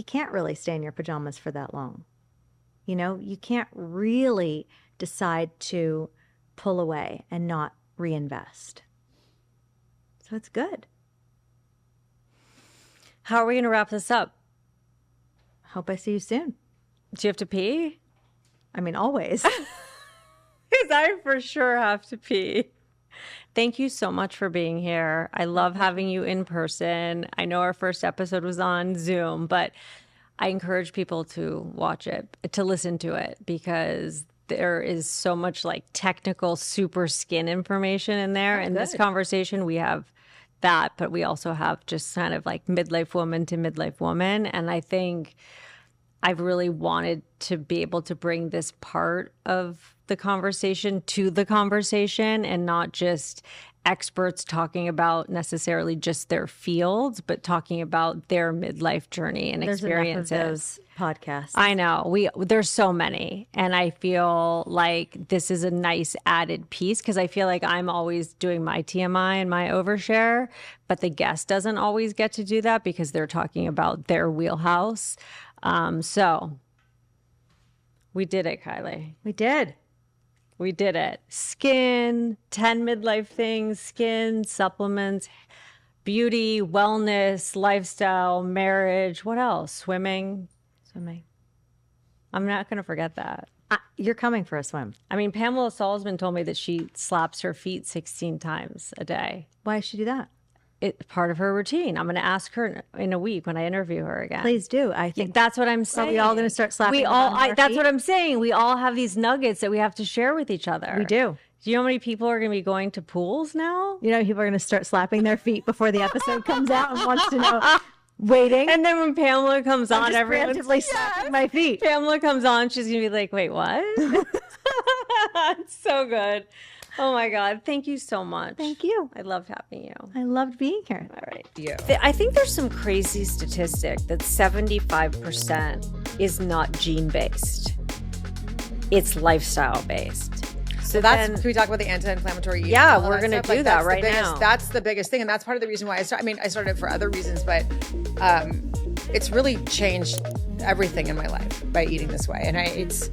[SPEAKER 1] can't really stay in your pajamas for that long. You can't really decide to pull away and not reinvest. So it's good.
[SPEAKER 2] How are we going to wrap this up?
[SPEAKER 1] Hope I see you soon.
[SPEAKER 2] Do you have to pee?
[SPEAKER 1] I mean, always.
[SPEAKER 2] Because I for sure have to pee. Thank you so much for being here. I love having you in person. I know our first episode was on Zoom, but I encourage people to watch it, to listen to it, because there is so much like technical super skin information in there. In this conversation, we have that, but we also have just kind of like midlife woman to midlife woman. And I think I've really wanted to be able to bring this part of the conversation to the conversation, and not just experts talking about necessarily just their fields, but talking about their midlife journey and experiences.
[SPEAKER 1] There's enough of those podcasts.
[SPEAKER 2] I know. There's so many. And I feel like this is a nice added piece, because I feel like I'm always doing my TMI and my overshare, but the guest doesn't always get to do that because they're talking about their wheelhouse. So we did it, Cayli.
[SPEAKER 1] We did.
[SPEAKER 2] We did it. Skin, 10 midlife things, skin, supplements, beauty, wellness, lifestyle, marriage. What else? Swimming. I'm not going to forget that.
[SPEAKER 1] You're coming for a swim.
[SPEAKER 2] I mean, Pamela Salzman told me that she slaps her feet 16 times a day.
[SPEAKER 1] Why does she do that?
[SPEAKER 2] It's part of her routine. I'm going to ask her in a week when I interview her again.
[SPEAKER 1] Please do. I think
[SPEAKER 2] that's what I'm saying.
[SPEAKER 1] Are we all going to start slapping?
[SPEAKER 2] That's what I'm saying. We all have these nuggets that we have to share with each other.
[SPEAKER 1] We do.
[SPEAKER 2] Do you know how many people are going to be going to pools now?
[SPEAKER 1] People are going to start slapping their feet before the episode comes out and wants to know. Waiting.
[SPEAKER 2] And then when Pamela comes on, everyone's
[SPEAKER 1] frantically slapping my feet.
[SPEAKER 2] Pamela comes on, she's going to be like, wait, what? It's so good. Oh my God. Thank you so much.
[SPEAKER 1] Thank you.
[SPEAKER 2] I loved having you.
[SPEAKER 1] I loved being here.
[SPEAKER 2] All right. I think there's some crazy statistic that 75% is not gene-based. It's lifestyle-based.
[SPEAKER 3] So can we talk about the anti-inflammatory eating?
[SPEAKER 2] Yeah, we're going to do that right now.
[SPEAKER 3] That's the biggest thing. And that's part of the reason why I started for other reasons, but it's really changed everything in my life by eating this way. And it's